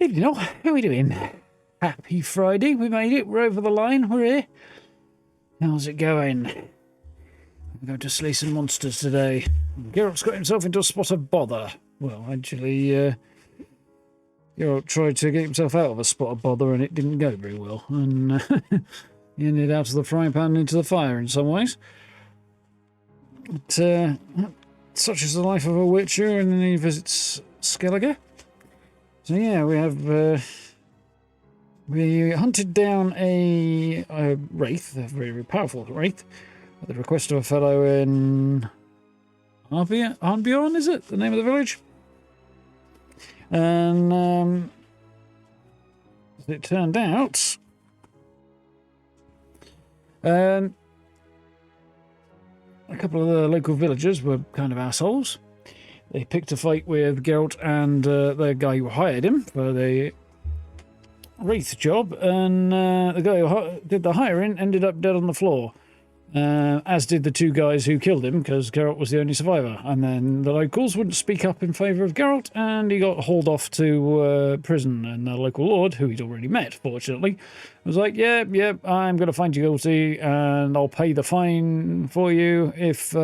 Evening all, how are we doing? Happy Friday, we made it, we're over the line, we're here. How's it going? We're going to slay some monsters today. Geralt's got himself into a spot of bother. Well, actually, Geralt tried to get himself out of a spot of bother and it didn't go very well. And he ended out of the frying pan into the fire in some ways. But such is the life of a witcher, and then he visits Skellige. So yeah, we hunted down a wraith, a very, very powerful wraith, at the request of a fellow in Arnbjorn, is it? The name of the village? And as it turned out, a couple of the local villagers were kind of assholes. They picked a fight with Geralt and the guy who hired him for the wraith job, and the guy who did the hiring ended up dead on the floor, as did the two guys who killed him, because Geralt was the only survivor. And then the locals wouldn't speak up in favour of Geralt, and he got hauled off to prison. And the local lord, who he'd already met, fortunately, was like, yeah, I'm going to find you guilty, and I'll pay the fine for you if...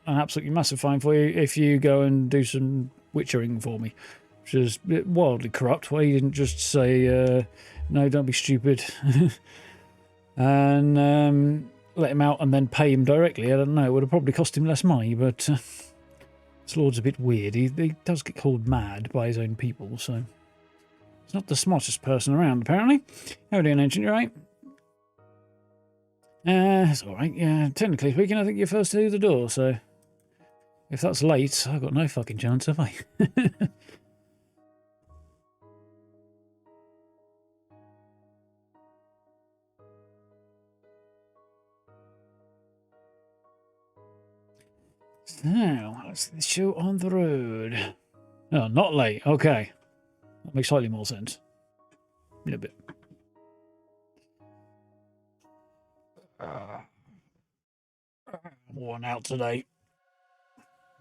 an absolutely massive fine for you if you go and do some witchering for me. Which is wildly corrupt. Why he didn't just say, no, don't be stupid, and let him out and then pay him directly. I don't know. It would have probably cost him less money, but this lord's a bit weird. He does get called mad by his own people, so he's not the smartest person around, apparently. How are you doing, Ancient? You right? It's alright. Yeah, technically speaking, I think you're first through the door, so if that's late, I've got no fucking chance, have I? So, that's the show on the road. Oh, not late. Okay. That makes slightly more sense. A little bit. Worn out today.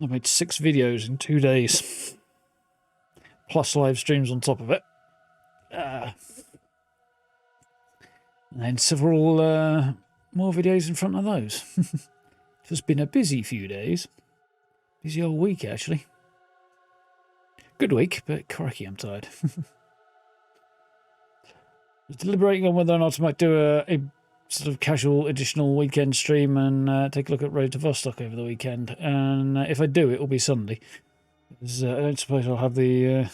I made 6 videos in 2 days. Plus live streams on top of it. And then several more videos in front of those. It's been a busy few days. Busy old week, actually. Good week, but crikey, I'm tired. I was deliberating on whether or not I might do a sort of casual additional weekend stream and take a look at Road to Vostok over the weekend. And if I do, it will be Sunday. Because, I don't suppose I'll have the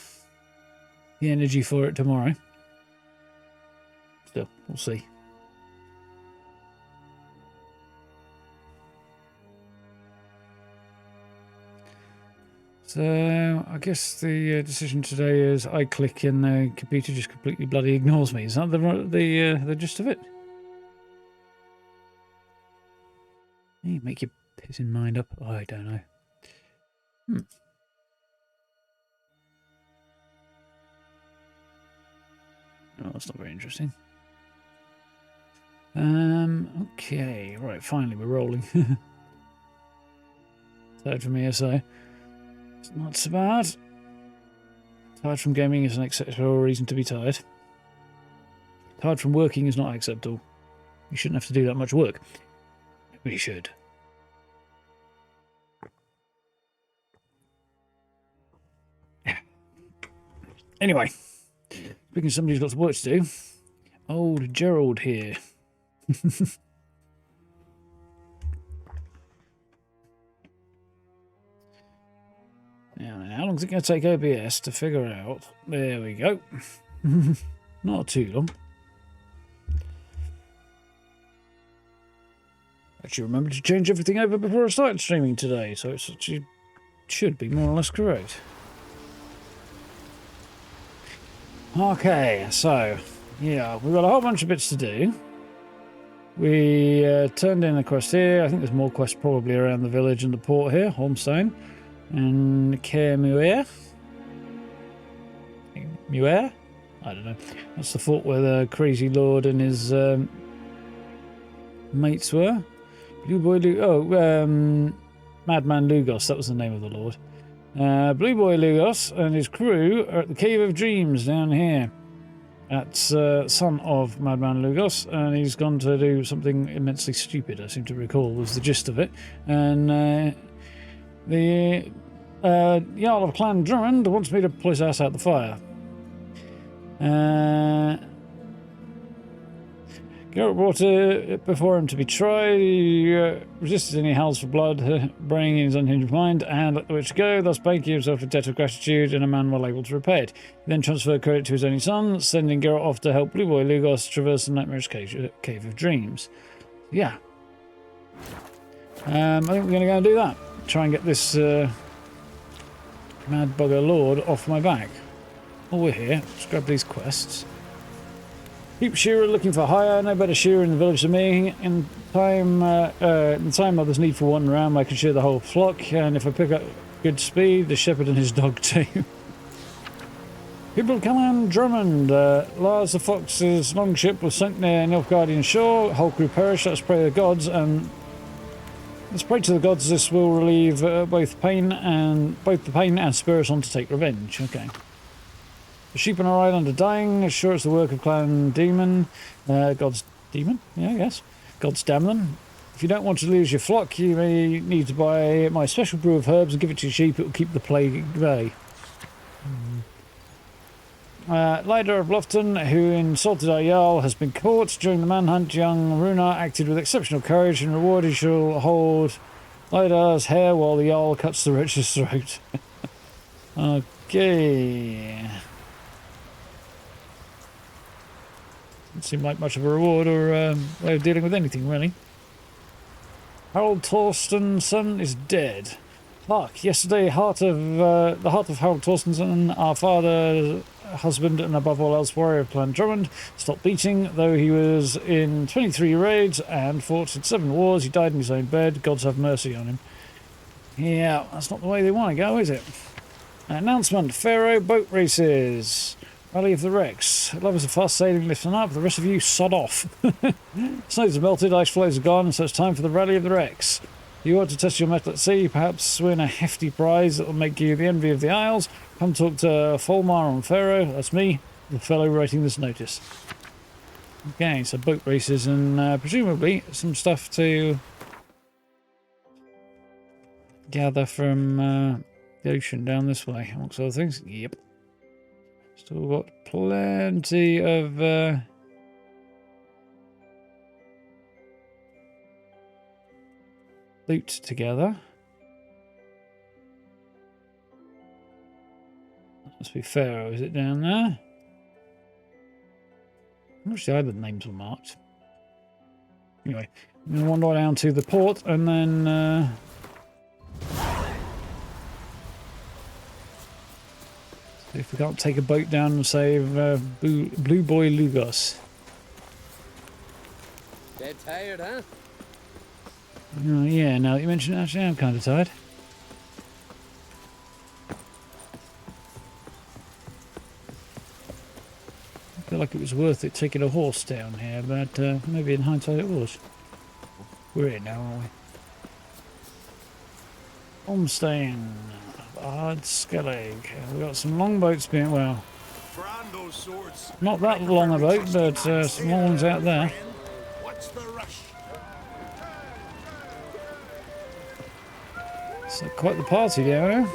energy for it tomorrow. Still, we'll see. So, I guess the decision today is I click and the computer just completely bloody ignores me. Is that the gist of it? You make your pissing mind up. Oh, I don't know. Oh, that's not very interesting. Okay, right, finally we're rolling. Tired from ESO. It's not so bad. Tired from gaming is an acceptable reason to be tired. Tired from working is not acceptable. You shouldn't have to do that much work. We should. Anyway, speaking of somebody who's got some work to do, old Geralt here. Now, how long is it going to take OBS to figure out? There we go. Not too long. Actually, remember to change everything over before I started streaming today, so it actually should be more or less correct. Okay, so, yeah, we've got a whole bunch of bits to do. We turned in a quest here. I think there's more quests probably around the village and the port here, Holmstone. And Muir? Muir? I don't know. That's the fort where the crazy lord and his mates were. Blue Boy Madman Lugos, that was the name of the lord. Blue Boy Lugos and his crew are at the Cave of Dreams down here. That's son of Madman Lugos, and he's gone to do something immensely stupid, I seem to recall, was the gist of it. And the Jarl of Clan Drummond wants me to pull his ass out the fire. Geralt brought it before him to be tried. He resisted any howls for blood, braying in his unhinged mind, and let the witch go, thus banking himself a debt of gratitude and a man well able to repay it. He then transferred credit to his only son, sending Geralt off to help Blue Boy Lugos traverse the nightmarish cave of dreams. Yeah. I think we're going to go and do that. Try and get this mad bugger lord off my back. While we're here, let's grab these quests. Keep shearer looking for hire. No better shearer in the village than me. In time others need for one ram, I can shear the whole flock. And if I pick up good speed, the shepherd and his dog too. People come on Drummond. Lars the Fox's longship was sunk near Nilfgaardian shore. Whole crew perished. Let's pray to the gods and let's pray to the gods. This will relieve both the pain and spur us on to take revenge. Okay. The sheep on our island are dying. Sure, it's the work of Clan Demon. God's Demon? Yeah, I guess. Gods damn them. If you don't want to lose your flock, you may need to buy my special brew of herbs and give it to your sheep. It will keep the plague at bay. Leader of Bluffton, who insulted our Jarl, has been caught. During the manhunt, young Runar acted with exceptional courage. In reward, he shall hold Leidar's hair while the Jarl cuts the wretch's throat. Okay. Doesn't seem like much of a reward or way of dealing with anything, really. Harold Torstensson is dead. Hark, yesterday, the heart of Harold Torstensson, our father, husband, and above all else warrior of Clan Drummond, stopped beating. Though he was in 23 raids and fought in 7 wars, he died in his own bed. Gods have mercy on him. Yeah, that's not the way they want to go, is it? Announcement, Pharaoh boat races. Rally of the Wrecks. Lovers of fast sailing, listen up. The rest of you, sod off. Snows have melted, ice floes are gone, so it's time for the Rally of the Wrecks. You want to test your mettle at sea, perhaps win a hefty prize that will make you the envy of the Isles. Come talk to Folmar on Pharaoh. That's me, the fellow writing this notice. Okay, so boat races and presumably some stuff to gather from the ocean down this way, amongst other things. Yep. Still got plenty of loot together. That must be Pharaoh, is it down there? I wish the island names were marked. Anyway, I'm going to wander down to the port and then if we can't take a boat down and save Blue Boy Lugos. Dead tired, huh? Yeah, now that you mention it, actually I'm kind of tired. I feel like it was worth it taking a horse down here, but maybe in hindsight it was. We're here now, aren't we? Holmstein. Hard Skellig. We've got some longboats being, well, not that long a boat, but some long ones out there. So quite the party down here.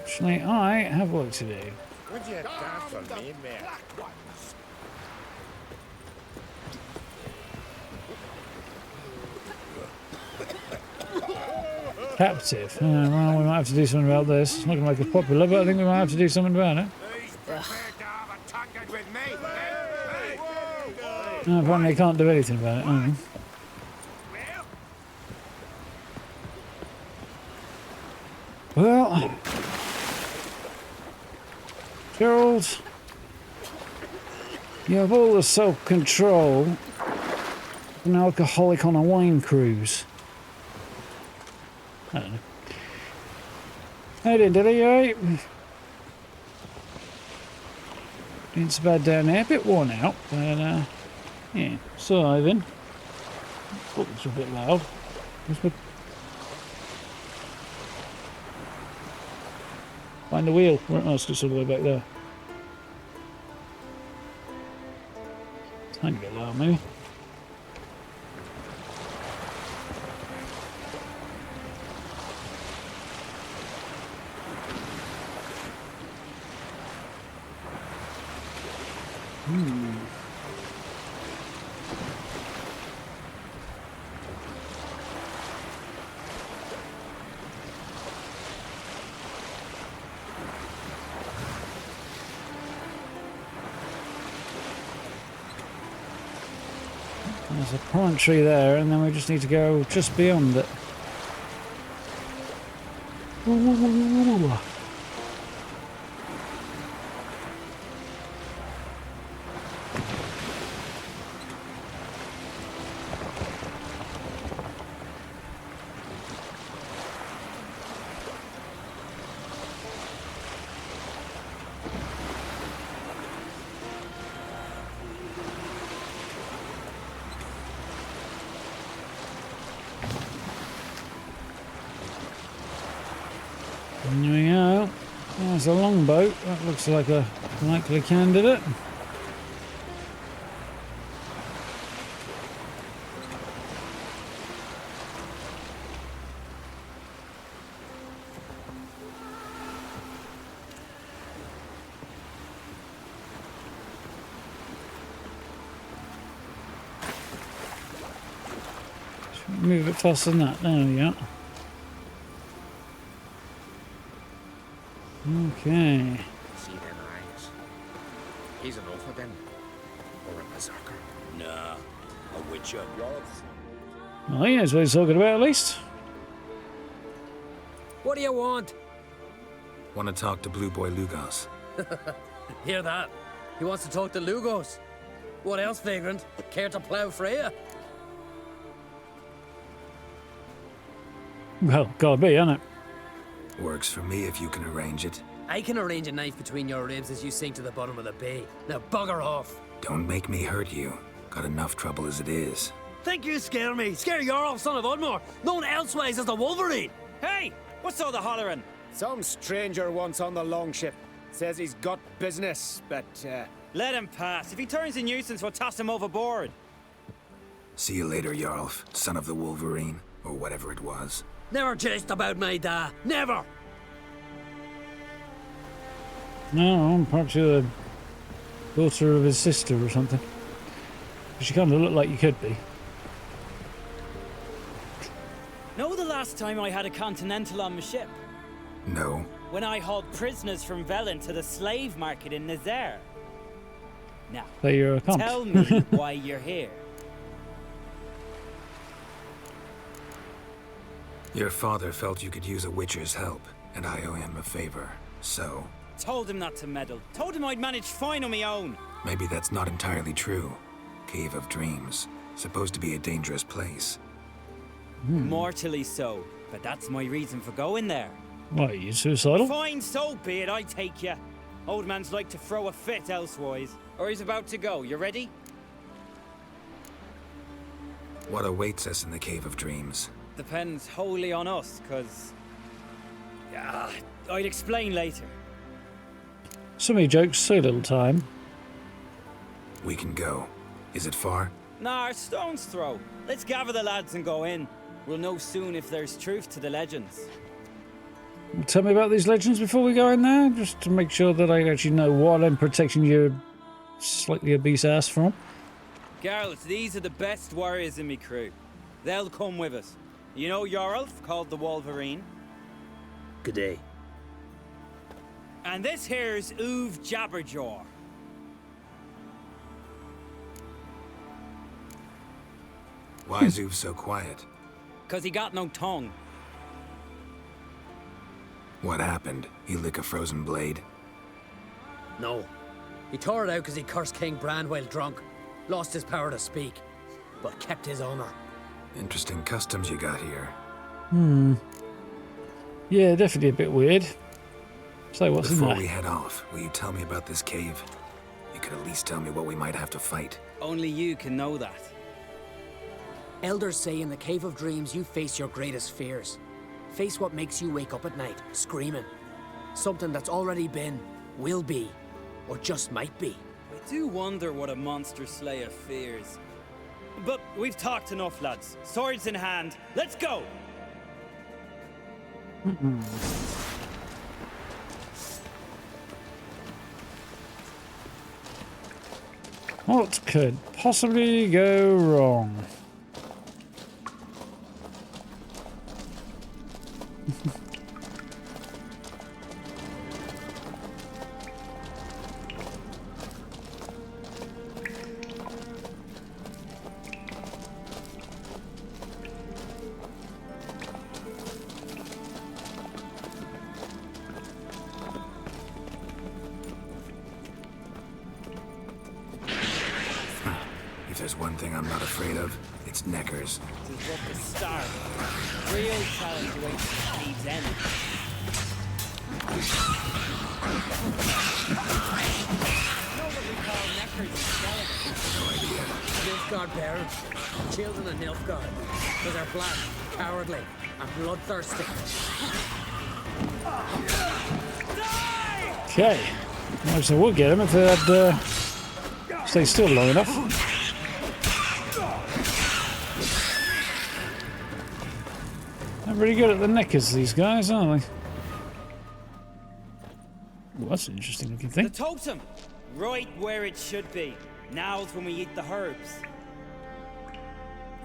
Actually, I have work to do. Captive. Well, we might have to do something about this. It's not going to make us popular, but I think we might have to do something about it. Apparently, I can't do anything about it. Well, Geralt, you have all the self-control of an alcoholic on a wine cruise. I don't know. How you doing, Dilly? You alright? It's bad down there, a bit worn out, but yeah, surviving. Thought it was a bit loud. Find the wheel. Oh, it's all the way back there. Tiny bit lower, maybe. There's a promontory there, and then we just need to go just beyond it. Ooh. There we go. There's a longboat. That looks like a likely candidate. Move it faster than that. There we go. Okay. See them eyes. He's an awful then. Or a berserker. Nah, a witcher. Well, he knows what he's talking about, at least. What do you want? Want to talk to Blue Boy Lugos? Hear that? He wants to talk to Lugos. What else, vagrant? Care to plough Freya? Well, gotta be, isn't it? Works for me if you can arrange it. I can arrange a knife between your ribs as you sink to the bottom of the bay. Now bugger off. Don't make me hurt you. Got enough trouble as it is. Think you scare me? Scare Geralt, son of Udmore, known elsewise as the Wolverine. Hey! What's all the hollering? Some stranger once on the longship. Says he's got business, but, Let him pass. If he turns a nuisance, we'll toss him overboard. See you later, Jarl, son of the Wolverine, or whatever it was. Never jest about my da. Never! No, I'm perhaps you're the daughter of his sister or something. She kind of looked like you could be. Know the last time I had a Continental on my ship? No. When I hauled prisoners from Velen to the slave market in Nazaire. Now, So you're a comp. tell me why you're here. Your father felt you could use a witcher's help, and I owe him a favor. So, Told him not to meddle. Told him I'd manage fine on my own. maybe that's not entirely true. Cave of Dreams. Supposed to be a dangerous place. Mortally so. But that's my reason for going there. What, are you suicidal? Fine, so be it. I take you. Old man's like to throw a fit elsewise. Or he's about to go. You ready? What awaits us in the Cave of Dreams? Depends wholly on us, cause... I'd explain later. So many jokes, so little time. We can go. Is it far? Nah, stone's throw. Let's gather the lads and go in. We'll know soon if there's truth to the legends. Tell me about these legends before we go in there, just to make sure that I actually know what I'm protecting your slightly obese ass from. Geralt, these are the best warriors in me crew. They'll come with us. You know Geralt, called the Wolverine? Good day. And this here's Uve Jabberjaw. Why is Uve so quiet? Cause he got no tongue. What happened? He lick a frozen blade? No. He tore it out because he cursed King Bran while drunk. Lost his power to speak. But kept his honor. Interesting customs you got here. Yeah, definitely a bit weird. So what's in Before there? we head off, will you tell me about this cave? You could at least tell me what we might have to fight. Only you can know that. Elders say in the Cave of Dreams you face your greatest fears. Face what makes you wake up at night, screaming. Something that's already been, will be, or just might be. I do wonder what a monster slayer fears. But we've talked enough, lads. Swords in hand, let's go! What could possibly go wrong? If there's one thing I'm not afraid of, it's neckers. This is but the start. Real challenge awaits Steve's end. Know what we call neckers and skeletons? Nilfgaard bearers, children of Nilfgaard, because they're black, cowardly, and bloodthirsty. Okay. Well, so we'll get him if they'd stay still long enough. They're pretty good at the neckers, these guys, aren't they? Well, that's an interesting looking The thing. totem! Right where it should be. Now's when we eat the herbs.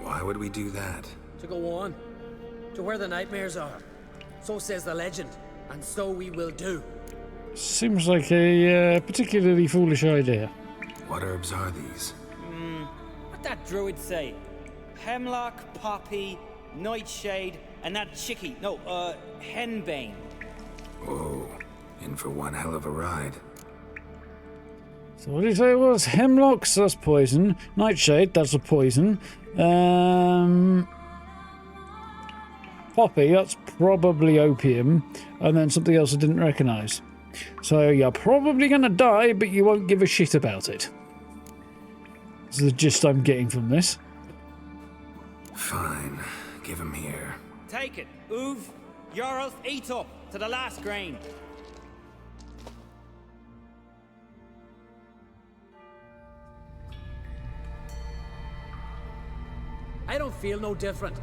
Why would we do that? To go on, to where the nightmares are. So says the legend, and so we will do. Seems like a particularly foolish idea. What herbs are these? What'd that druid say? Hemlock, poppy, nightshade, and that chickie. No, henbane. Whoa, in for one hell of a ride. So what did you say it was? Hemlocks, that's poison. Nightshade, that's a poison. Poppy, that's probably opium. And then something else I didn't recognise. So you're probably going to die, but you won't give a shit about it. This is the gist I'm getting from this. Fine, give him here. Take it. Uv, Geralt, eat up to the last grain. I don't feel no different.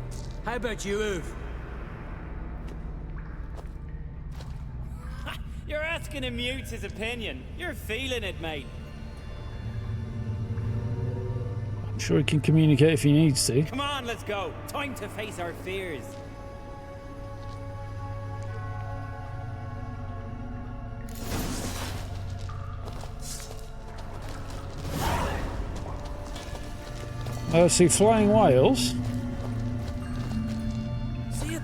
How about you, Uv? You're asking him mute his opinion. You're feeling it, mate. I'm sure he can communicate if he needs to. Come on, let's go. Time to face our fears. See flying whales. See it?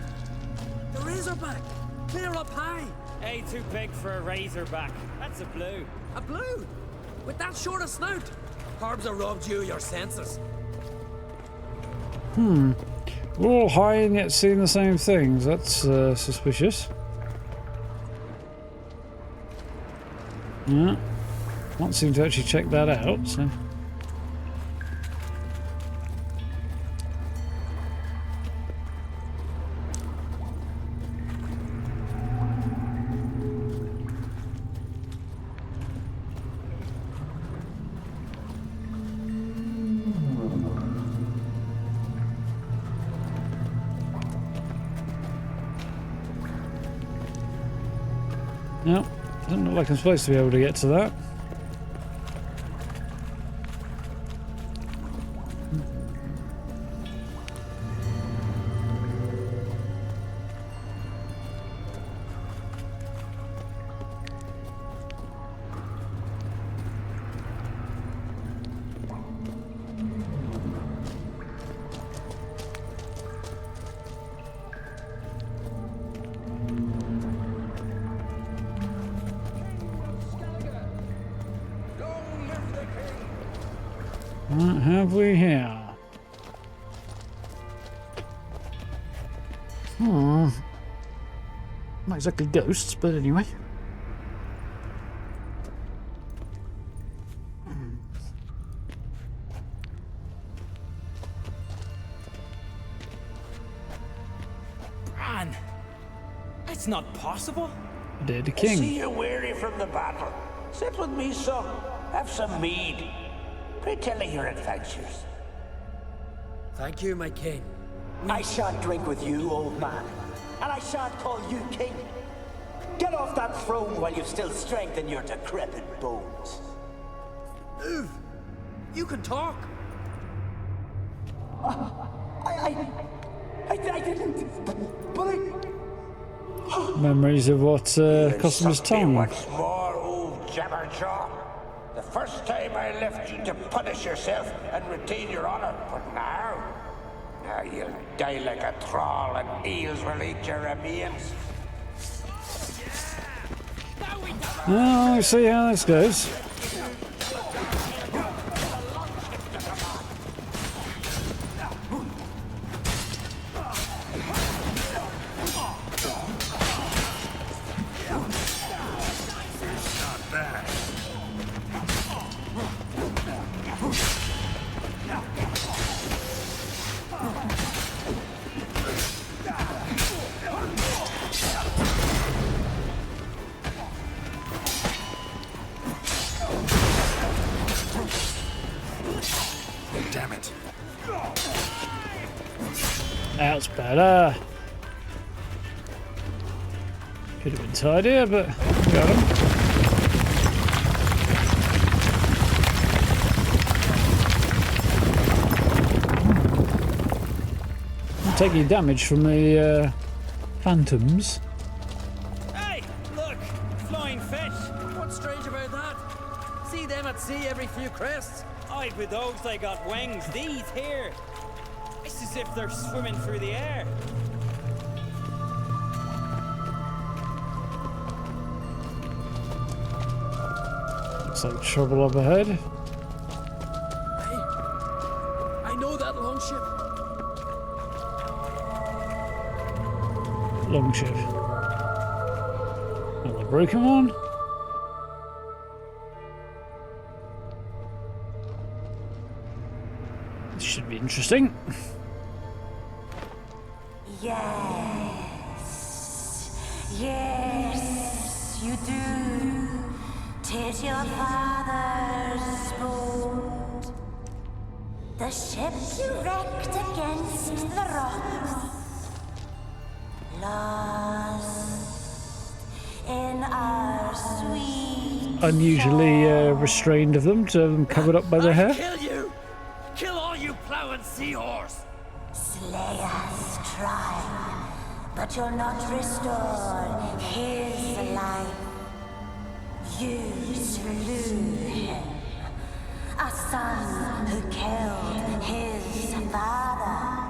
The razorback! Clear up high! Hey, too big for a razorback. That's a blue. A blue! With that short a snout! Herbs have robbed you your senses. We're all high and yet seeing the same things. That's suspicious. Yeah. Can't seem to actually check that out, so... No, doesn't look like I'm supposed to be able to get to that. What have we here? Not exactly ghosts, but anyway. Bran, that's not possible. They're the I see king. you're weary from the battle. Sit with me, son. Have some mead. Pray tell of your adventures. Thank you, my king. I shan't drink with you, old man. And I shan't call you king. Get off that throne while you've still strength in your decrepit bones. Move! You can talk. I didn't. But I... Memories of what cost him his tongue. Once more, old Jabberjaw. The first time I left you to punish yourself and retain your honor, but now you'll die like a thrall and eels will eat your remains. Oh, we'll see how this goes. Damn it. That's better. Could have been tidier, but got him. I'm taking damage from the phantoms. Hey, look, flying fish. What's strange about that? See them at sea every few crests? Aye, with those they got wings. These here, it's as if they're swimming through the air. Looks like trouble up ahead. Hey, I know that longship. Longship. Another broken one. This should be interesting. Yes, you do. 'Tis your father's boat. The ship you wrecked against the rocks. Lost in our sweet Unusually shore. restrained of them to have them covered up by their hair. Kill you! Kill all you plowing seahorse! Slay us, try, but you'll not restore his life. You slew him, a son who killed his father.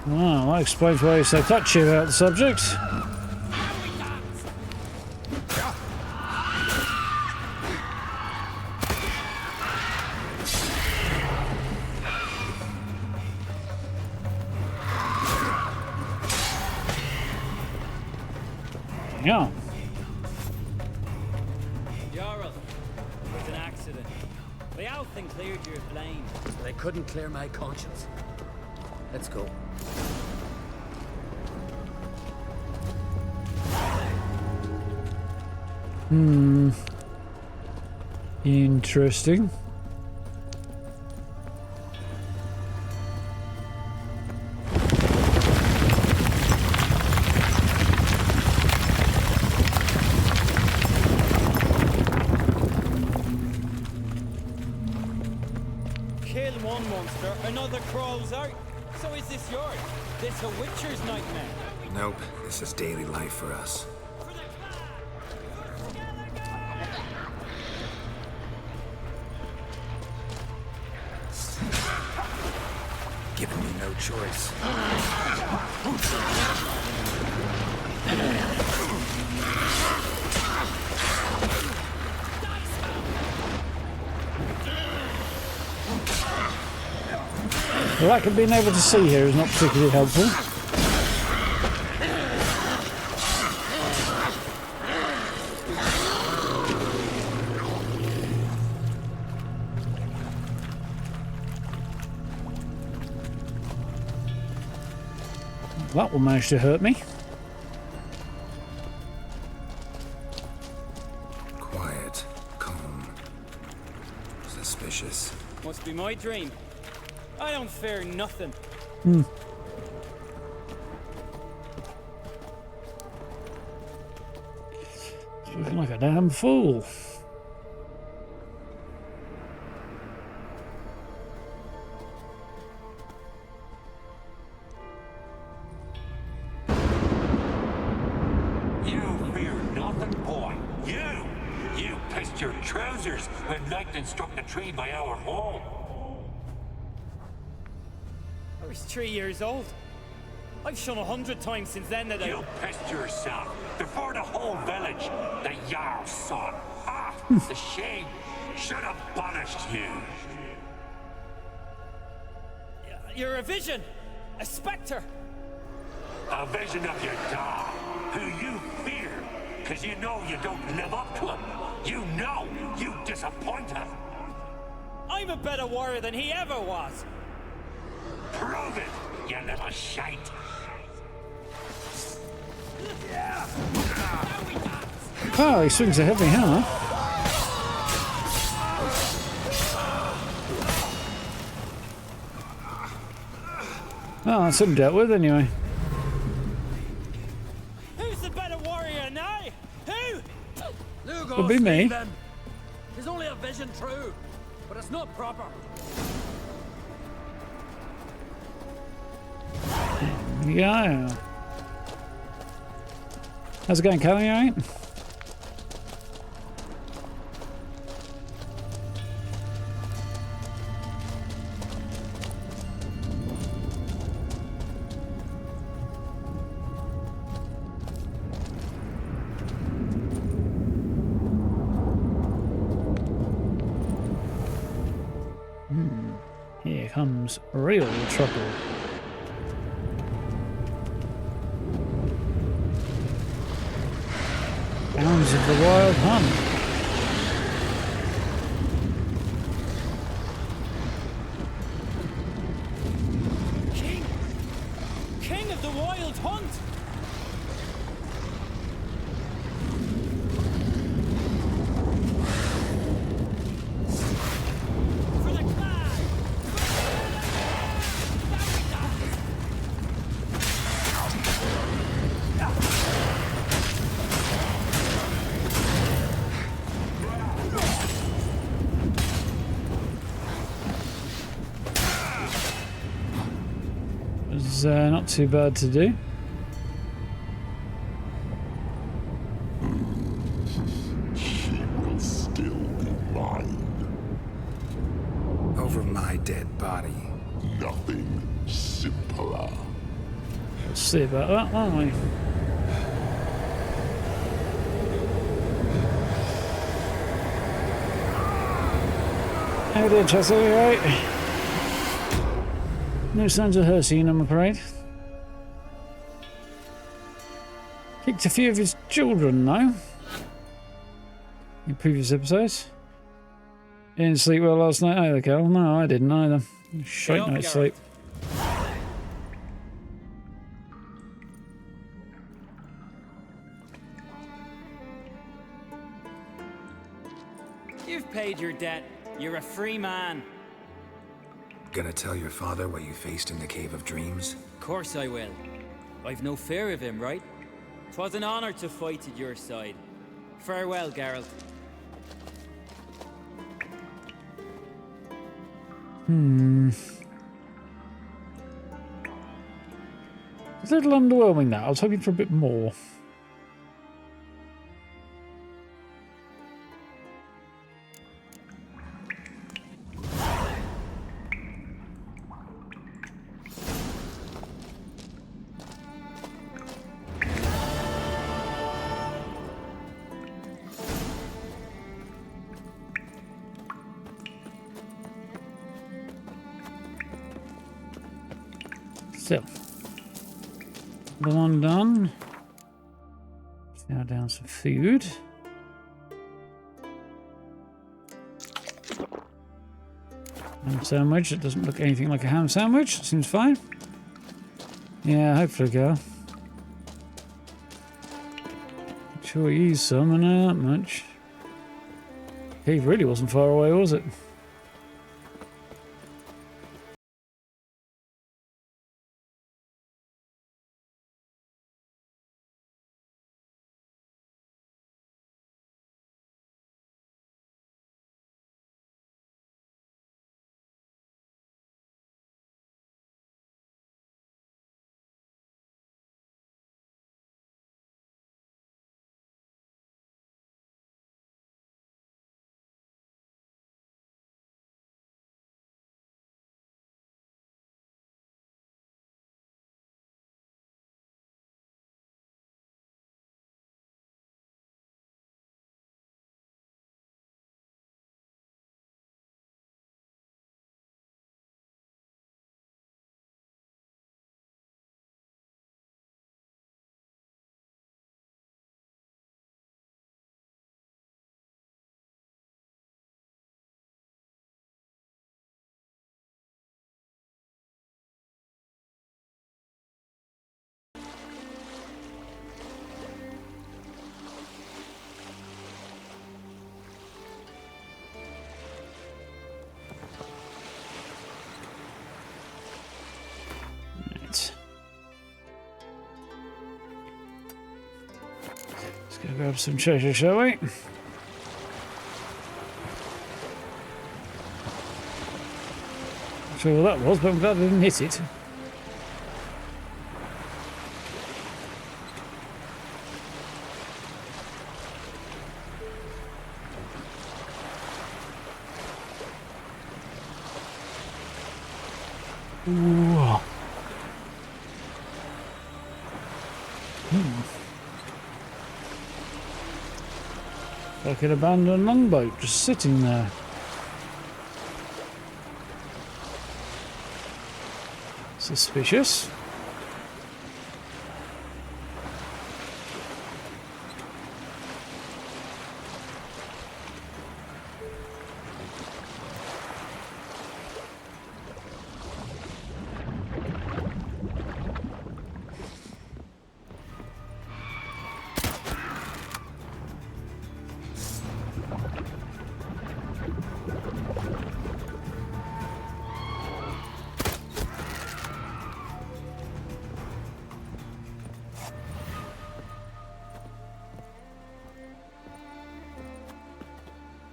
Well, that explains why he's so touchy about the subject. Yeah. Geralt, it was an accident. The Althing cleared your blame. They couldn't clear my conscience. Let's go. Interesting. Kill one monster, another crawls out. So is this yours? This a witcher's nightmare? Nope, this is daily life for us. Giving me no choice. The lack of being able to see here is not particularly helpful. That will manage to hurt me. suspicious. Must be my dream. I don't fear nothing. It's looking like a damn fool. You fear nothing, boy. You pissed your trousers when lightning struck the tree by our home. I was 3 years old. I've shone 100 times since then that You pissed yourself before the whole village. The Jarl saw it. Ah, the shame should have punished you. You're a vision! A spectre! A vision of your dad, who you fear, because you know you don't live up to him. You know you disappoint him. I'm a better warrior than he ever was! Prove it, you little shite. Oh, he swings a heavy hammer. Oh, that's him dealt with anyway. Who's the better warrior now? Who? Would be me. There's only a vision true, but it's not proper. Yeah. How's it going, Callie? All right? Here comes real trouble. Hounds of the Wild Hunt. King of the Wild Hunt! For the clan! Was not too bad to do. She will still be mine. Over my dead body. Nothing simpler. Let's see about that, won't we? How did Chelsea, right? No signs of her seen, I'm afraid. Kicked a few of his children, though. In previous episodes. Didn't sleep well last night either, Cal. No, I didn't either. Shite night's sleep. You've paid your debt. You're a free man. Gonna tell your father what you faced in the Cave of Dreams? Of course I will. I've no fear of him, right? 'Twas an honor to fight at your side. Farewell, Geralt. It's a little underwhelming now. I was hoping for a bit more. Still. The one done. Now down some food. Ham sandwich. It doesn't look anything like a ham sandwich. Seems fine. Yeah, hopefully, girl. Sure, use some, and not much. Cave really wasn't far away, was it? Let's go grab some treasure, shall we? Not sure what that was, but I'm glad I didn't hit it. Ooh. Like an abandoned longboat just sitting there. Suspicious.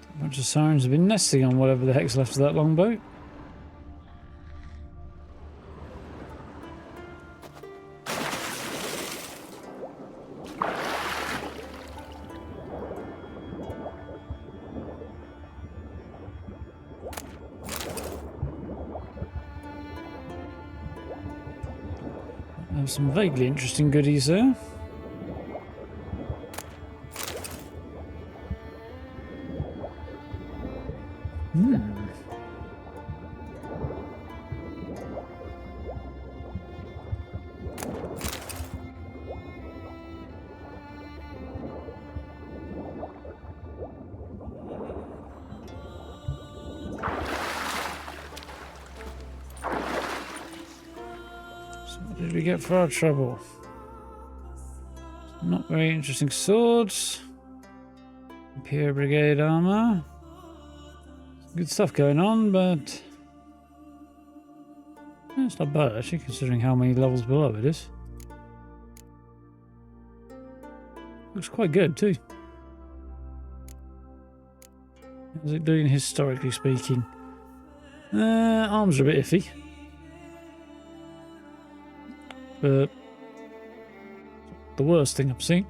A bunch of sirens have been nesting on whatever the heck's left of that longboat. Have some vaguely interesting goodies there. What did we get for our trouble? Not very interesting swords. Imperial Brigade armor. Good stuff going on, but it's not bad actually, considering how many levels below it is. Looks quite good too. How's it doing historically speaking? Arms are a bit iffy. But the worst thing I've seen.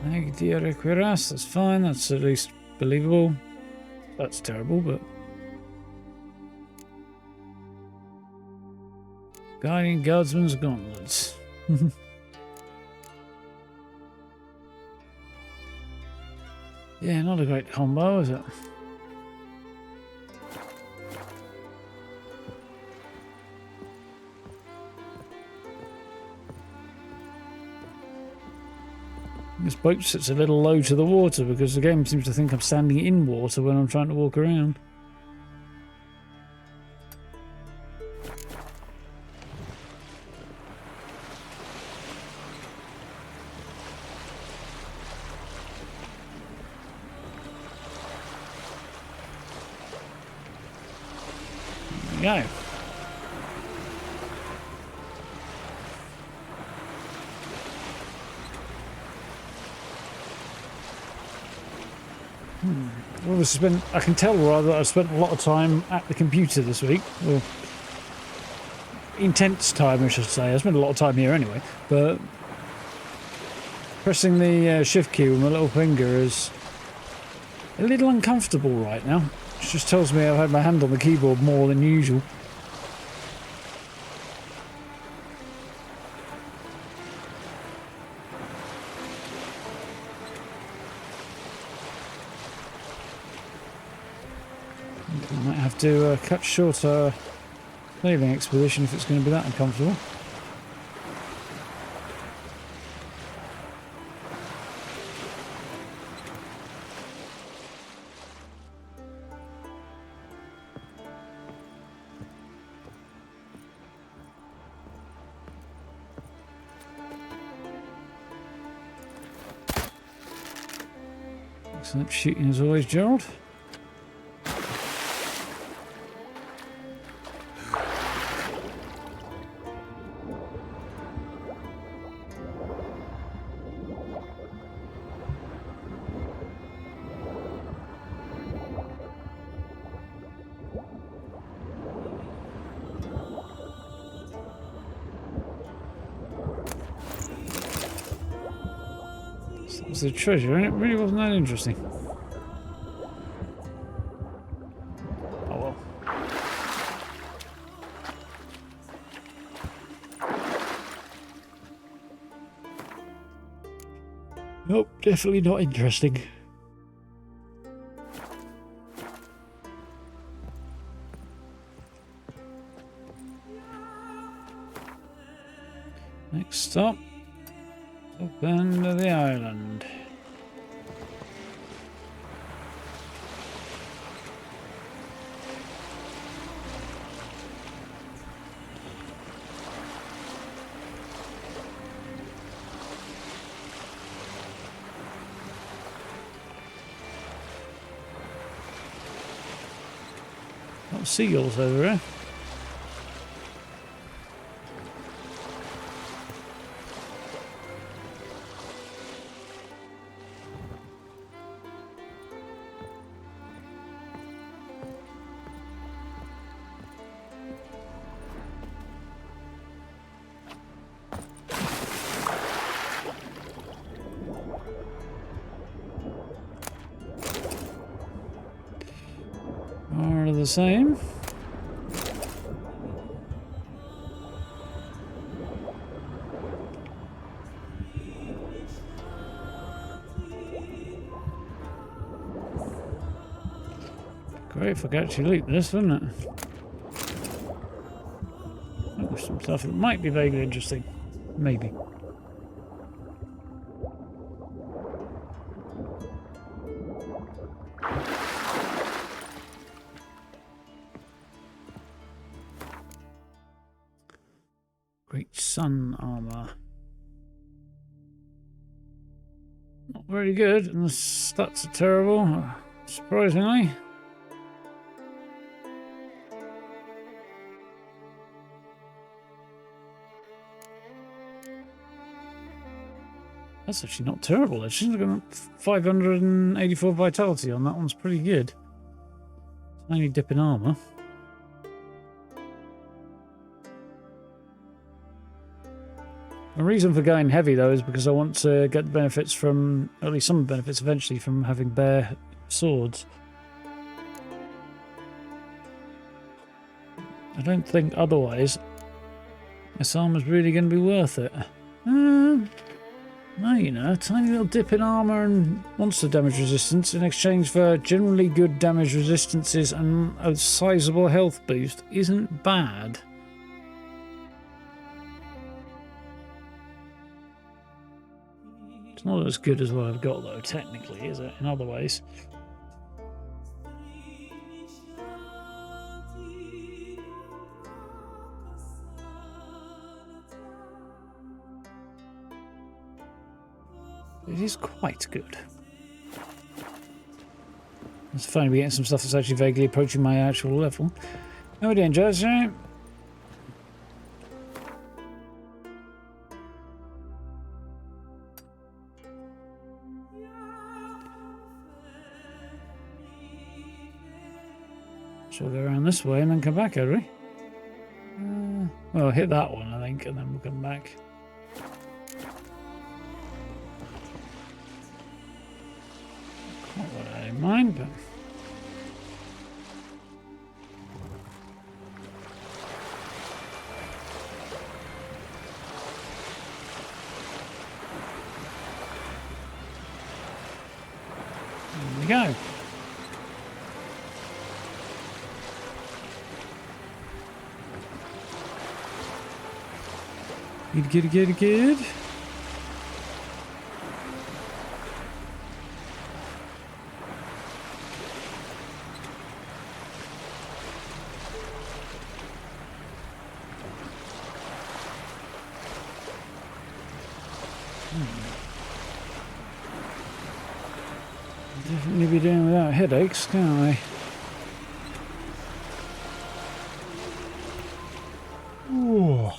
Agdia Requiras, that's fine, that's at least believable. That's terrible, but Guiding Guardsman's Gauntlets. Yeah, not a great combo, is it? This boat sits a little low to the water because the game seems to think I'm standing in water when I'm trying to walk around. There we go. Well, I can tell rather I've spent a lot of time at the computer this week. Well, intense time, I should say. I spent a lot of time here anyway, but pressing the shift key with my little finger is a little uncomfortable right now. It just tells me I've had my hand on the keyboard more than usual. Might have to cut short our sailing expedition if it's going to be that uncomfortable. Excellent shooting as always, Geralt. to the treasure, and it really wasn't that interesting. Oh well. Nope, definitely not interesting. Next stop, up end of the island. Got seagulls over there. Are the same. Great if I could actually loot this, wouldn't it? Oh, some stuff that might be vaguely interesting. Maybe. Great sun armor. Not very good, and the stats are terrible, surprisingly. That's actually not terrible. Actually, I've got 584 vitality on that one's pretty good. Tiny dip in armor. The reason for going heavy though is because I want to get the benefits from, at least some benefits eventually, from having bare swords. I don't think otherwise this armor's really going to be worth it. No, you know, a tiny little dip in armor and monster damage resistance in exchange for generally good damage resistances and a sizable health boost isn't bad. It's not as good as what I've got though, technically, is it? In other ways. It is quite good. It's funny we get some stuff that's actually vaguely approaching my actual level. How are we doing, Jazz? Right? So we'll go around this way and then come back, have we? Well, hit that one, I think, and then we'll come back. Not what I mind, but... There we go. Good. Definitely be doing without headaches, can't I? Ooh.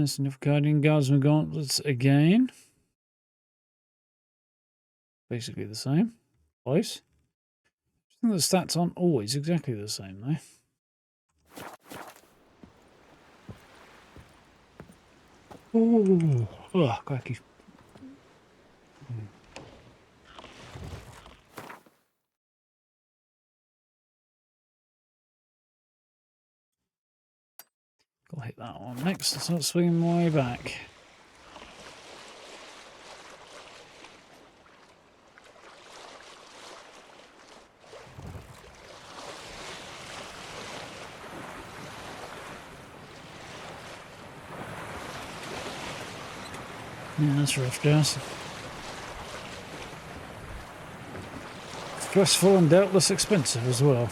Sniff Guardian Guardsman Gauntlets again. Basically the same. Twice. I think the stats aren't always exactly the same, though. Oh, cracky. I'll hit that one next and start swinging my way back. Yeah, that's rough, Jazz. Stressful and doubtless expensive as well.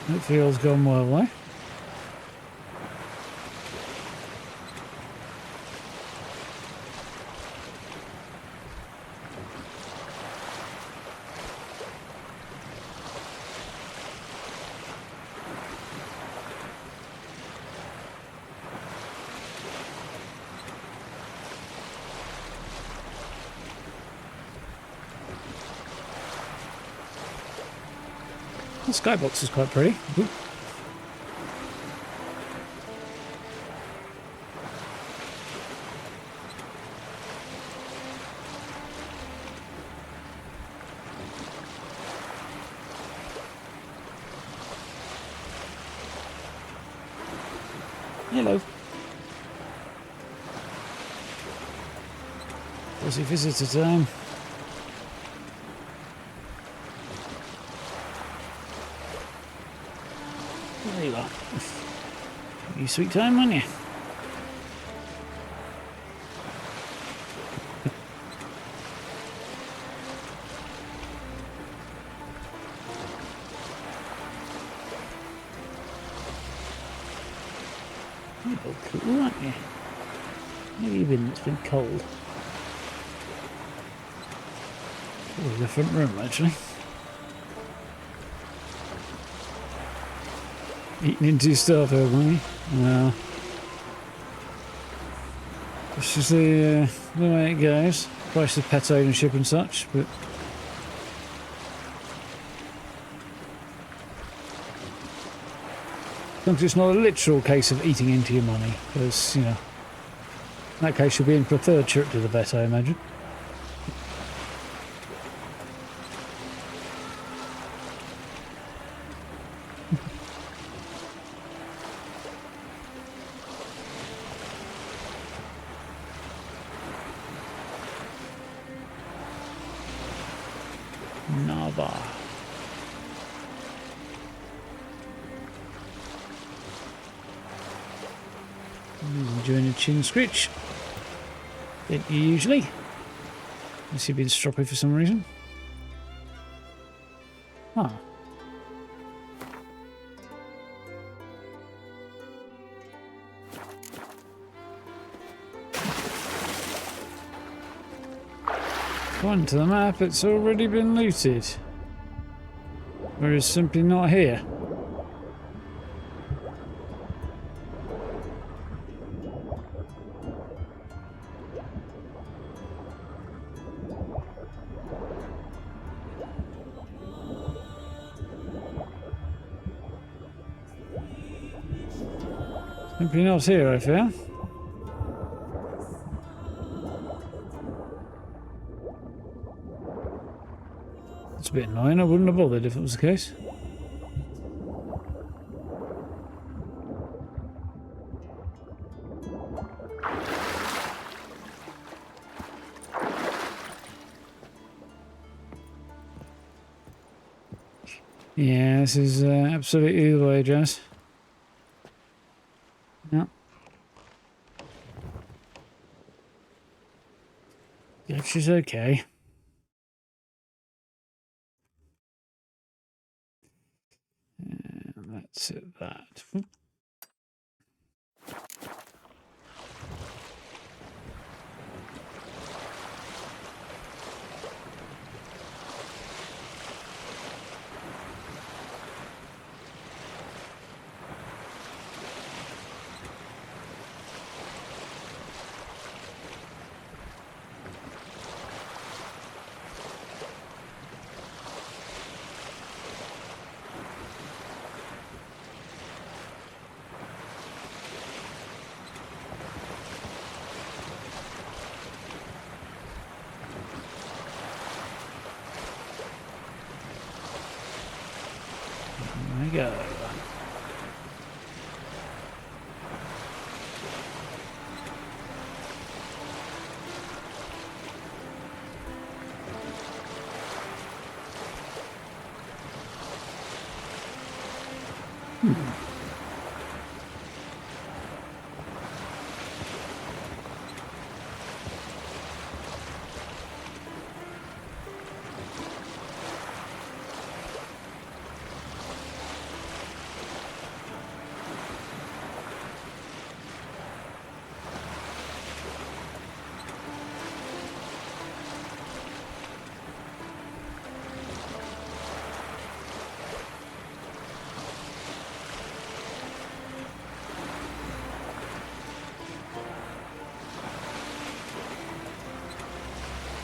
Hopefully all's gone well, though. The skybox is quite pretty. Ooh. Hello. Busy visitor time. There you are. You sweet time, weren't you? You're cool, aren't you? Where have you been? It's been cold. Oh, the front room, actually. Eating into your stuff, haven't you? Well, this is the way it goes. Price of pet ownership and such, but sometimes it's not a literal case of eating into your money, because, you know, in that case you'll be in for a third trip to the vet, I imagine. Nava. Enjoying a chin scritch. Don't you usually? Unless you've been stroppy for some reason. Ah. According to the map, it's already been looted. Or is simply not here. Simply not here, I fear. It's a bit annoying. I wouldn't have bothered if it was the case. Yeah, this is absolutely the way, Jazz. No. If she's okay. And that's it, that. we go.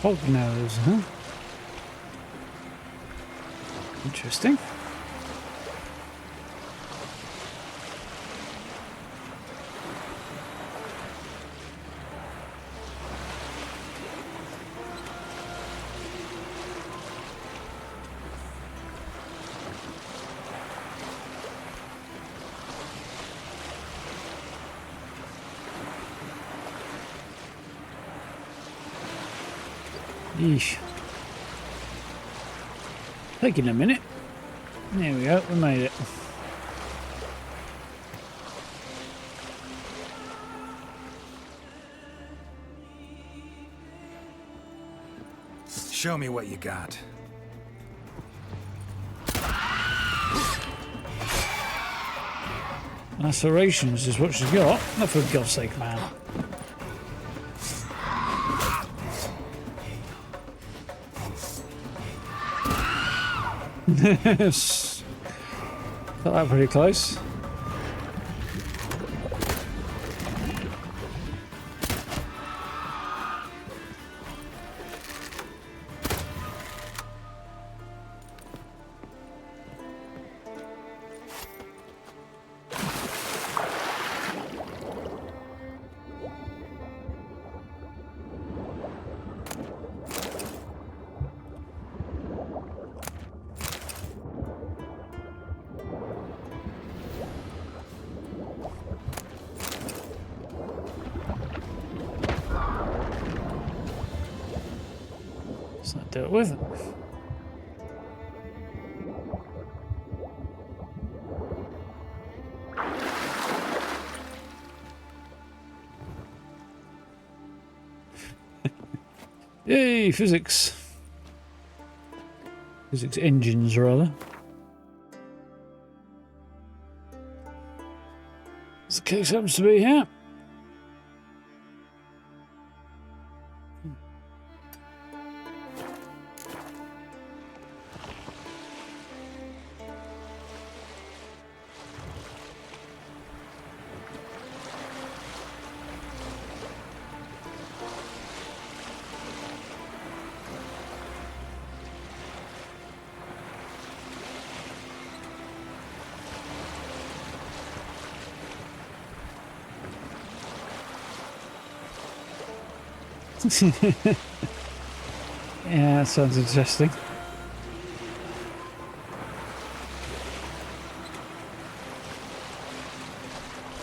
Hognose, huh? Interesting. Yeesh. Taking a minute. There we go, we made it. Show me what you got. Lacerations is what she's got. Oh, for God's sake, man. Got that pretty close. Do it with it. Yay, physics. Physics engines, rather. As the case happens to be here. Yeah, that sounds interesting.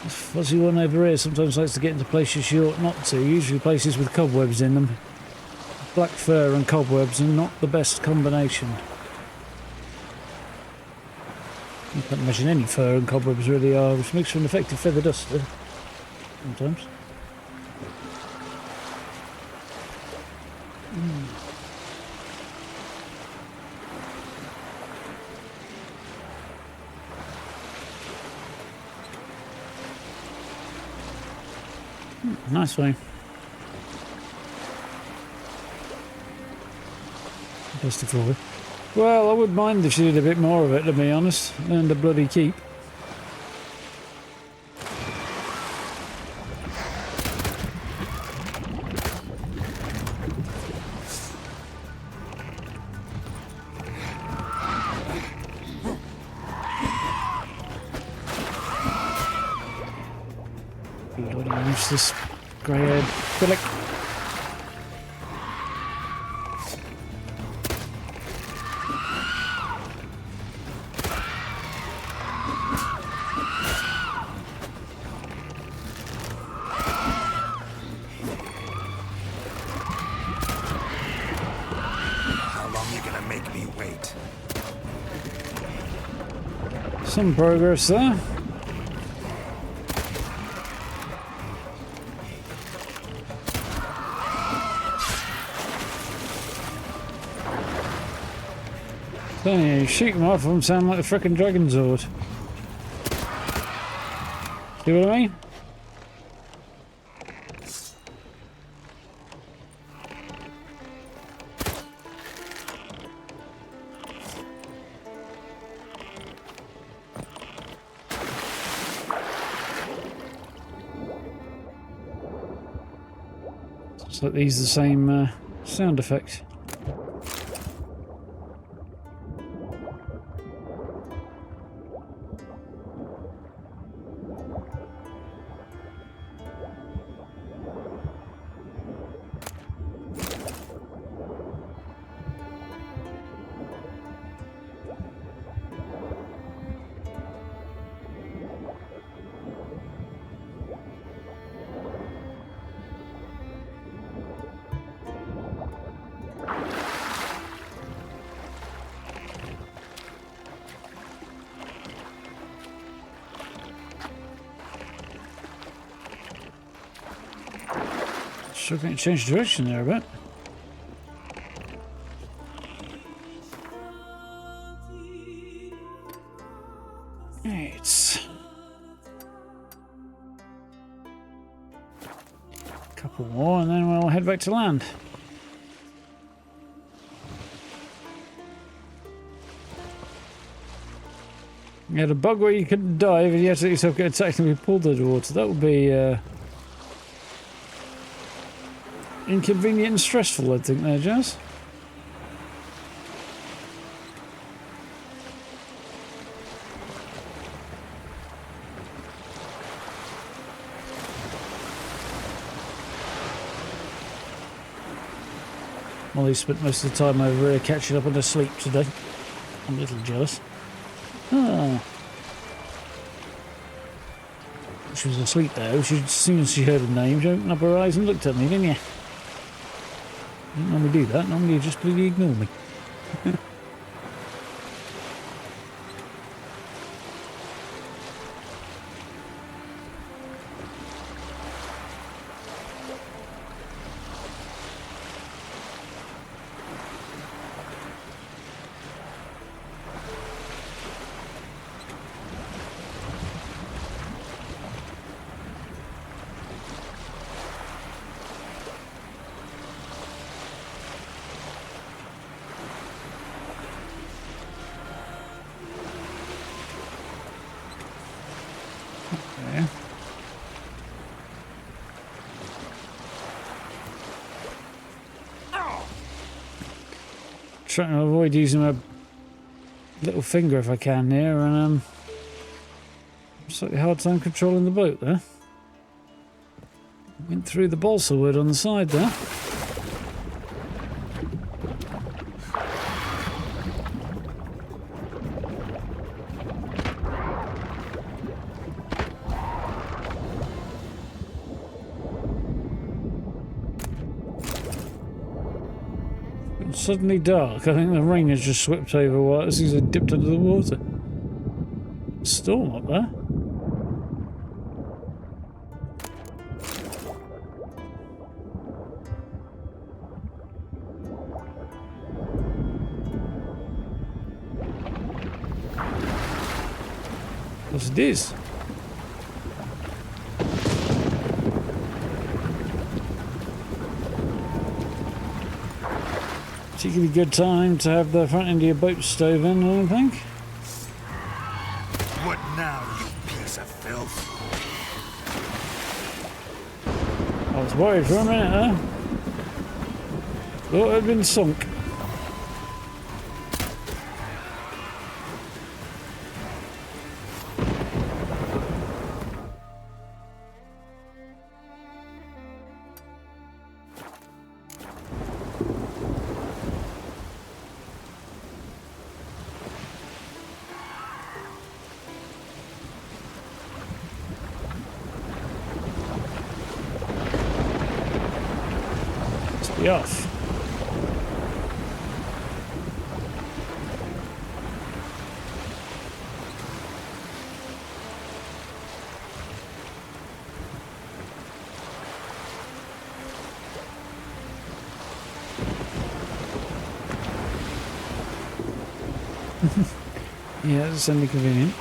This fuzzy one over here sometimes likes to get into places she ought not to, usually places with cobwebs in them. Black fur and cobwebs are not the best combination. I can't imagine any fur and cobwebs really are, which makes for an effective feather duster sometimes. Nice way. Best of forward. Well, I wouldn't mind if she did a bit more of it, to be honest. And a bloody keep. Bloody useless grey-haired Philip. Wait. Some progress there. Then you shoot them off, them sound like a frickin' Dragon Zord. See what I mean? Looks like these are the same sound effect. Sure can change direction there a bit. Right. Couple more and then we'll head back to land. You had a bug where you couldn't dive and you had to let yourself get attacked and be pulled under water. That would be inconvenient and stressful, I think, there, Jazz. Molly spent most of the time over here catching up on her sleep today. I'm a little jealous. Ah. She was asleep though. As soon as she heard the name, she opened up her eyes and looked at me, didn't you? I don't normally do that. Normally you just completely ignore me. Trying to avoid using my little finger if I can here, and slightly hard time controlling the boat there. Went through the balsa wood on the side there. Suddenly dark. I think the rain has just swept over while as I dipped under the water. Storm up there. What's this? Particularly good time to have the front end of your boat stove in, I don't think. What now, you piece of filth? I was worried for a minute there. Thought it had been sunk. Off. Yeah, it's certainly convenient.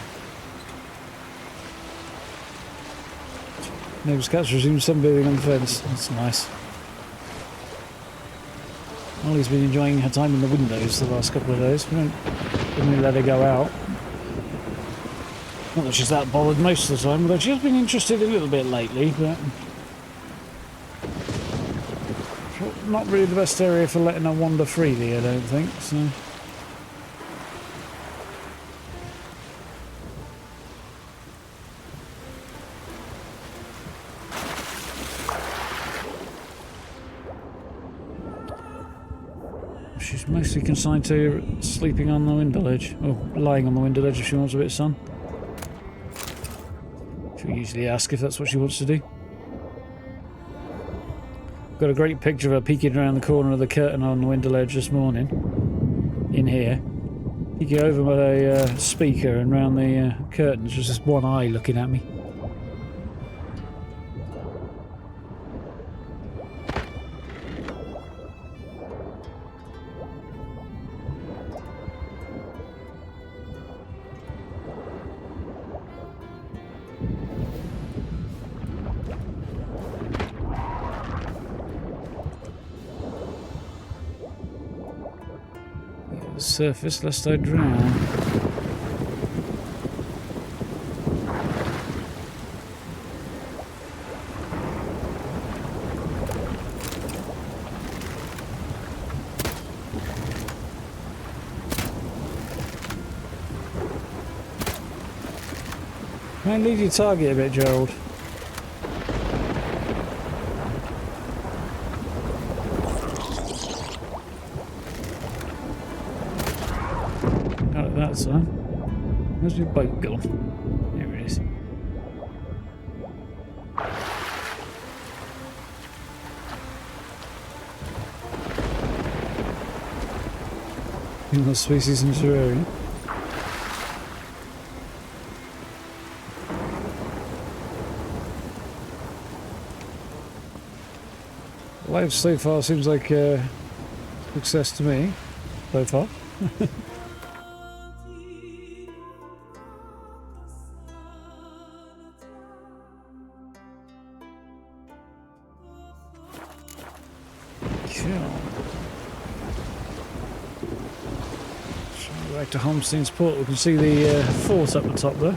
Neighbour's cat's resumed sunbathing on the fence. That's nice. Ollie's been enjoying her time in the windows the last couple of days. We didn't really let her go out. Not that she's that bothered most of the time, although she has been interested a little bit lately, but not really the best area for letting her wander freely, I don't think, so. She's mostly consigned to sleeping on the window ledge, or lying on the window ledge if she wants a bit of sun. She'll usually ask if that's what she wants to do. Got a great picture of her peeking around the corner of the curtain on the window ledge this morning. In here. Peeking over my speaker and round the curtains, just this one eye looking at me. Surface lest I drown. Can I leave your target a bit, Geralt? That's where's your boat gone? There it is. In the species in terrarium. Life so far seems like success to me. So far. Back to Holmstein's Port, we can see the fort up the top there.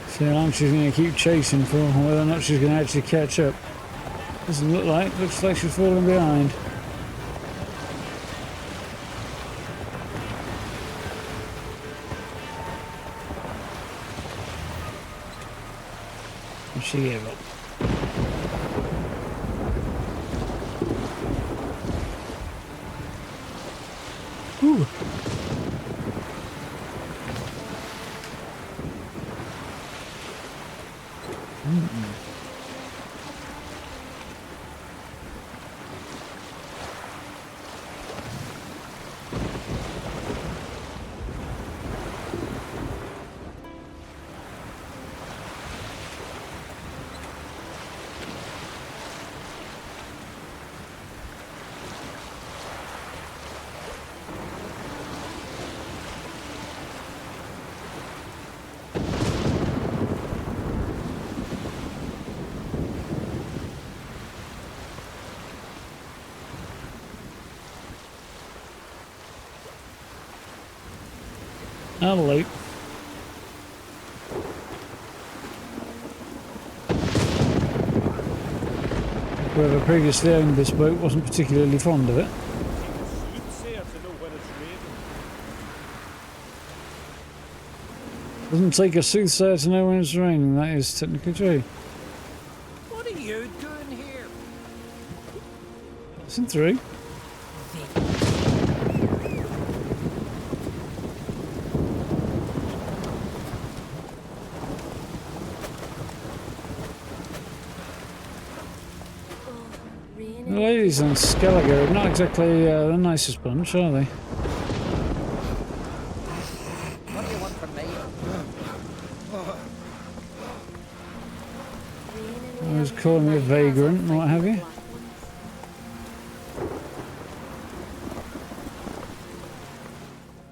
See how long she's going to keep chasing for, whether or not she's going to actually catch up. Doesn't look like, looks like she's falling behind. She gave up. Ooh. Adelaide. Whoever previously owned this boat wasn't particularly fond of it. Doesn't take a soothsayer to know when it's raining, that is technically true. What are you doing here? Listen through. Really? The ladies on Skellige are not exactly the nicest bunch, are they? What do you want from me? Always calling me a vagrant and what have you.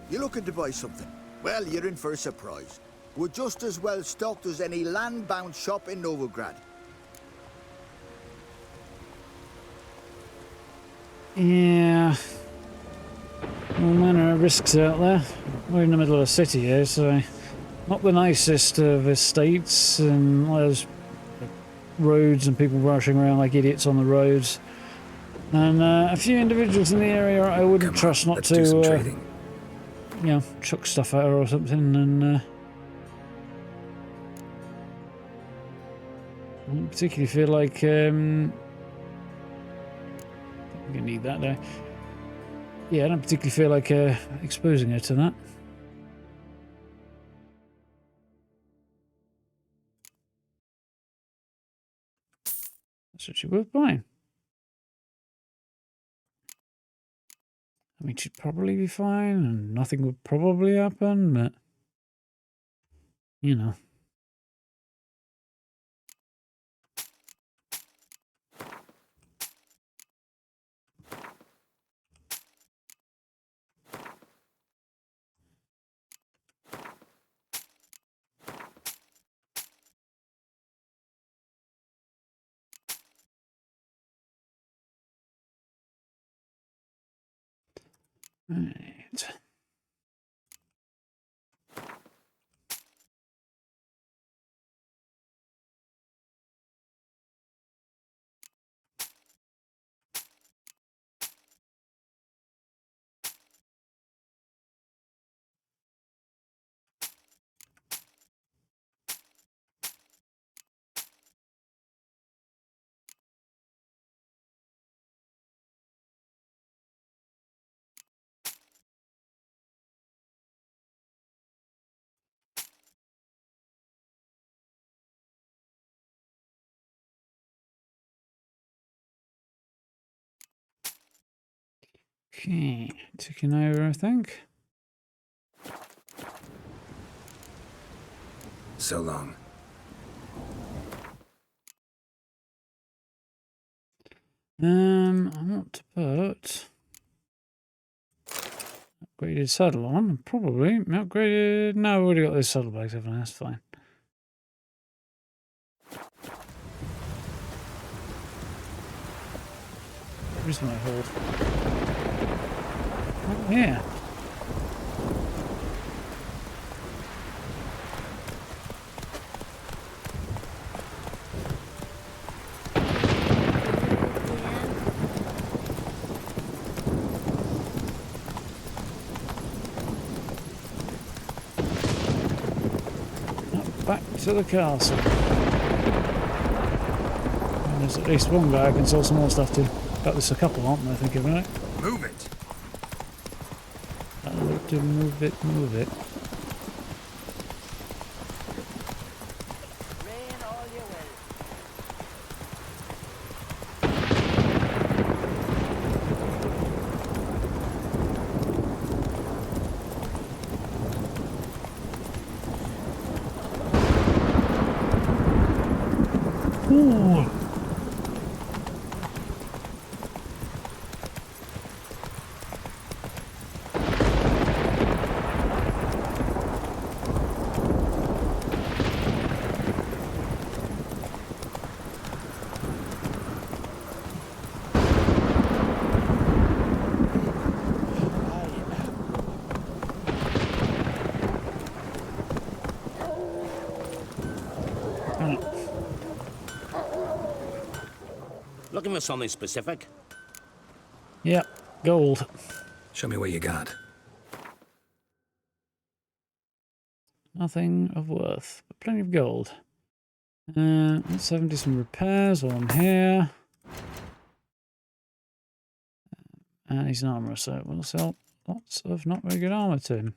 You looking to buy something? Well, you're in for a surprise. We're just as well stocked as any land-bound shop in Novigrad. Yeah. All manner of risks out there. We're in the middle of a city here, so not the nicest of estates, and there's roads and people rushing around like idiots on the roads. And a few individuals in the area I wouldn't trust not to, you know, chuck stuff at her or something, and I don't particularly feel like I'm gonna need that though. Yeah, I don't particularly feel like exposing her to that. That's actually worth buying. I mean, she'd probably be fine and nothing would probably happen, but you know. Right. Okay, ticking over, I think. So long. I want to put upgraded saddle on. Probably upgraded. No, I've already got those saddlebags, haven't I? That's fine. Where's my hold? Oh, yeah. Back to the castle. And there's at least one guy I can sell some more stuff to. Got this a couple, aren't there? I think about it. Move it. I'll look to move it, move it. Ooh. Looking for something specific? Yep, gold. Show me what you got. Nothing of worth, but plenty of gold. Let's have him do some repairs while I'm here. And he's an armourer, so we'll sell lots of not very good armour to him.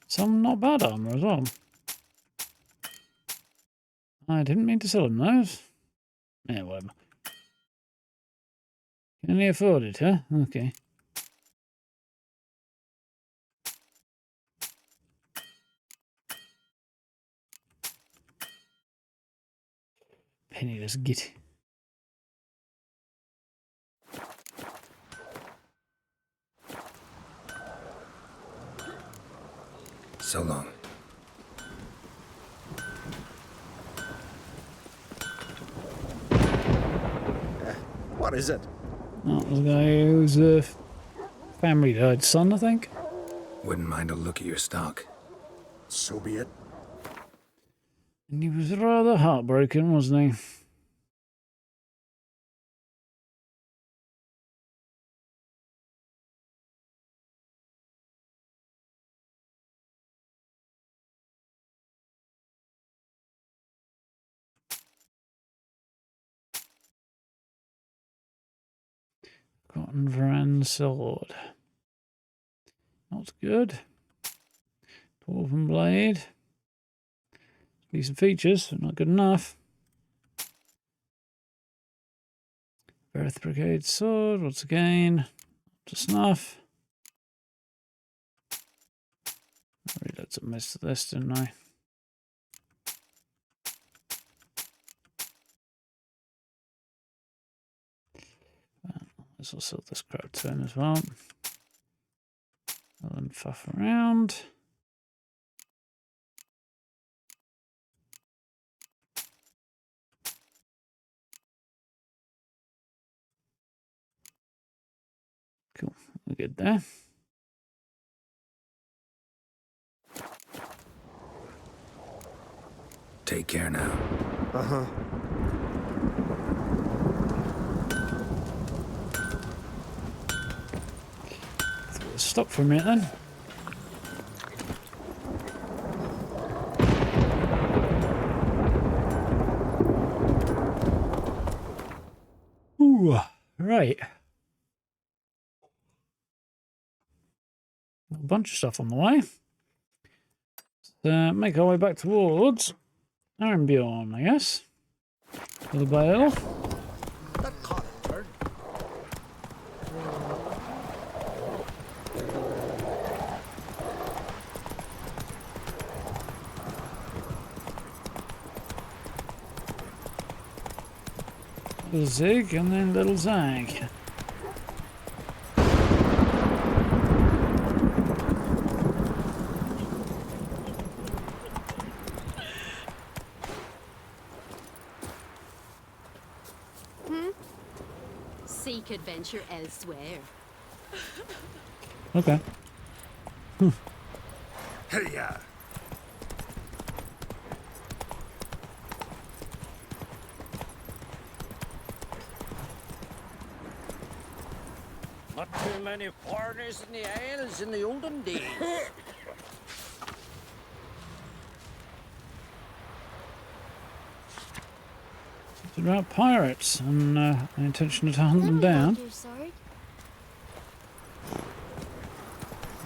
Some not bad armour as well. I didn't mean to sell him those. Yeah, whatever. Can he afford it, huh? Okay. Penniless git. So long. What is it? Oh, the guy whose family died, son, I think. Wouldn't mind a look at your stock. So be it. And he was rather heartbroken, wasn't he? Cotton Varan sword. Not good. Dwarven blade. Decent features, but not good enough. Earth Brigade sword, once again. To snuff. I really looked at most of this, didn't I? Let's also this crowd turn as well. And then fuff around. Cool, we're good there. Take care now. Uh-huh. Stop for a minute then. Ooh, right. A bunch of stuff on the way. Let's make our way back towards Armbjorn, I guess. For the bale. That caught a turn. Little zig and then little zag. Seek adventure elsewhere. Okay. Hey-ya. Not too many foreigners in the Isles in the olden days. Something about pirates and an intention to hunt them down.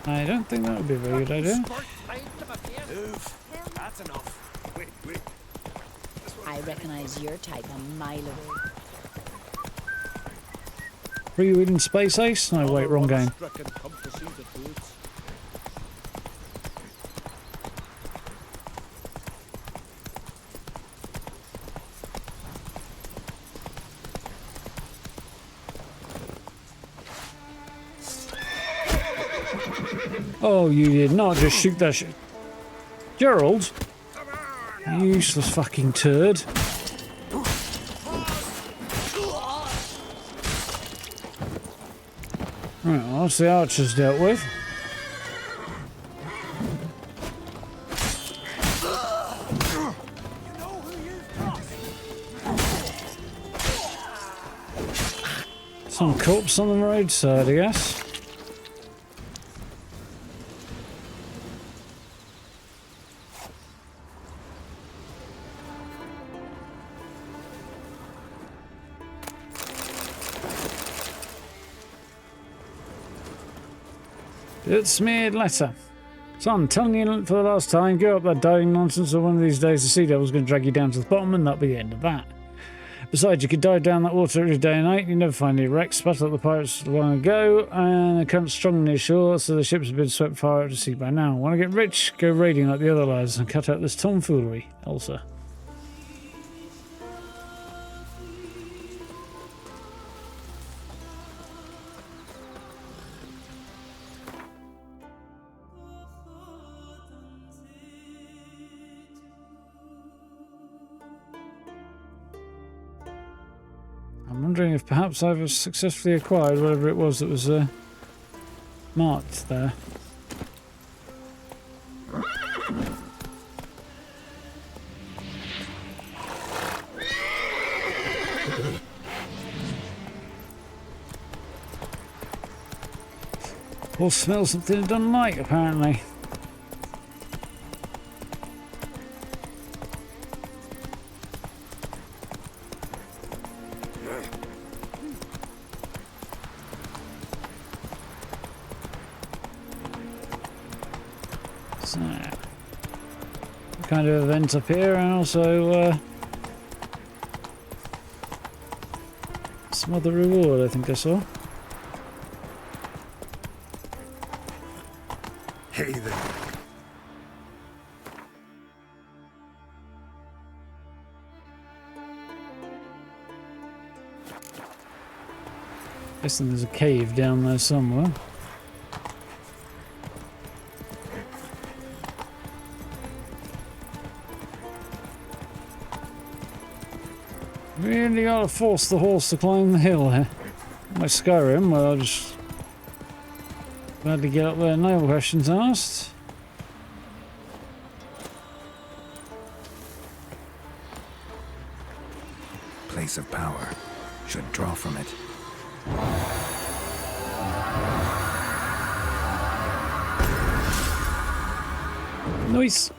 I don't think that would be a very good idea. Move. That's enough. Wait, wait. I recognize your type a mile away. Freewheeling Space Ace? No, wait, wrong game. Oh, you did not just shoot that shit. Geralt? You useless fucking turd. Right, well, that's the archers dealt with. Some corpse on the roadside, I guess. It's me, letter. Son, telling you for the last time, give up that dying nonsense, or one of these days the sea devil's going to drag you down to the bottom and that'll be the end of that. Besides, you could dive down that water every day and night. You never find any wrecks. Spotted up the pirates long ago, and the current's strong near shore, so the ships have been swept far out to sea by now. Want to get rich? Go raiding like the other lads and cut out this tomfoolery, Elsa. I'm wondering if perhaps I've successfully acquired whatever it was that was marked there. Or smell something it doesn't like, apparently. So, kind of event up here, and also some other reward I think I saw. Hey there. Guessing there's a cave down there somewhere. Really gotta force the horse to climb the hill here. Like Skyrim, where I'll just gladly get up there, no questions asked. Place of power. Should draw from it. Nice.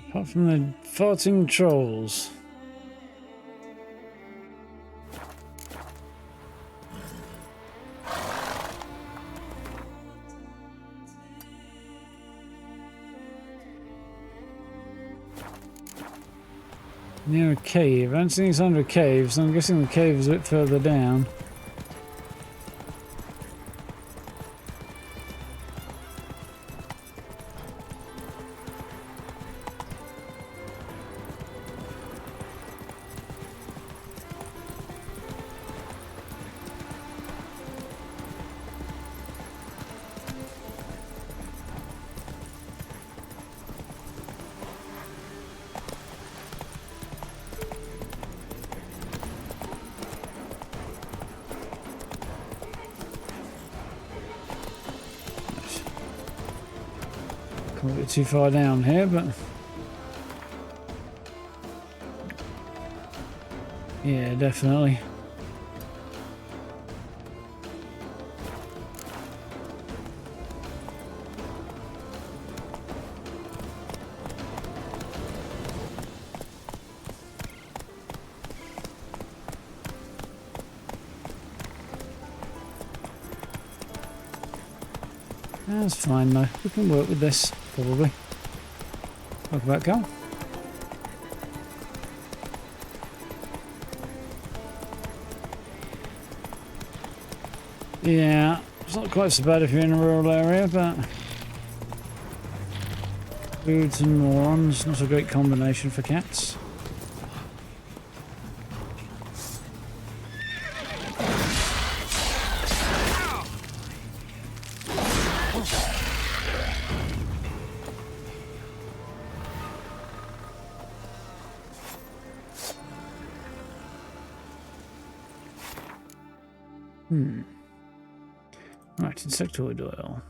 Apart from the farting trolls. Near a cave. I don't see anything under a cave, so I'm guessing the cave is a bit further down. A bit too far down here, but yeah, definitely. That's fine though. We can work with this, probably. Talk about Cal. Yeah, it's not quite so bad if you're in a rural area, but foods and morons, not a great combination for cats. Right, insectoid oil.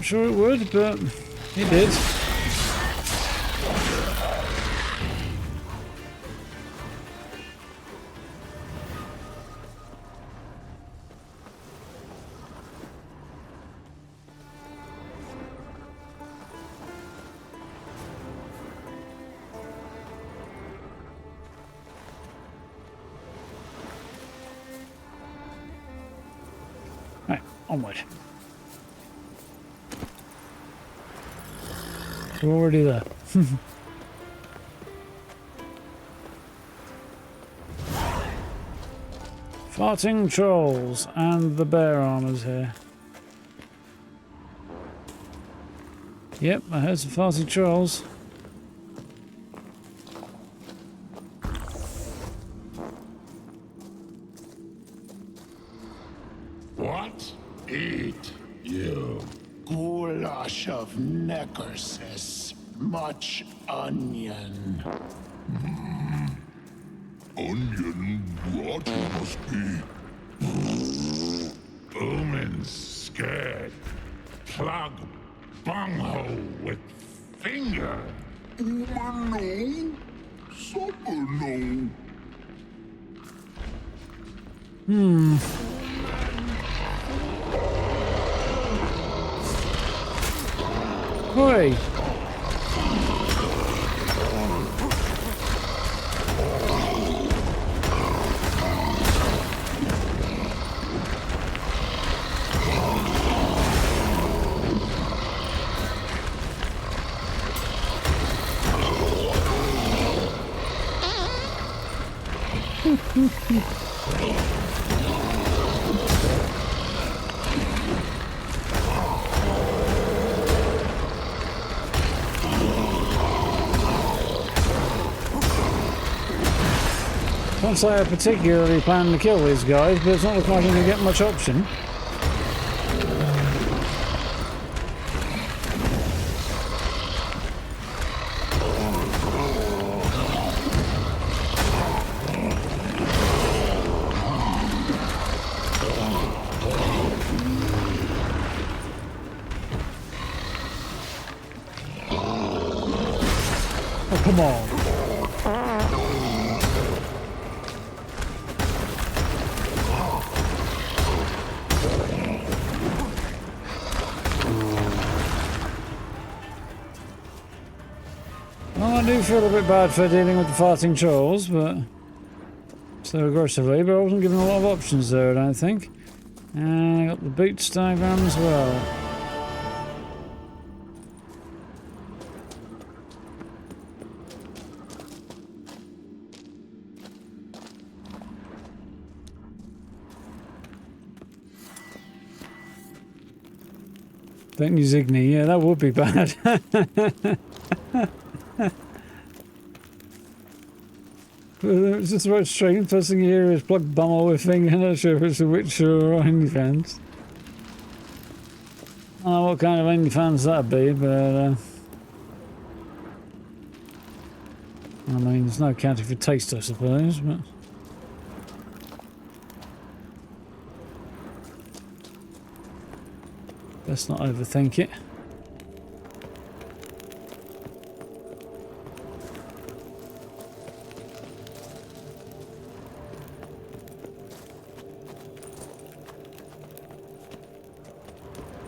weren't sure it would, but it did. Right, onward. We're already there. Farting trolls and the bear armor's here. Yep, I heard some farting trolls. What? Eat, you. Goulash of necrosis. Much onion. Onion rot must be. Omen's scared. Plug bunghole with finger. Omen no. Supper no. Oi! Can't say I particularly plan to kill these guys, but it's not looking like I'm going to get much option. Oh, come on. Well, I do feel a bit bad for dealing with the farting trolls, but so aggressively, but I wasn't given a lot of options there, I don't think. And I got the boots diagram as well. Don't use Igni, yeah, that would be bad. It's just about strange. First thing you hear is plug bummer with finger. Not sure if it's a Witcher or OnlyFans. I don't know what kind of OnlyFans that'd be, but I mean, there's no accounting for taste, I suppose, but let's not overthink it.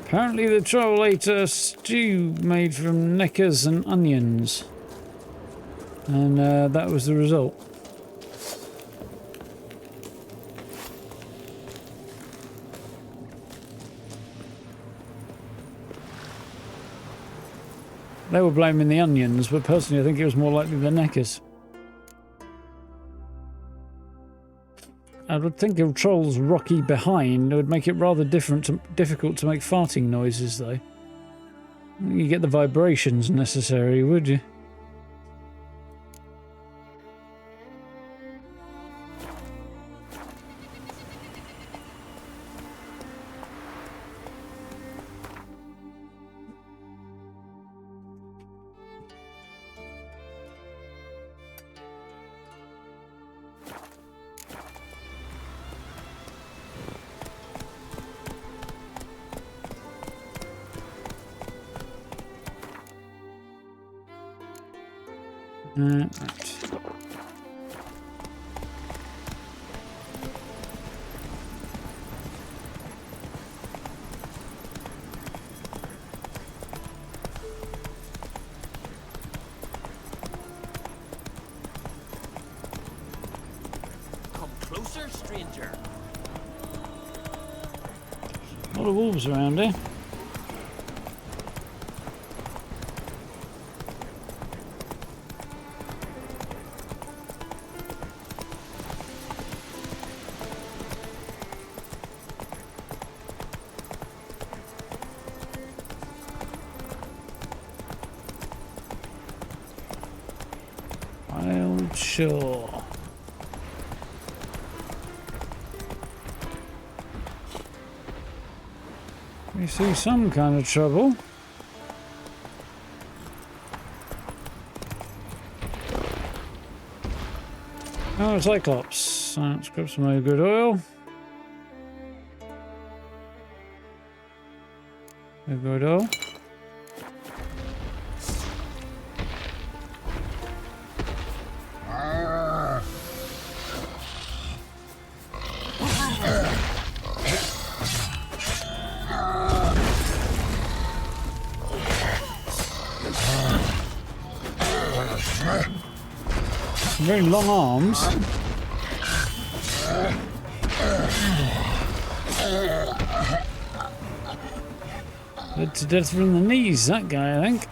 Apparently the troll ate a stew made from neckers and onions. And that was the result. They were blaming the onions, but personally I think it was more likely the neckers. I would think a troll's rocky behind would make it rather difficult to make farting noises, though. You get the vibrations necessary, would you? Right. Come closer, stranger. A lot of wolves around here. I'm sure. We see some kind of trouble. Oh, Cyclops. Let's grab some more good oil. No good oil. Very long arms. Bled to death from the knees, that guy, I think.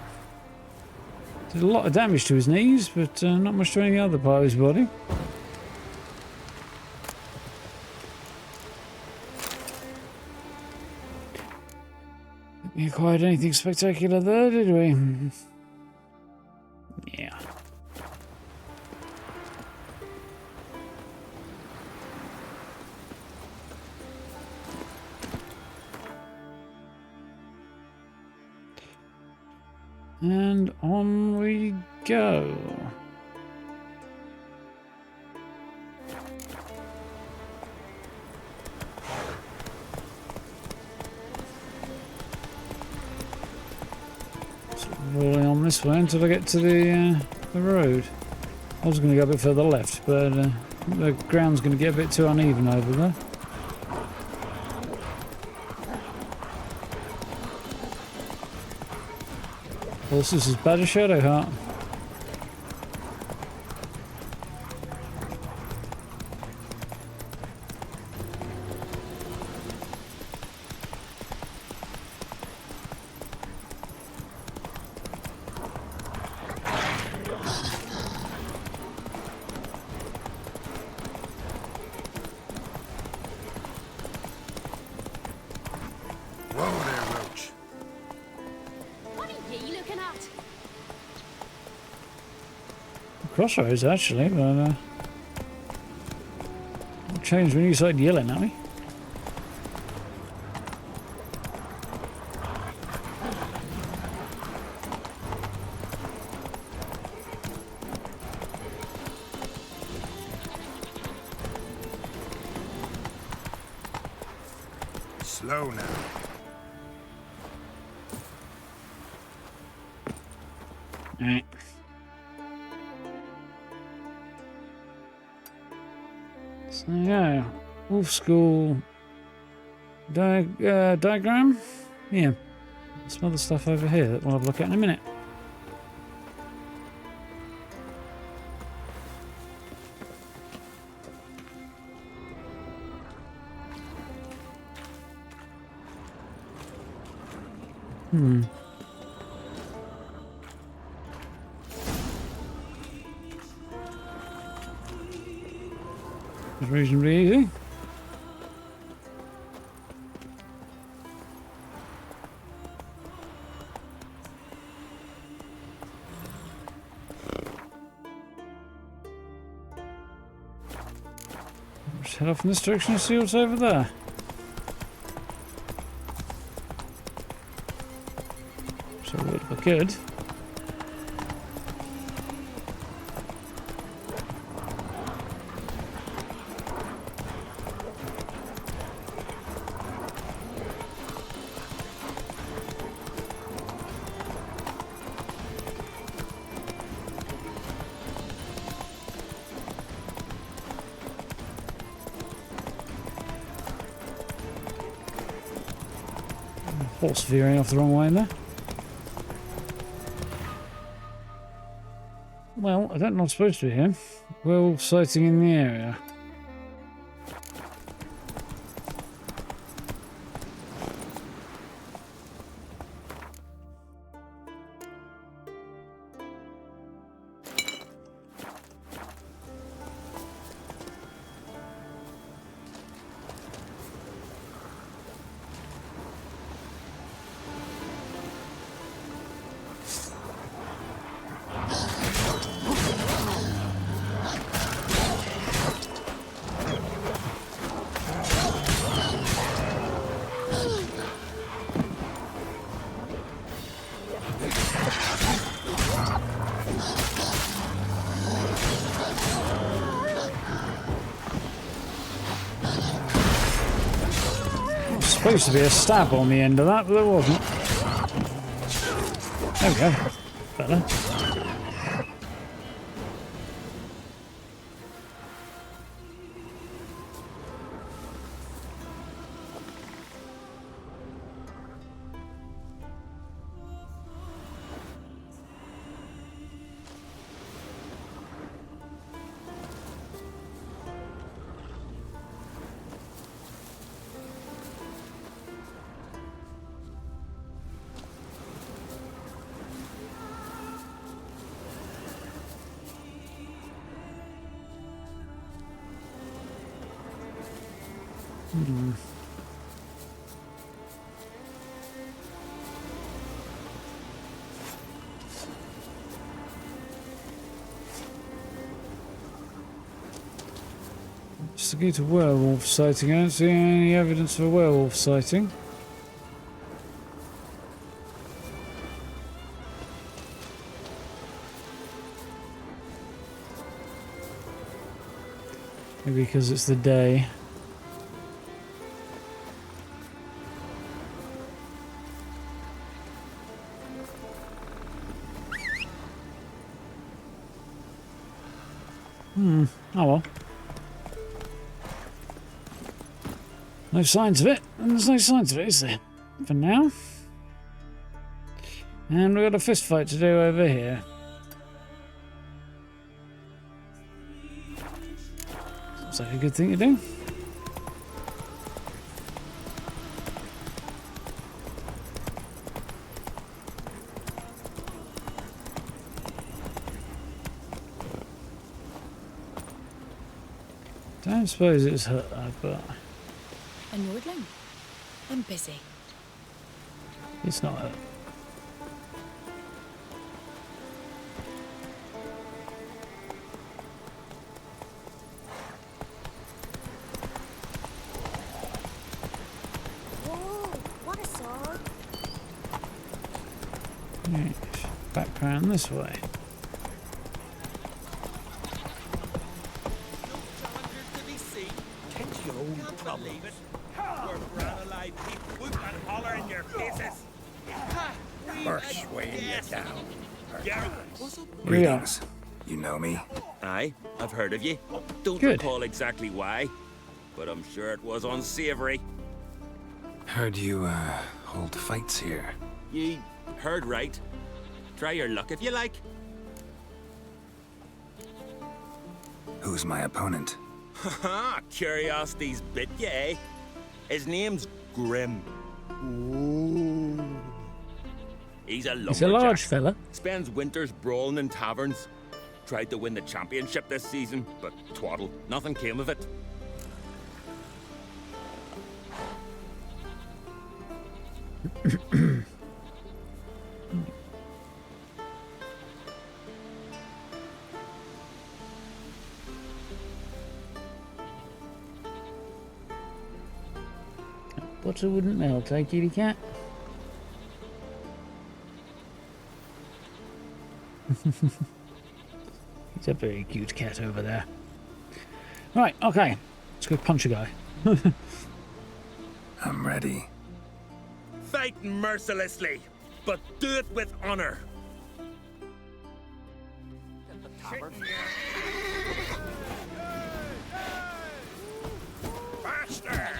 Did a lot of damage to his knees, but not much to any other part of his body. We acquired anything spectacular there, did we? Yeah. And on we go. Rolling on this way until I get to the road. I was going to go a bit further left, but the ground's going to get a bit too uneven over there. Also, this is bad as Shadowheart. Crossroads, actually, but it changed when you started yelling at me. Slow now. Alright. So yeah, Wolf School diagram. Yeah, some other stuff over here that we'll have a look at in a minute. It's reasonably easy. Let's head off in this direction and see what's over there. So it would look good. Horse veering off the wrong way there. Well, I don't know what's supposed to be here. Werewolf sighting in the area. Supposed to be a stab on the end of that, but there wasn't. There we go. Better. Just to get a werewolf sighting. I don't see any evidence of a werewolf sighting. Maybe because it's the day. Oh well. No signs of it. And there's no signs of it, is there? For now. And we've got a fist fight to do over here. Seems like a good thing to do. Don't suppose it's hurt her, but A Nordling? I'm busy. it's not hurt. Whoa, what a sword. Right, back round this way. Weighing you down. Greetings. You know me? Aye, I've heard of you. Don't Good. recall exactly why, but I'm sure it was unsavory. Heard you, hold fights here. Ye heard right. Try your luck if you like. Who's my opponent? Haha, curiosity's bit you, eh? His name's Grim. Ooh. He's a lumberjack. He's a large fella. Spends winters brawling in taverns. Tried to win the championship this season, but twaddle. Nothing came of it. Butter wouldn't melt, eh, kitty cat? He's a very cute cat over there. Right, okay. Let's go punch a guy. I'm ready. Fight mercilessly, but do it with honor. Faster!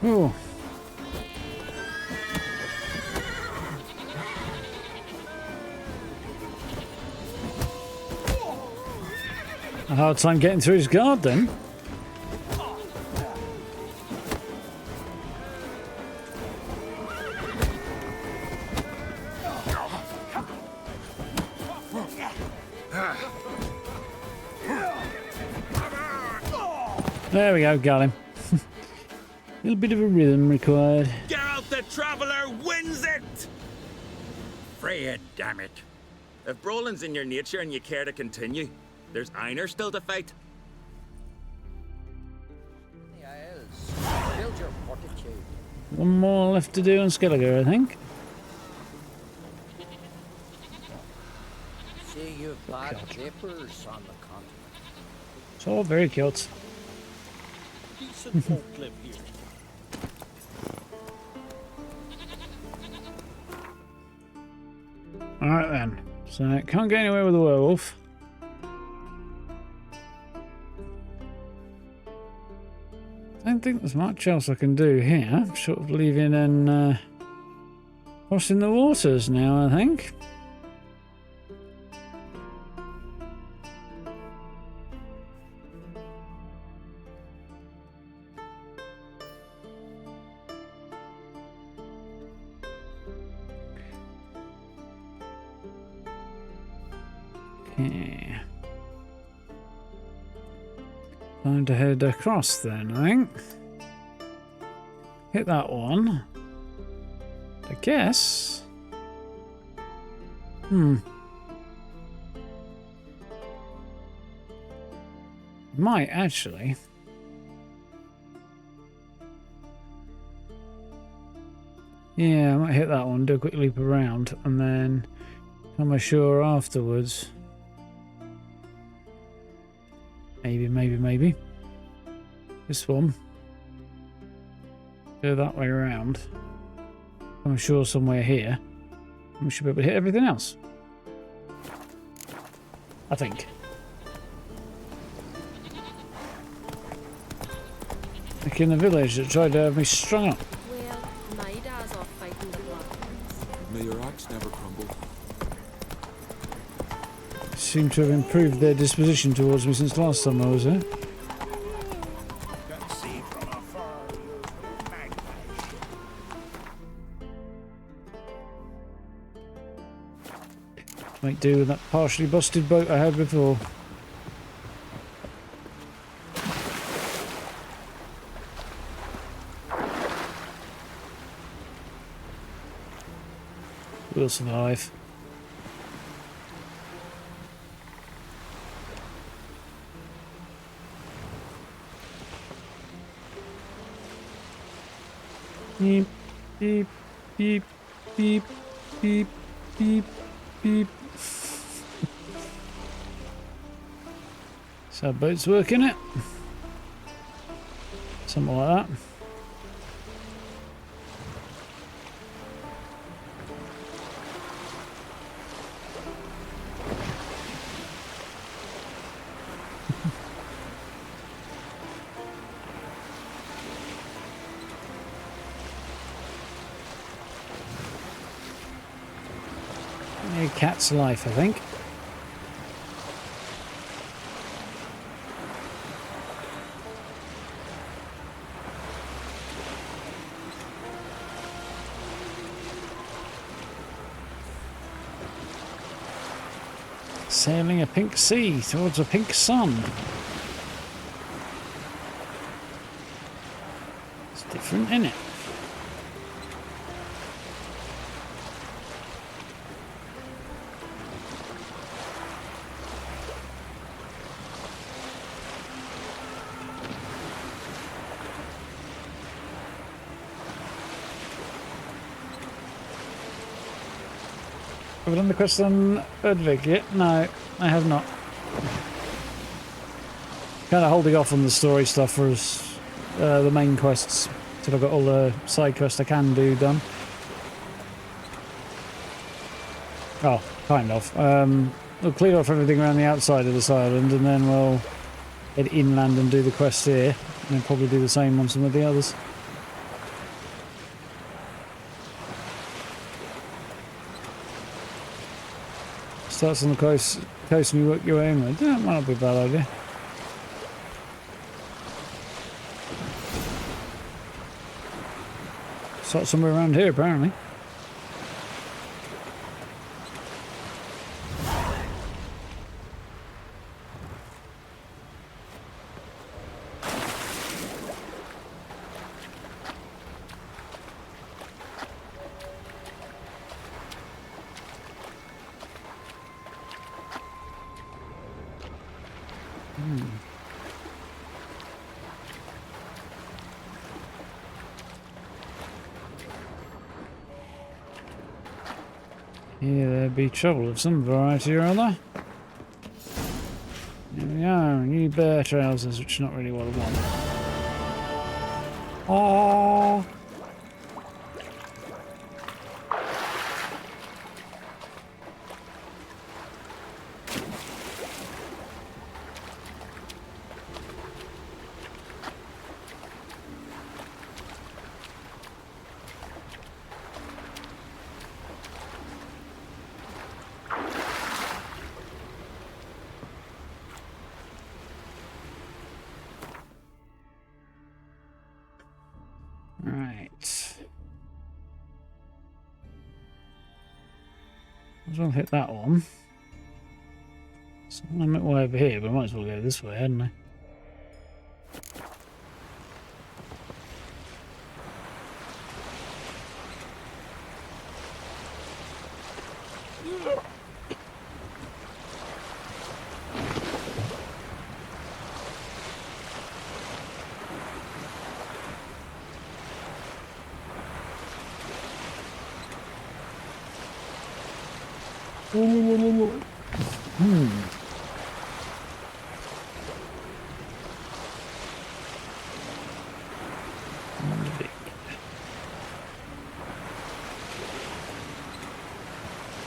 Oh. A hard time getting through his guard then. There we go, got him. A little bit of a rhythm required. Geralt the Traveller wins it! Freya, damn it. If brawling's in your nature and you care to continue, there's Einar still to fight. Build your fortitude. One more left to do on Skelliger, I think. See, you've bad vapors on the continent. It's all very cute. Decent folk live here. Alright then. So, can't get anywhere with the werewolf. I don't think there's much else I can do here. I'm sort of leaving and crossing the waters now, I think. Okay. Time to head across then, I think. Hit that one. I guess. Might actually. Yeah, I might hit that one, do a quick loop around, and then come ashore afterwards. Maybe. This one. Go that way around. I'm sure somewhere here. We should be able to hit everything else. I think. Like in the village that tried to have me strung up. Well, my dad's off fighting the Black. May your axe never crumble. Seem to have improved their disposition towards me since last time I was here. Make do with that partially busted boat I had before. We'll survive. Beep, beep, beep, beep, beep, beep, beep. So boat's working it. Something like that. A cat's life, I think. Sailing a pink sea towards a pink sun. It's different, isn't it? Have I done the quest on Erdvig yet? No, I have not. Kind of holding off on the story stuff for the main quests till I've got all the side quests I can do done. Oh, kind of. We'll clear off everything around the outside of this island and then we'll head inland and do the quest here, and then probably do the same on some of the others. Starts on the coast and you work your way inward. That might not be a bad idea. Start somewhere around here, apparently. Yeah, there'd be trouble of some variety or other. Here we are, new bear trousers, which is not really what I want. Oh. Might as well hit that one. So I'm way over here, but I might as well go this way, hadn't I?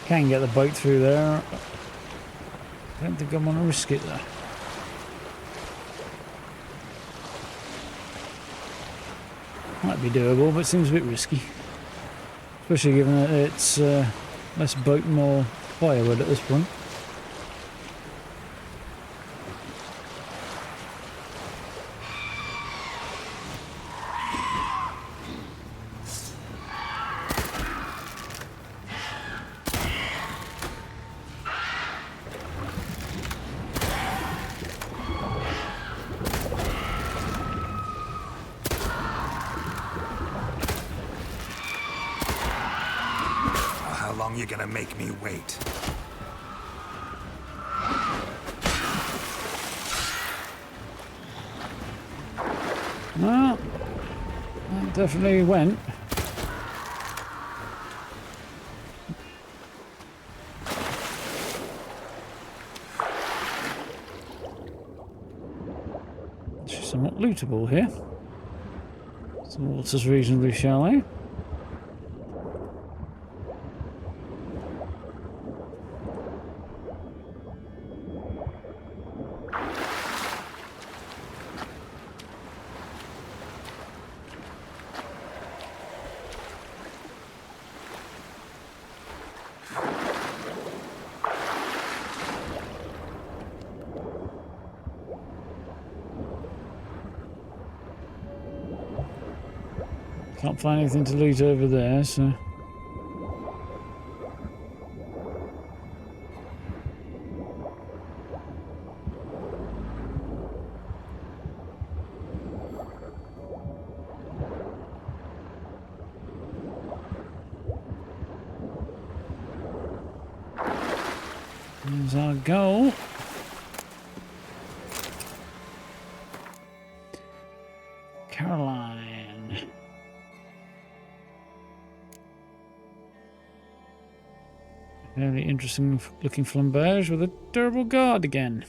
Can get the boat through there. I don't think I'm going to risk it though. Might be doable, but it seems a bit risky. Especially given that it's less boat, more firewood at this point. You're gonna make me wait. Well, that definitely went. It's somewhat lootable here. The water's reasonably shallow. Can't find anything to loot over there, so... There's our goal. Caroline. Very interesting looking flambage with a durable guard again.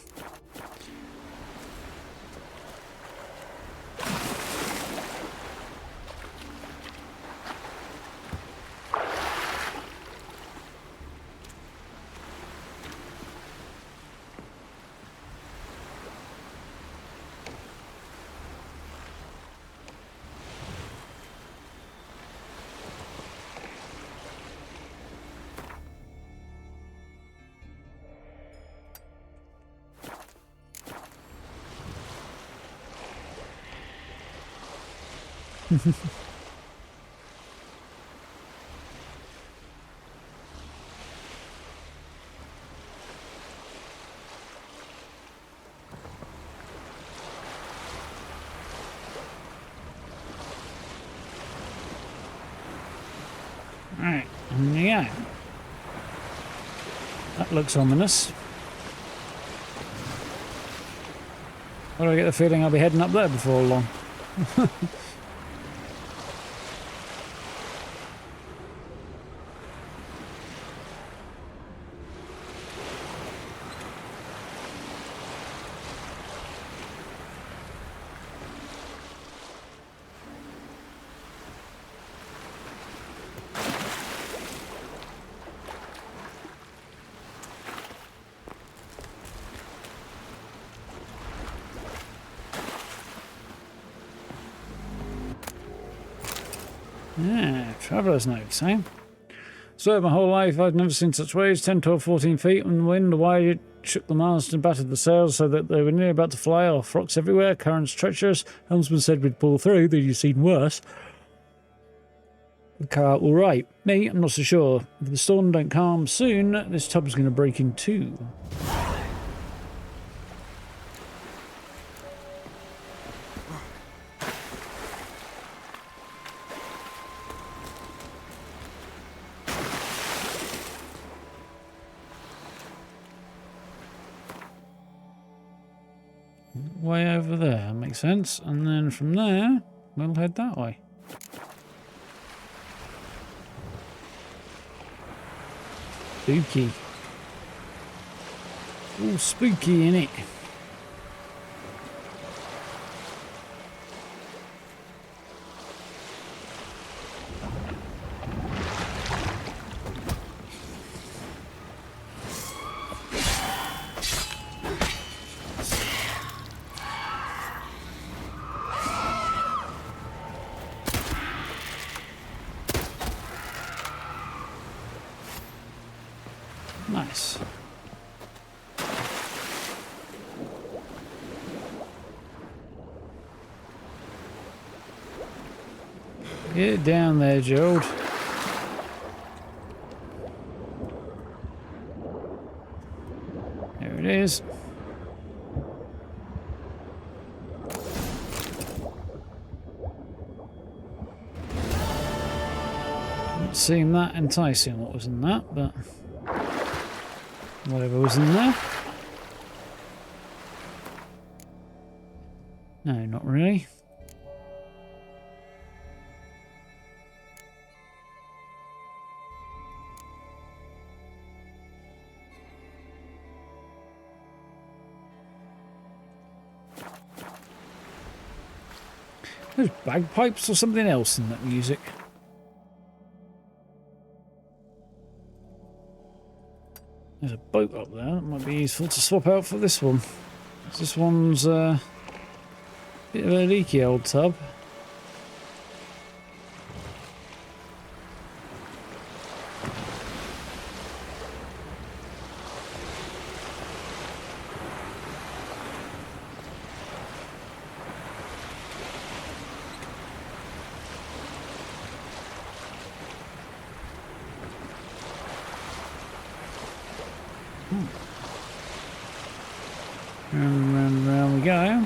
Right, yeah. That looks ominous. Why do I get the feeling I'll be heading up there before long? Yeah, traveller's notes, eh? So my whole life I've never seen such waves, 10, 12, 14 feet on the wind. Why it shook the mast and battered the sails so that they were nearly about to fly off. Rocks everywhere, currents treacherous. Helmsman said we'd pull through, that you've seen worse. The car all right. Me, I'm not so sure. If the storm don't calm soon, this tub's going to break in two. Way over there, makes sense. And then from there, we'll head that way. Spooky. All spooky, innit? Nice. Get down there, Geralt. There it is. Didn't seem that enticing what was in that, but whatever was in there. No, not really. There's bagpipes or something else in that music. There's a boat up there that might be useful to swap out for this one. This one's a bit of a leaky old tub. And round we go.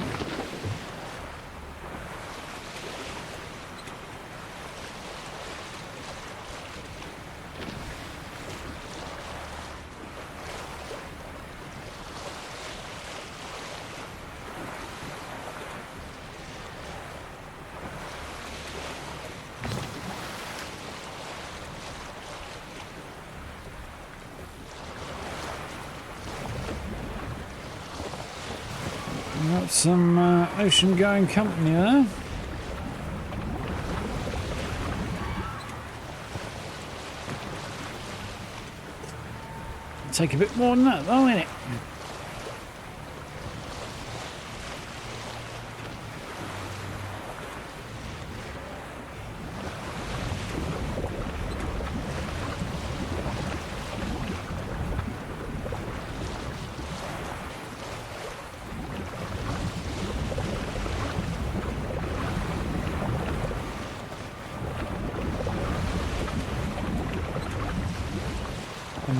Got some ocean-going company there. Take a bit more than that, though, innit?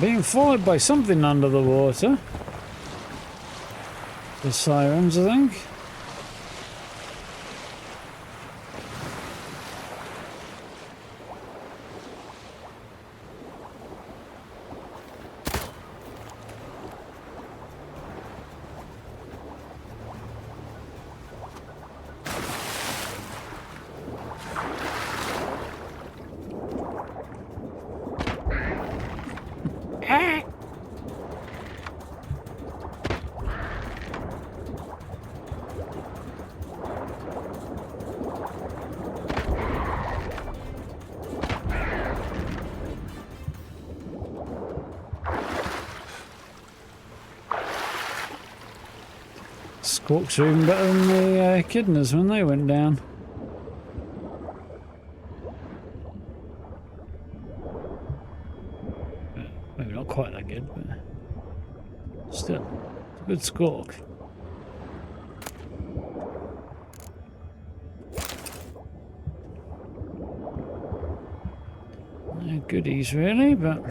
being followed by something under the water. The sirens, I think. Squawks are even better than the echidnas when they went down. Maybe not quite that good, but still, it's a good squawk. No goodies really, but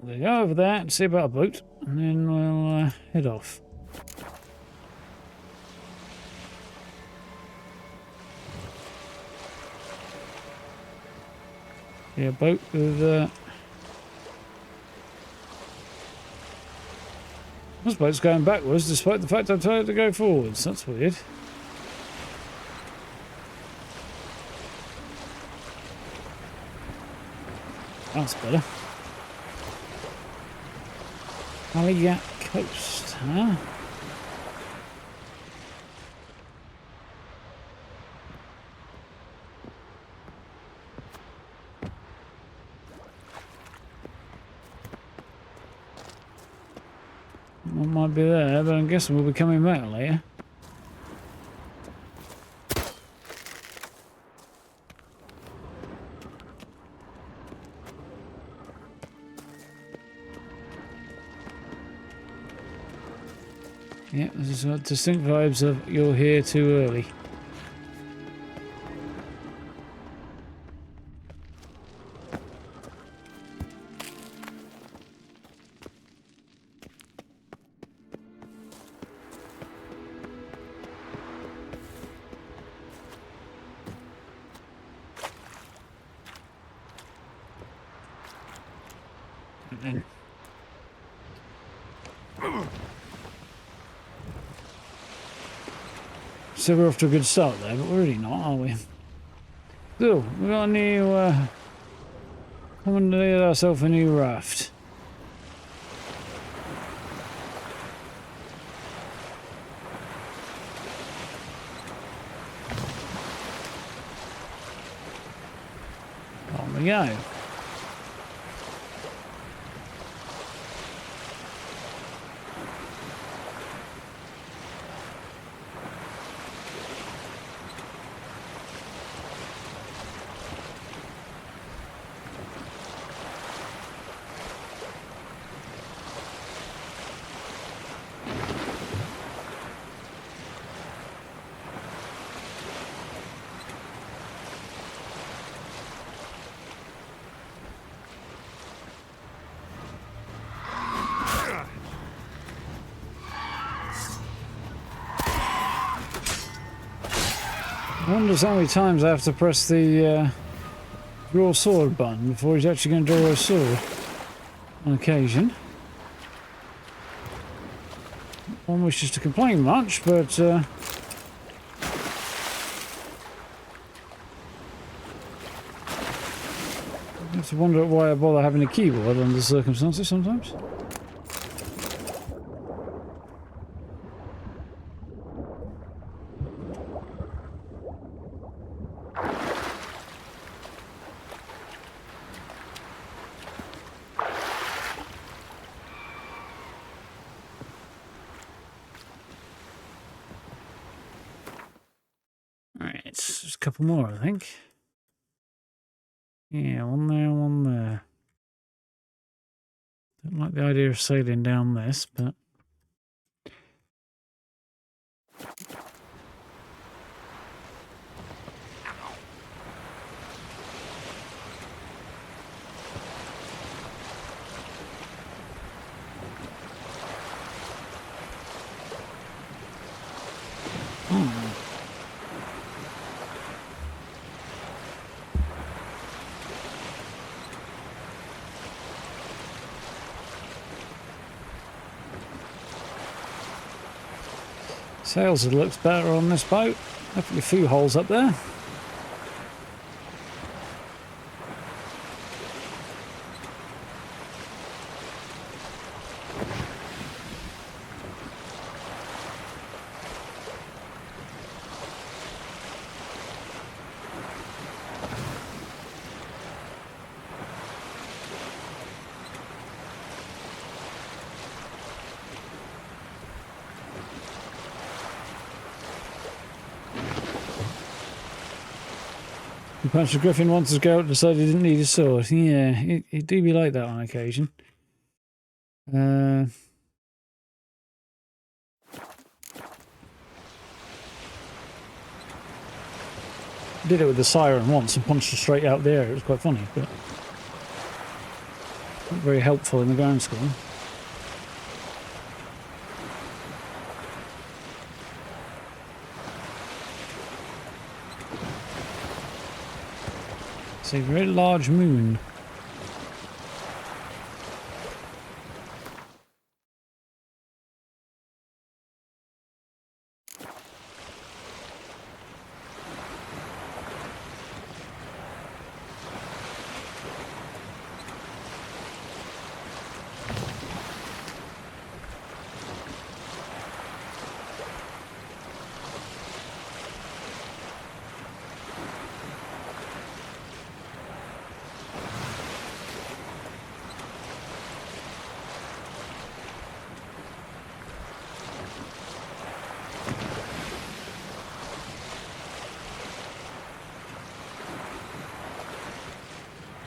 we'll go over there and see about a boat, and then we'll head off. Yeah, boat with this boat's going backwards despite the fact I told it to go forwards. That's weird. That's better. Aliat Coast, huh? One might be there, but I'm guessing we'll be coming back later. Yeah, there's distinct vibes of you're here too early. And so we're off to a good start there, but we're really not, are we? So, we've got a new, commandeered ourselves a new raft. On we go. I wonder how many times I have to press the draw sword button before he's actually going to draw a sword on occasion. One wishes to complain much, but I have to wonder why I bother having a keyboard under the circumstances sometimes. couple more, I think. Yeah, one there, one there. Don't like the idea of sailing down this, but... Sails have looked better on this boat. Definitely a few holes up there. You punched a griffin once as Geralt decided he didn't need his sword. Yeah, it do be like that on occasion. Did it with the siren once and punched her straight out there. It was quite funny, but not very helpful in the ground school. It's a very large moon.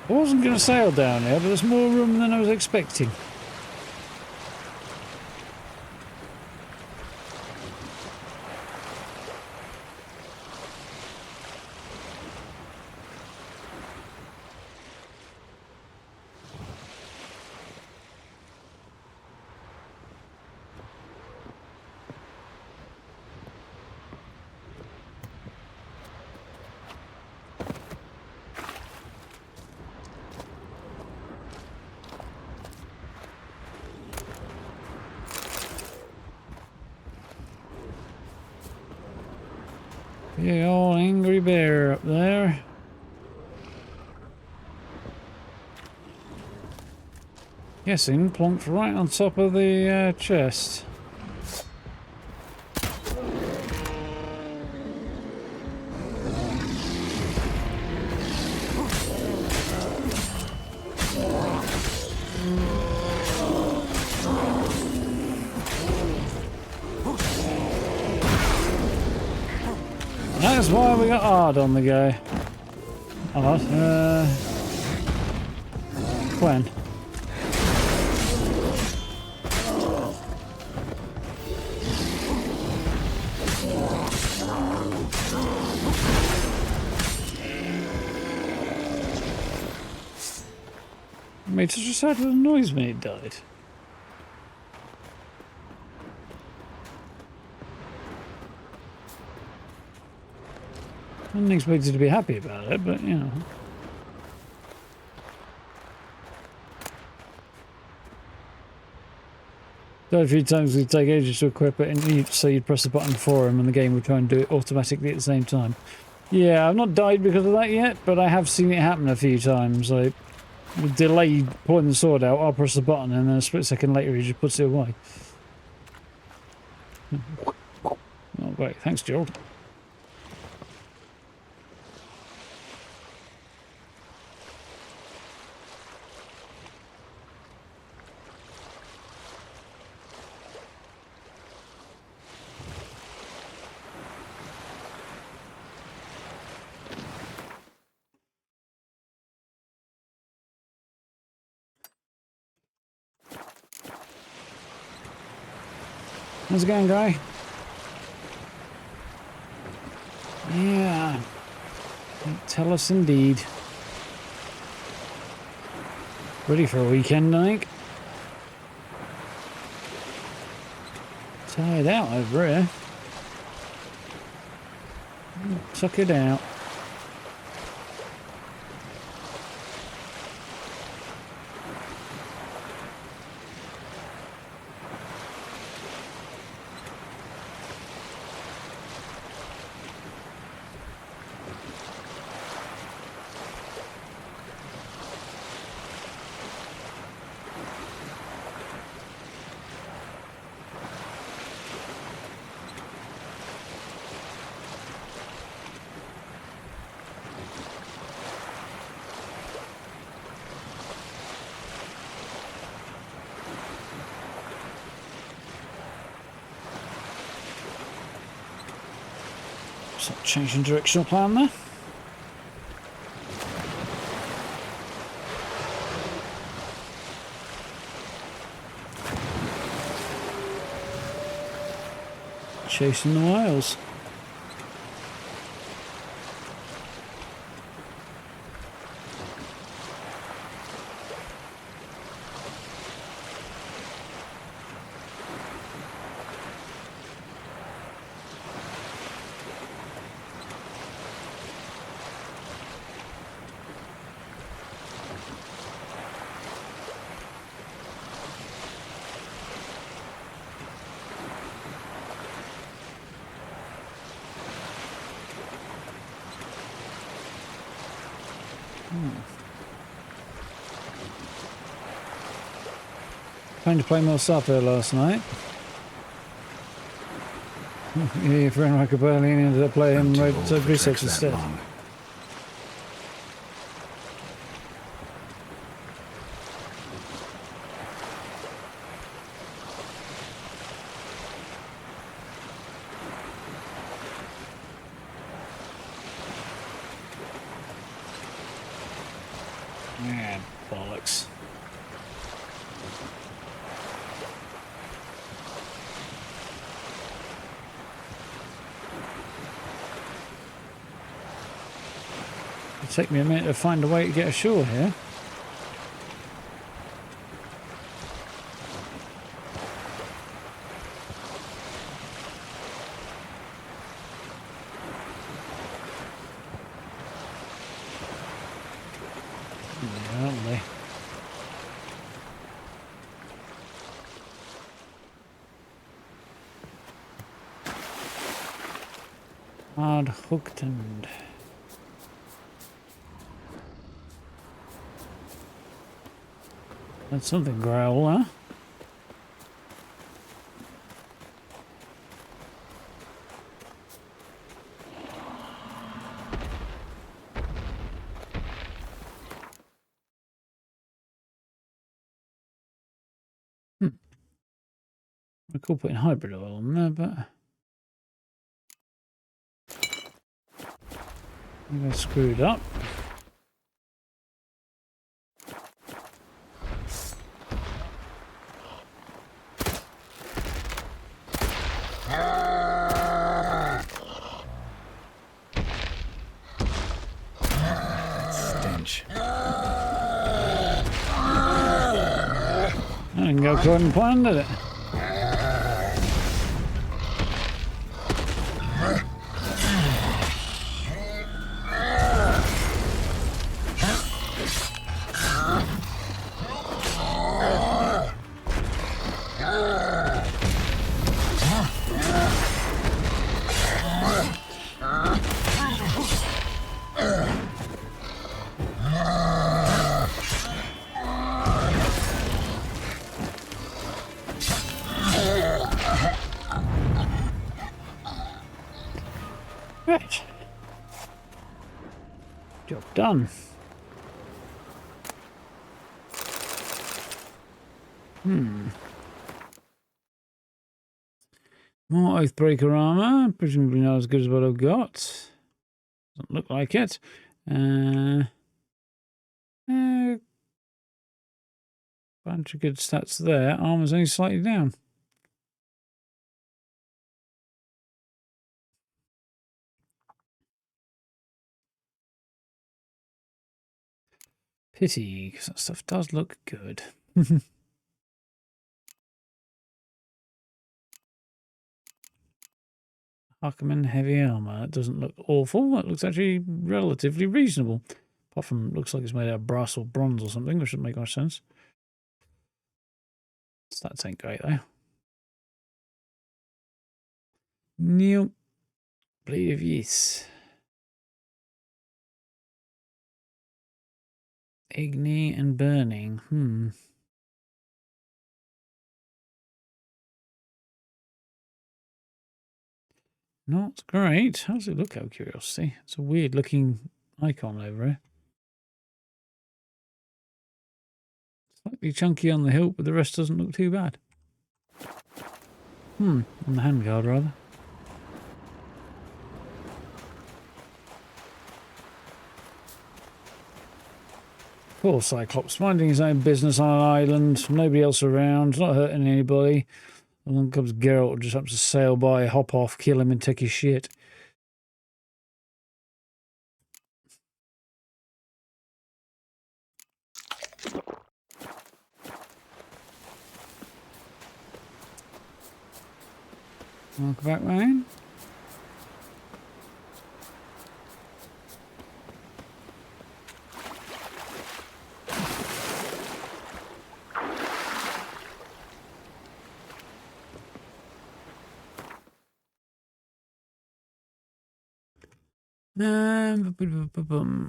I wasn't going to sail down there, but there's more room than I was expecting. Yeah, old angry bear up there. Guessing plonked right on top of the chest. That's why we got hard on the go. Hard. When? It made such a sad little noise when it died. I didn't expect you to be happy about it, but you know. So a few times we'd take ages to equip it, and so you'd press the button for him, and the game would try and do it automatically at the same time. Yeah, I've not died because of that yet, but I have seen it happen a few times. Like, delayed pulling the sword out, I'll press the button, and then a split second later he just puts it away. Oh, great. Thanks, Geralt. How's it going, guy? Yeah. Tell us indeed. Ready for a weekend, I think. Tired out over here. Suck it out. Changing directional plan there. Chasing the whales. Trying to play more supper last night. Your friend Rockabilly ended up playing Red Research instead. Yeah, bollocks. It'll take me a minute to find a way to get ashore here. Yeah, aren't they? Hard hooked and that's something growl, huh? I could put hybrid oil on there, but maybe I screwed up. Stench. I didn't go according to plan, did it? Right. Job done. More Oathbreaker armor, presumably not as good as what I've got. Doesn't look like it. Bunch of good stats there. Armor's only slightly down. Pity, because that stuff does look good. Harkonnen heavy armor. That doesn't look awful. That looks actually relatively reasonable. Apart from, looks like it's made out of brass or bronze or something, which doesn't make much sense. Stats ain't great though. Nope. Blade of Yes. Igni and burning. Not great. How does it look, out of curiosity? It's a weird looking icon over here. Slightly chunky on the hilt, but the rest doesn't look too bad. On the handguard, rather. Poor Cyclops, minding his own business on an island, nobody else around, not hurting anybody. Along comes Geralt, just happens to sail by, hop off, kill him and take his shit. Welcome back, Wayne.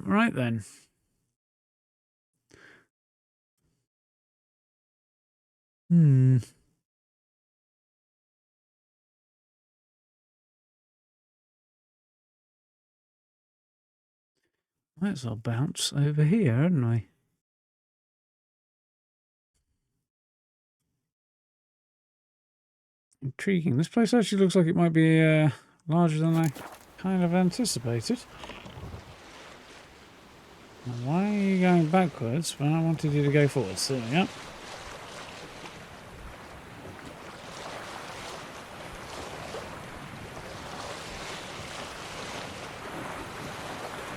Right then. Might as well bounce over here, hadn't I? Intriguing. This place actually looks like it might be larger than I kind of anticipated. Now, why are you going backwards when I wanted you to go forwards? There we go.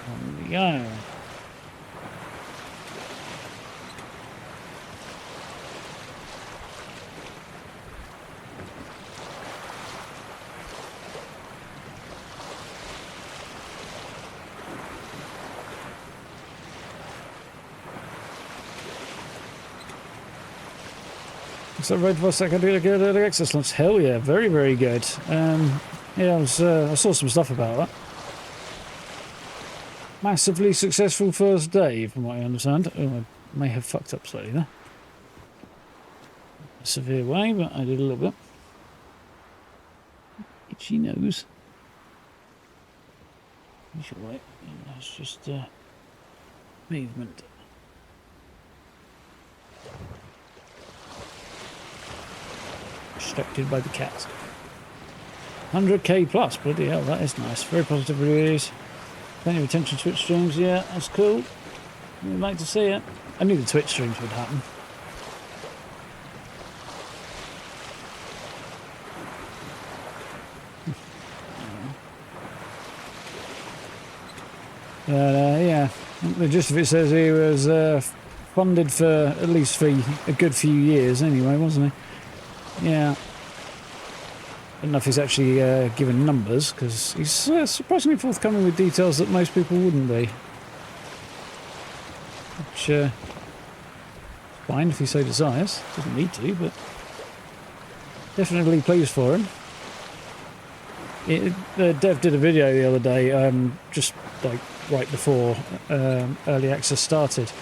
There we go. So Red for a second, good excellence. Hell yeah, very, very good. Yeah, I saw some stuff about that. Massively successful first day, from what I understand. Oh, I may have fucked up slightly there. A severe way, but I did a little bit. Itchy nose. It's alright. That's just movement. Distracted by the cats. 100k plus, bloody hell, that is nice. Very positive reviews. Plenty of attention to Twitch streams, yeah, that's cool. We'd like to see it. I knew the Twitch streams would happen. Yeah, the gist of it says he was funded for at least for a good few years anyway, wasn't he? Yeah. I don't know if he's actually given numbers, because he's surprisingly forthcoming with details that most people wouldn't be. Which, fine if he so desires. Doesn't need to, but definitely pleased for him. The dev did a video the other day, just like right before early access started,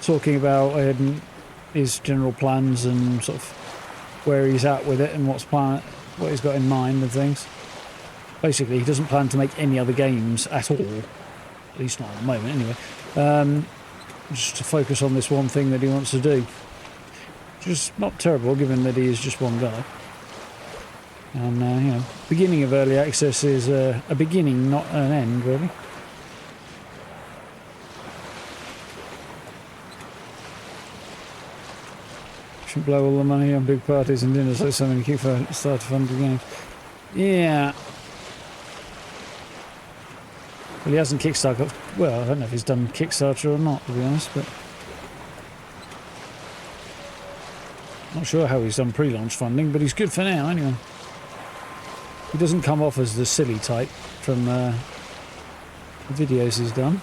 talking about his general plans and sort of where he's at with it and what he's got in mind and things. Basically, he doesn't plan to make any other games at all, at least not at the moment anyway. Just to focus on this one thing that he wants to do. Just not terrible, given that he is just one guy. And you know, beginning of early access is a beginning, not an end, really. Shouldn't blow all the money on big parties and dinners like so many Kickstarter funded games. Yeah. Well, he hasn't Kickstarter. Well, I don't know if he's done Kickstarter or not, to be honest, but Not sure how he's done pre-launch funding, but he's good for now anyway. He doesn't come off as the silly type from the videos he's done.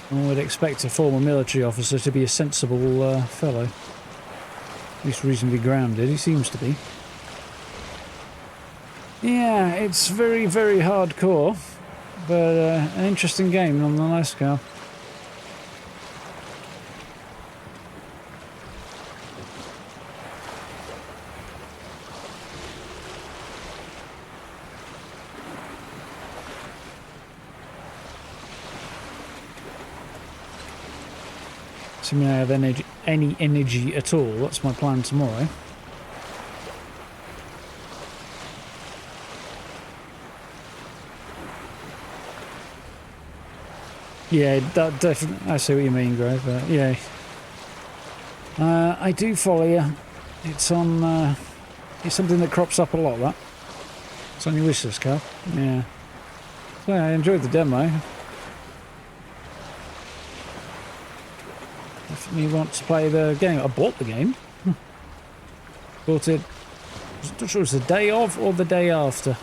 One would expect a former military officer to be a sensible fellow. At least reasonably grounded, he seems to be. Yeah, it's very, very hardcore, but an interesting game nonetheless, Carl. Assuming I have any energy at all, that's my plan tomorrow. Yeah, that definitely. I see what you mean, Greg. But yeah, I do follow you. It's on. It's something that crops up a lot. That it's on your wish list, Carl. Yeah. So I enjoyed the demo. Definitely want to play the game. I bought the game. Bought it. I'm not sure it was the day of or the day after.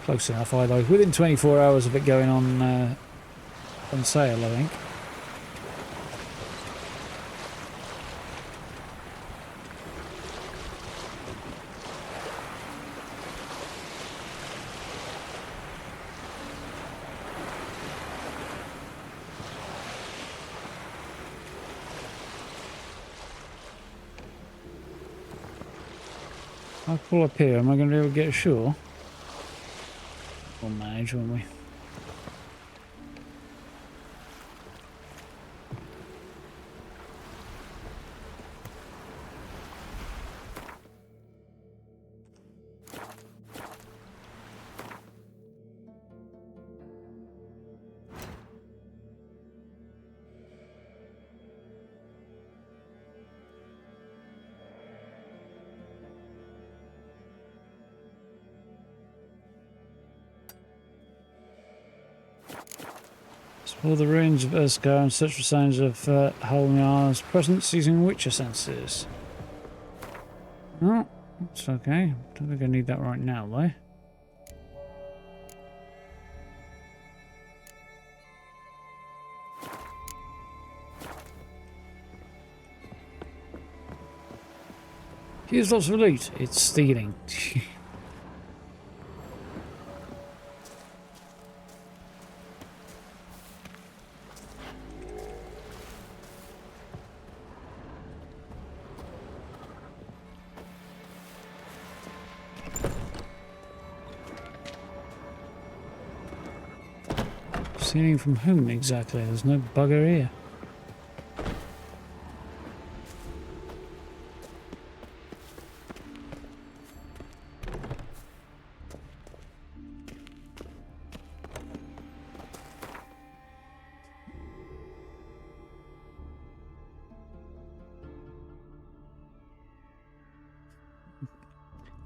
Close enough, either. Within 24 hours of it going on sale, I think. I'll pull up here. Am I going to be able to get ashore? We'll manage, won't we? Explore the ruins of Urscar and search for signs of Halmiar's presence using Witcher senses. Oh, it's okay. Don't think I need that right now, though. Here's lots of loot. It's stealing. Stealing from whom exactly? There's no bugger here.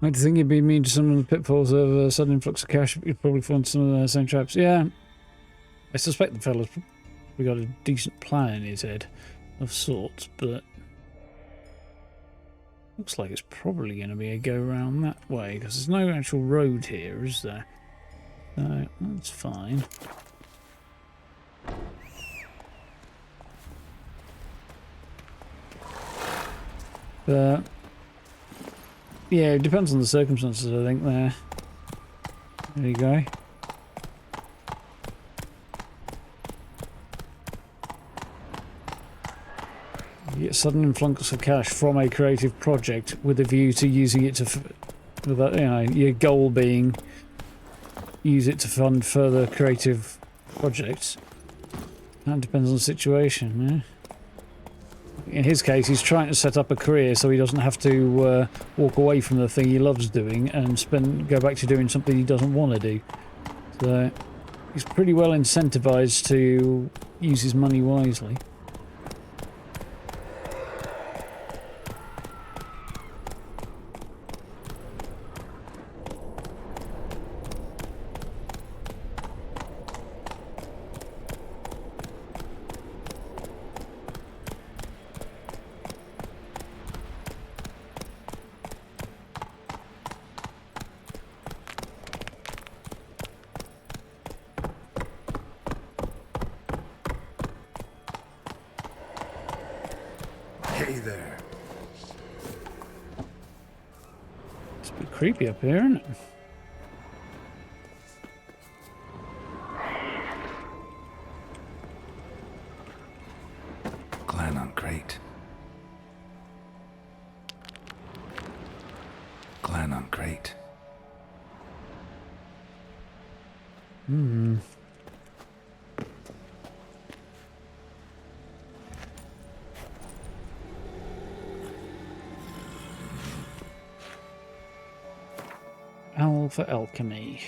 I like to think you'd be immune to some of the pitfalls of a sudden influx of cash, but you'd probably fall into some of the same traps. Yeah. I suspect the fella's probably got a decent plan in his head of sorts, but looks like it's probably going to be a go round that way because there's no actual road here, is there? No, that's fine. But yeah, it depends on the circumstances, I think. There you go. You get sudden influx of cash from a creative project with a view to using it to, you know, your goal being use it to fund further creative projects. That depends on the situation. Yeah? In his case, he's trying to set up a career so he doesn't have to walk away from the thing he loves doing and go back to doing something he doesn't want to do. So he's pretty well incentivized to use his money wisely. Hey there. It's a bit creepy up here, isn't it? Clan on crate. Clan on crate. Hmm. Owl for alchemy.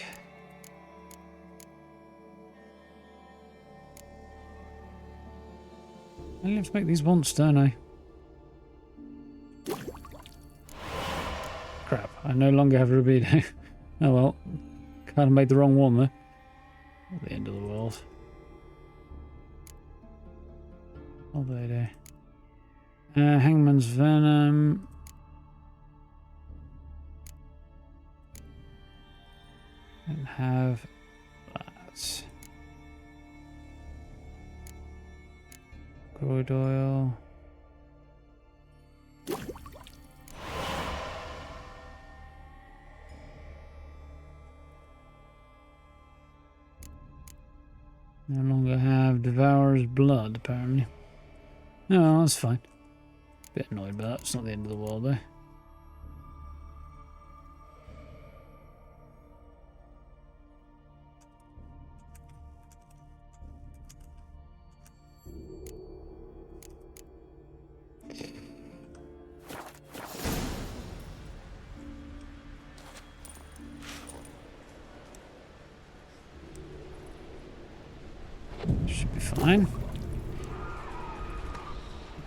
I have to make these once, don't I? Crap, I no longer have rubido. Oh well, kind of made the wrong one there. Not the end of the world. Albedo. Hangman's venom. And have that. Crude oil. No longer have Devourer's blood, apparently. No, that's fine. Bit annoyed by that. It's not the end of the world, though. Should be fine.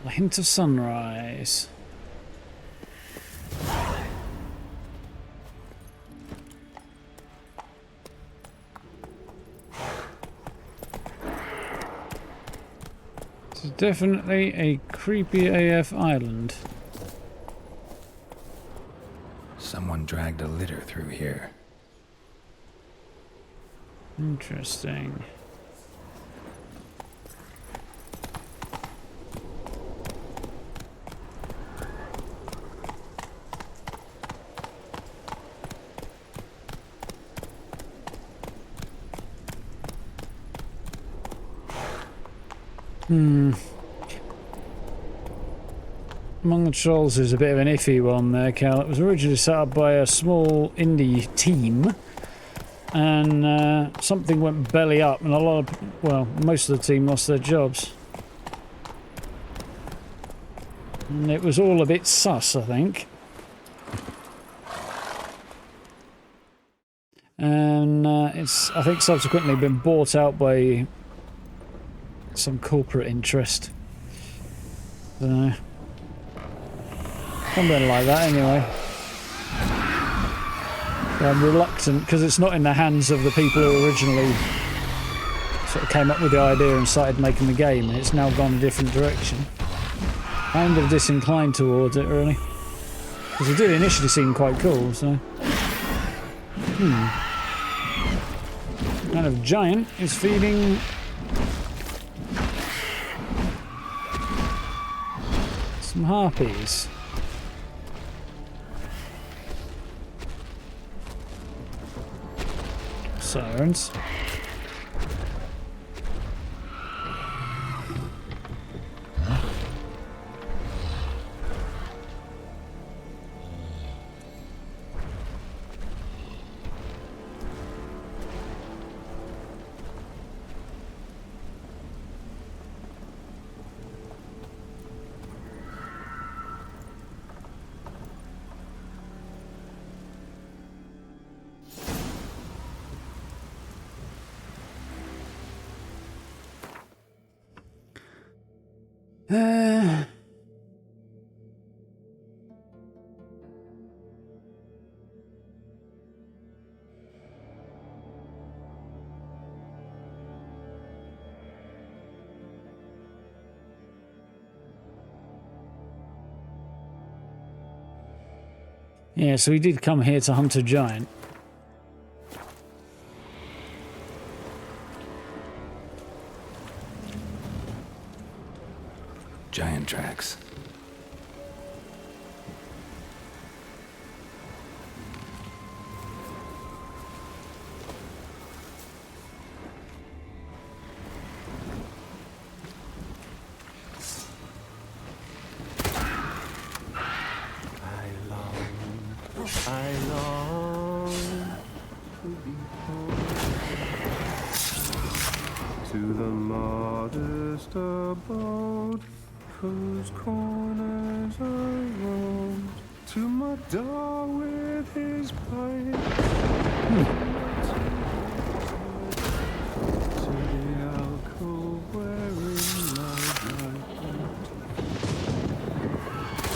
A hint of sunrise. This is definitely a creepy AF island. Someone dragged a litter through here. Interesting. Among the Trolls is a bit of an iffy one there, Cal. It was originally set up by a small indie team, and something went belly up, and a lot of, well, most of the team lost their jobs. And it was all a bit sus, I think. And it's, I think, subsequently been bought out by some corporate interest. Something like that, anyway. I'm reluctant because it's not in the hands of the people who originally sort of came up with the idea and started making the game, and it's now gone a different direction. Kind of disinclined towards it, really, because it did initially seem quite cool. So, kind of giant is feeding some harpies. Sirens. Yeah, so we did come here to hunt a giant. Giant tracks. to the modest abode whose corners I roamed, to my door with his pipe, to the alcove wherein my life went.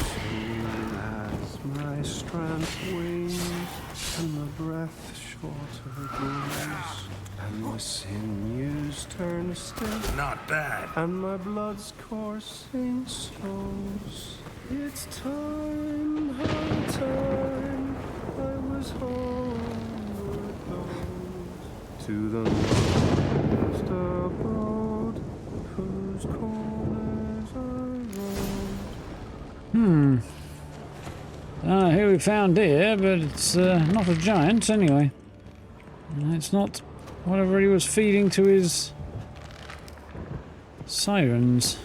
So as my strength wanes and my breath shorter grows, and my sinews turn stiff, Not bad. and my blood's coursing slows. It's time, high time, I was homeward bound, to the modest abode whose corners I roamed. Who we found here, but it's not a giant anyway. It's not whatever he was feeding to his sirens.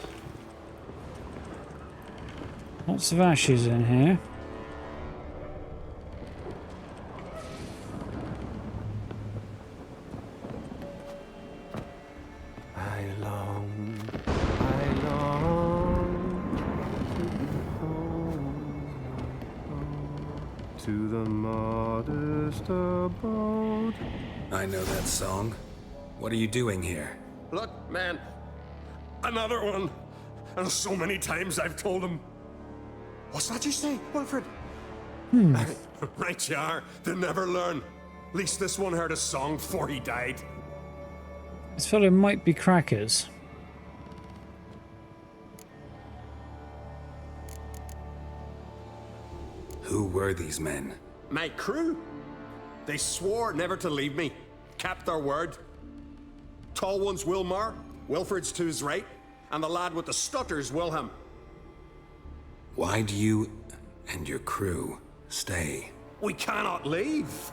Lots of ashes in here. I long to the modest abode. I know that song. What are you doing here? Look, man. Another one. And so many times I've told him. What's that you say, Wilfred? Right you are. They never learn. At least this one heard a song before he died. This fellow might be Crackers. Who were these men? My crew. They swore never to leave me. Kept their word. Tall one's Wilmar. Wilfred's to his right. And the lad with the stutter's Wilhelm. Why do you and your crew stay? We cannot leave.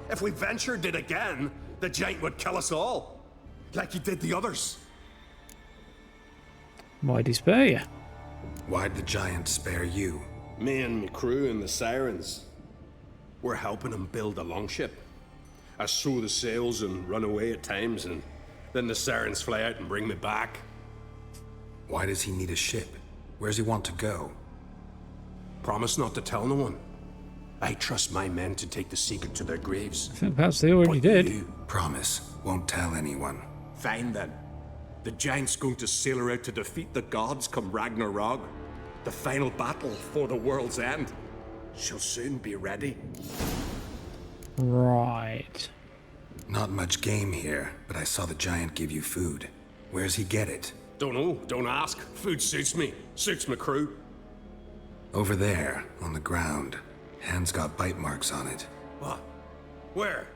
If we ventured it again, the giant would kill us all. Like he did the others. Why'd he spare you? Why'd the giant spare you? Me and my crew and the sirens. We're helping him build a longship. I sew the sails and run away at times, and then the sirens fly out and bring me back. Why does he need a ship? Where's he want to go? Promise not to tell no one. I trust my men to take the secret to their graves. I think perhaps they already did. You Promise, won't tell anyone. fine then. The giant's going to sail her out to defeat the gods come Ragnarok. The final battle for the world's end. She'll soon be ready. Right. Not much game here, but I saw the giant give you food. Where's he get it? Don't know, don't ask. Food suits me, suits my crew. Over there, on the ground. Hand's got bite marks on it. What? Where?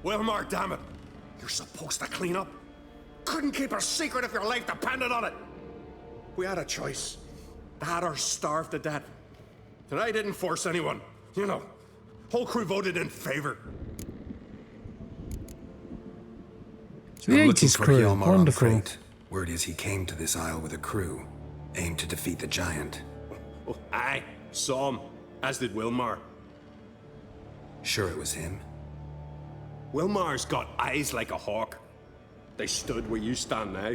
Wilmar, damn it. You're supposed to clean up. Couldn't keep a secret if your life depended on it. We had a choice. That or starve to death. And I didn't force anyone. You know, whole crew voted in favor. So the I'm looking 80s for crew, Hjalmar on wonderful. Crate. Word is he came to this isle with a crew. Aimed to defeat the giant. Oh, aye, saw him. As did Wilmar. Sure it was him? Wilmar's got eyes like a hawk. They stood where you stand now.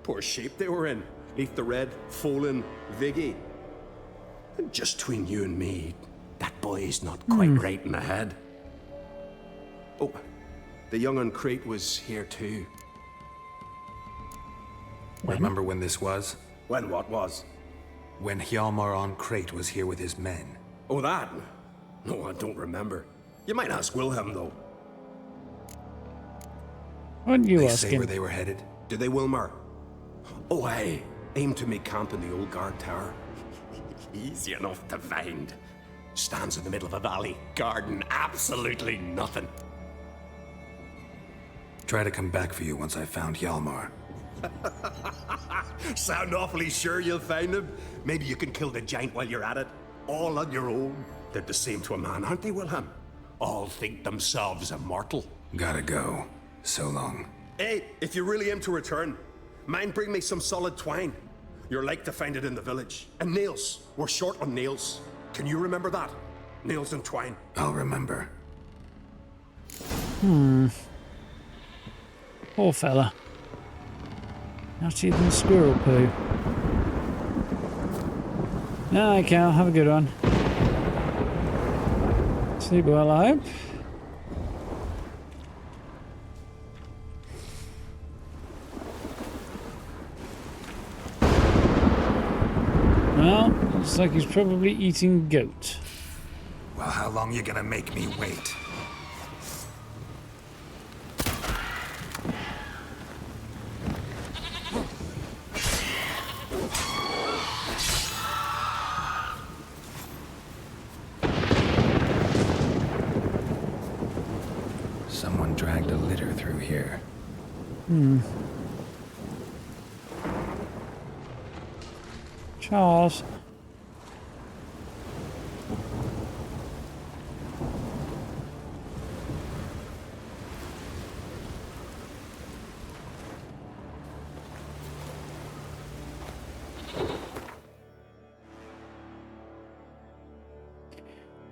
Poor shape they were in. Neath the red, Folin, Viggy. And just between you and me, that boy is not quite right in the head. Oh, the young on Crate was here too. Remember when this was? When what was? When Hjalmar on Crate was here with his men. Oh, that? No, I don't remember. You might ask Wilhelm, though. Why don't you They ask say him? where they were headed? Did they, Wilmar? Oh, aye. Aim to make camp in the old guard tower. Easy enough to find. Stands in the middle of a valley. Garden, absolutely nothing. Try to come back for you once I found Hjalmar. Sound awfully sure you'll find him? Maybe you can kill the giant while you're at it. All on your own. They're the same to a man, aren't they, Wilhelm? All think themselves immortal. Gotta go. So long. Hey, if you really aim to return, mind bring me some solid twine. You're like to find it in the village. And nails. We're short on nails. Can you remember that? Nails and twine. I'll remember. Poor fella. Nuttier than squirrel poo. Alright, Cal, have a good one. Sleep well, I hope. Well, looks like he's probably eating goat. Well, how long you gonna make me wait? Someone dragged a litter through here. Charles.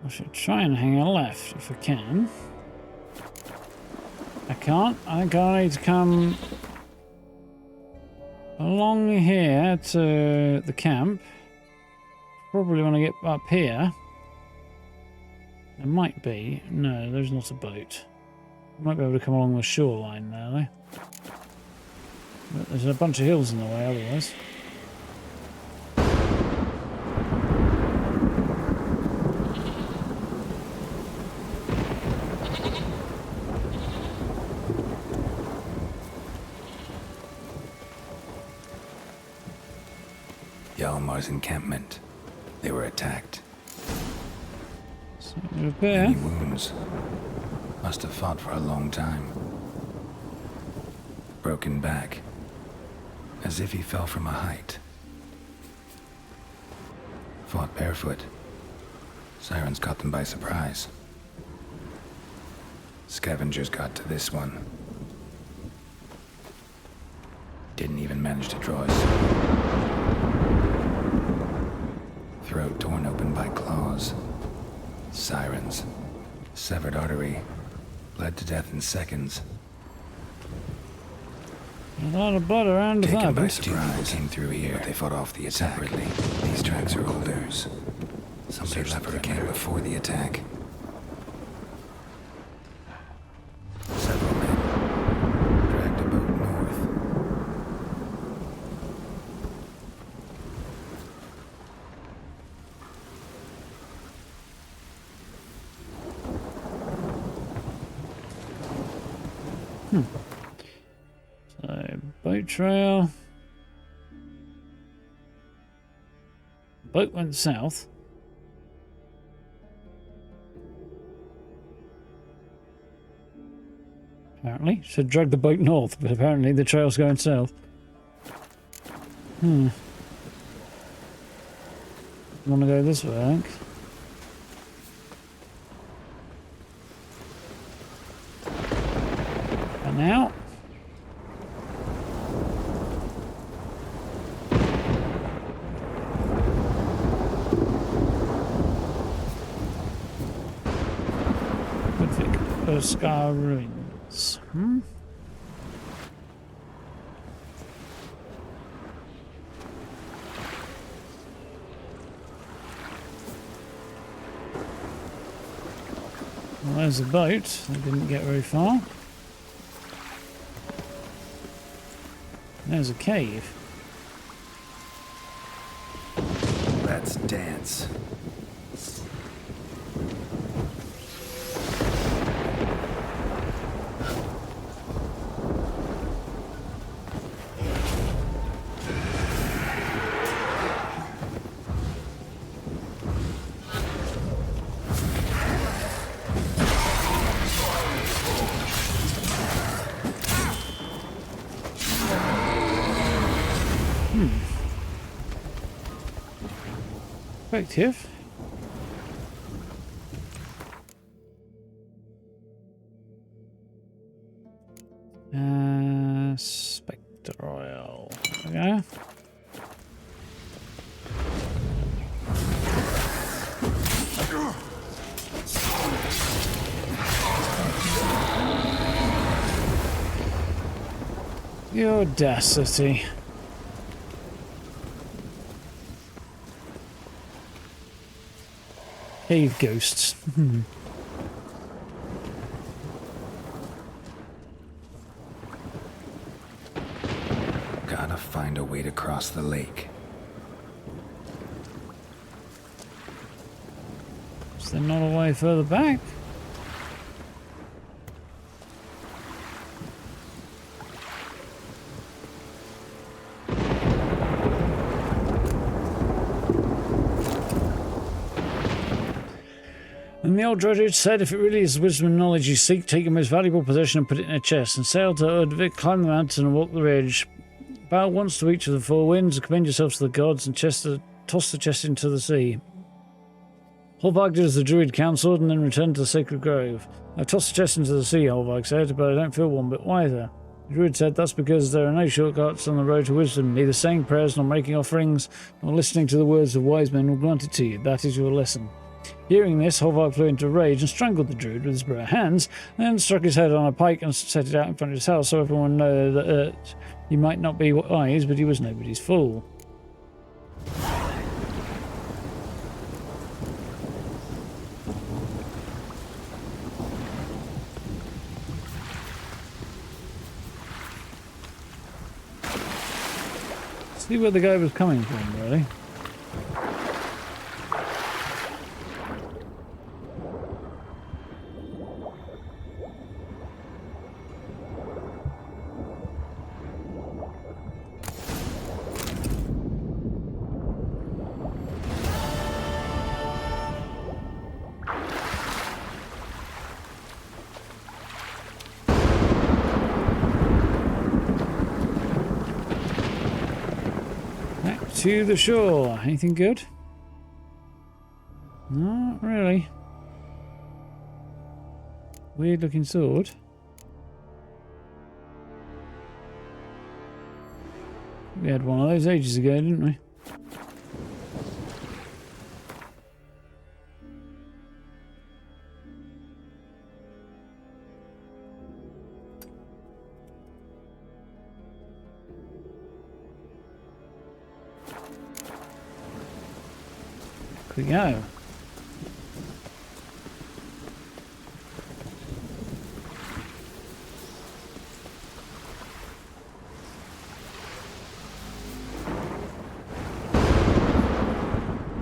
I should try and hang a left if I can. I can't. I think I need to come along here to the camp. Probably when I get up here. There might be. No, there's not a boat. I might be able to come along the shoreline there, though. But there's a bunch of hills in the way otherwise. Yalmar's encampment. They were attacked. Repair. Many wounds. Must have fought for a long time. Broken back. As if he fell from a height. Fought barefoot. Sirens caught them by surprise. Scavengers got to this one. Didn't even manage to draw his throat torn open by claws. Sirens. Severed artery. Bled to death in seconds. A lot of blood around the Taken by surprise, came through here, but they fought off the attack. Separately, these tracks are older. Somebody left the camp before the attack. Several men dragged a boat north. So, boat trail. Boat went south. Apparently. Should drag the boat north, but apparently the trail's going south. Want to go this way, I think. And now. Scar ruins. Well, there's a boat. They didn't get very far. There's a cave. Let's dance. Effective. Spectral. There we go. The audacity. Cave ghosts. Gotta find a way to cross the lake. Is there not a way further back? And the old druid said, if it really is the wisdom and knowledge you seek, take your most valuable possession and put it in a chest, and sail to Urdvik, climb the mountain and walk the ridge. Bow once to each of the four winds, and commend yourselves to the gods, and toss the chest into the sea. Holvarg did as the druid counselled, and then returned to the sacred grove. I tossed the chest into the sea, Holvarg said, but I don't feel one bit wiser. The druid said, that's because there are no shortcuts on the road to wisdom. Neither saying prayers, nor making offerings, nor listening to the words of wise men will grant it to you. That is your lesson. Hearing this, Holvarg flew into a rage and strangled the druid with his bare hands, then struck his head on a pike and set it out in front of his house so everyone knew that he might not be wise, but he was nobody's fool. See where the guy was coming from, really. To the shore. Anything good? Not really. Weird looking sword. We had one of those ages ago, didn't we? We go.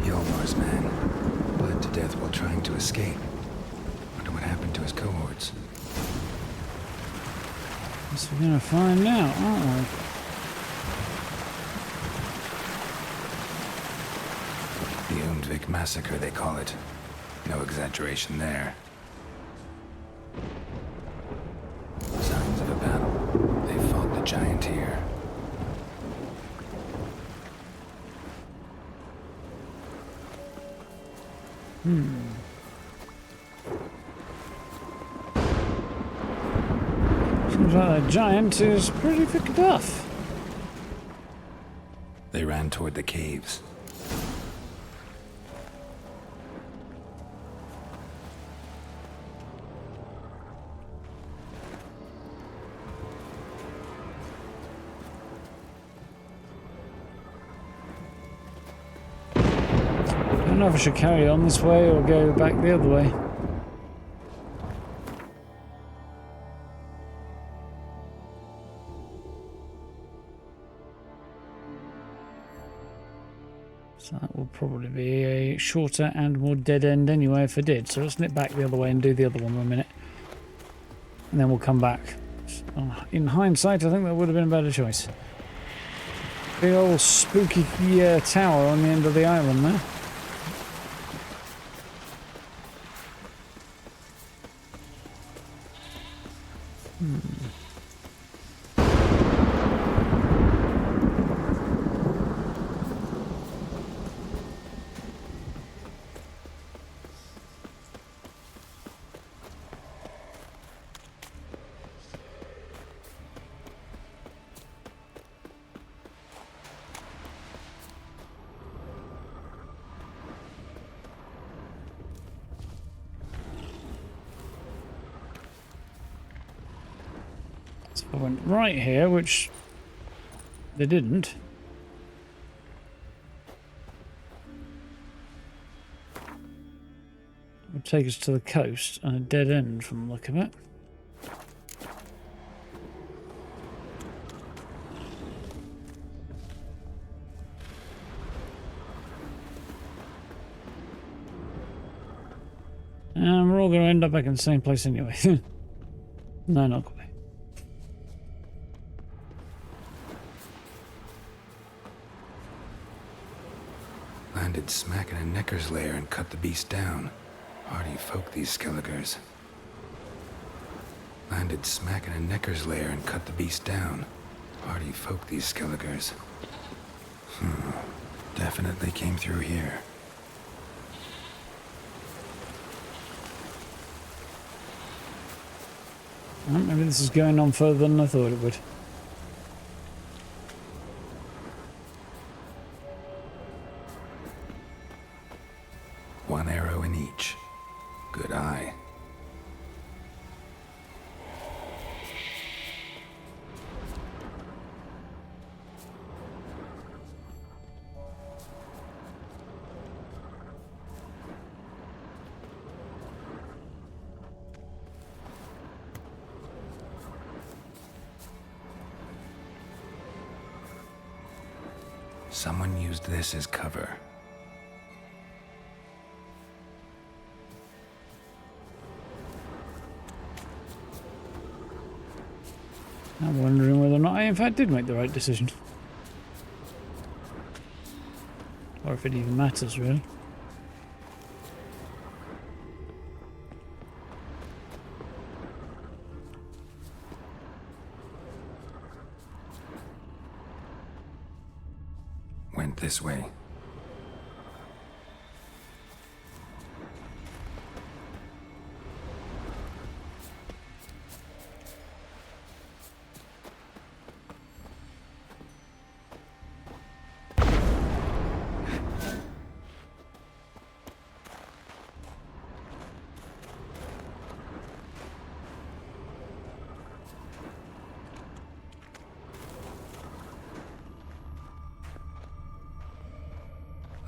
Yolmar's man bled to death while trying to escape. Wonder what happened to his cohorts. Guess we're gonna find out, aren't we? Massacre, they call it. No exaggeration there. Signs of a battle. They fought the giant here. Seems like that giant is pretty picked off. They ran toward the caves. I don't know if I should carry on this way or go back the other way. So that will probably be a shorter and more dead end anyway if I did. So let's nip back the other way and do the other one for a minute. And then we'll come back. In hindsight, I think that would have been a better choice. Big old spooky tower on the end of the island there. I went right here, which They didn't. It would take us to the coast and a dead end from the look of it. And we're all going to end up back in the same place anyway. No, not quite. Landed smack in a necker's lair and cut the beast down. Hardy folk, these Skelligers. Landed smack in a necker's lair and cut the beast down. Hardy folk, these Skelligers. Definitely came through here. Well, maybe this is going on further than I thought it would. One arrow in each. Good eye. Someone used this as cover. I'm wondering whether or not I in fact did make the right decision. Or if it even matters, really. Went this way.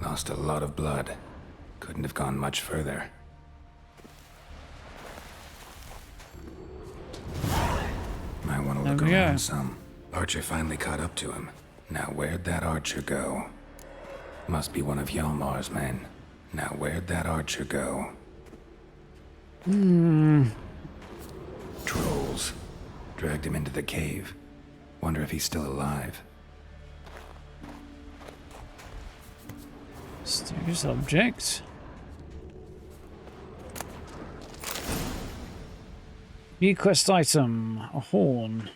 Lost a lot of blood. Couldn't have gone much further. Might want to look around some. Archer finally caught up to him. Now where'd that archer go? Must be one of Hjalmar's men. Now where'd that archer go? Trolls. Dragged him into the cave. Wonder if he's still alive. Mysterious objects. New quest item. A horn.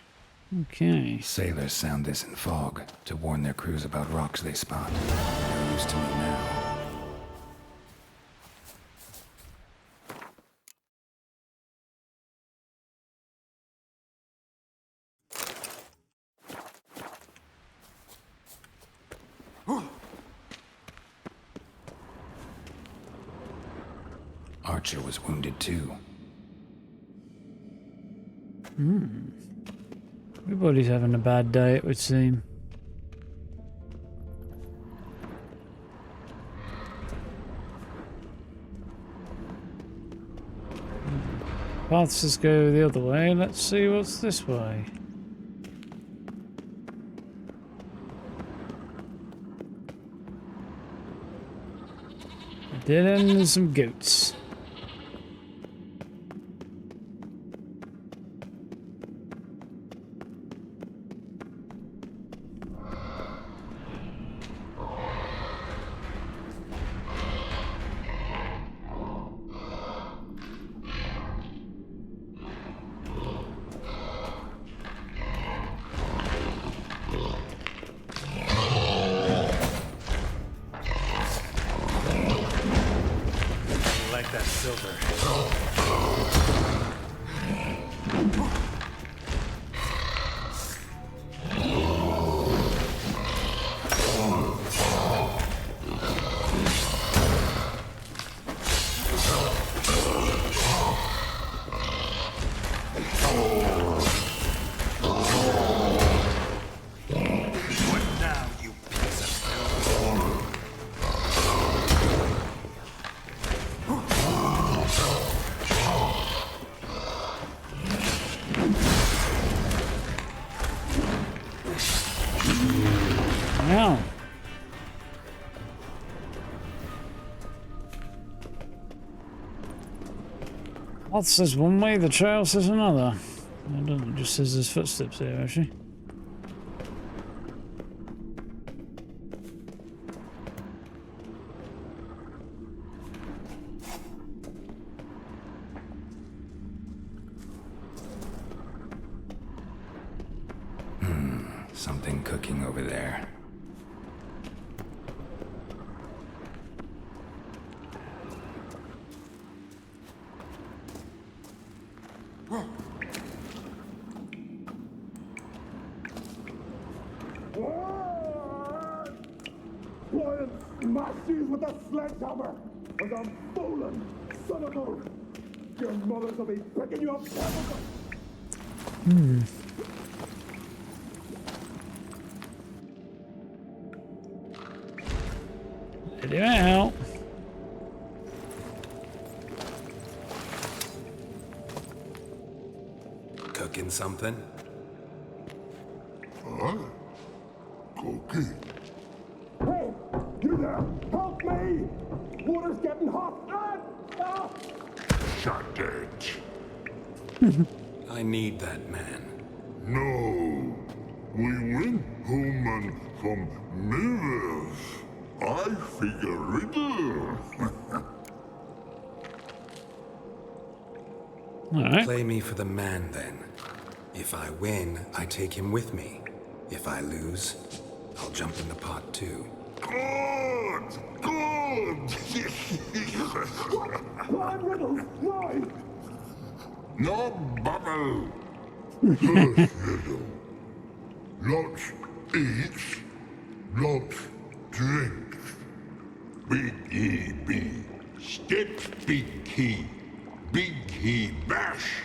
Okay. Sailors sound this in fog to warn their crews about rocks they spot. They're used to me now. Archer was wounded too. Everybody's having a bad day, it would seem. Paths just go the other way. Let's see what's this way. A dead end and some goats. Now. Path says one way, the trail says another. It doesn't, it just says there's footsteps there, actually. Something cooking over there. Smash you with a sledgehammer! And I'm fooling, son of a... Your mothers will be picking you up. Let him out. Cooking something? Huh? Cooking? Hey! You there! Help me! Water's getting hot! Shut it! I need that man. No. We went home and from mirrors. I figure riddle. All right. Play me for the man, then. If I win, I take him with me. If I lose, I'll jump in the pot too. Good! Good! Blind riddles! No! No bubble! First riddle. Lots eats, lots drinks. Big E B. Steps big key. Big key bash.